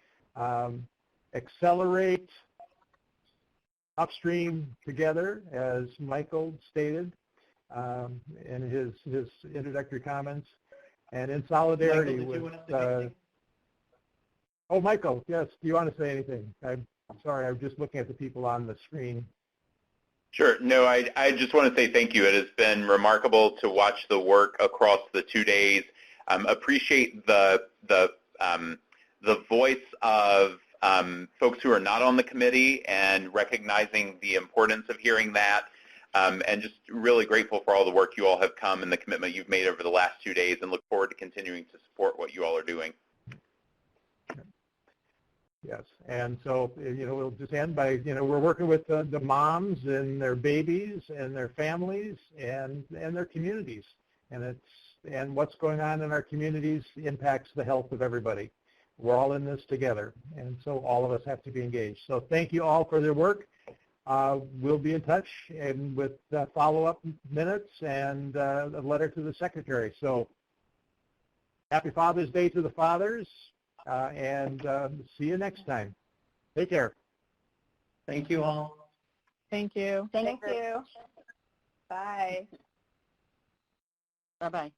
Accelerate upstream together, as Michael stated in his introductory comments, and in solidarity with. Oh, Michael, yes. Do you want to say anything? I'm sorry, I'm just looking at the people on the screen. Sure. No, I just want to say thank you. It has been remarkable to watch the work across the 2 days. Appreciate the voice of folks who are not on the committee and recognizing the importance of hearing that, and just really grateful for all the work you all have come and the commitment you've made over the last 2 days, and look forward to continuing to support what you all are doing. Yes, and so, we'll just end by, we're working with the moms and their babies and their families and their communities, and what's going on in our communities impacts the health of everybody. We're all in this together, and so all of us have to be engaged. So thank you all for their work. We'll be in touch and with follow-up minutes and a letter to the secretary. So happy Father's Day to the fathers. And see you next time. Take care. Thank you all. Thank you. Thank you. Bye. Bye-bye.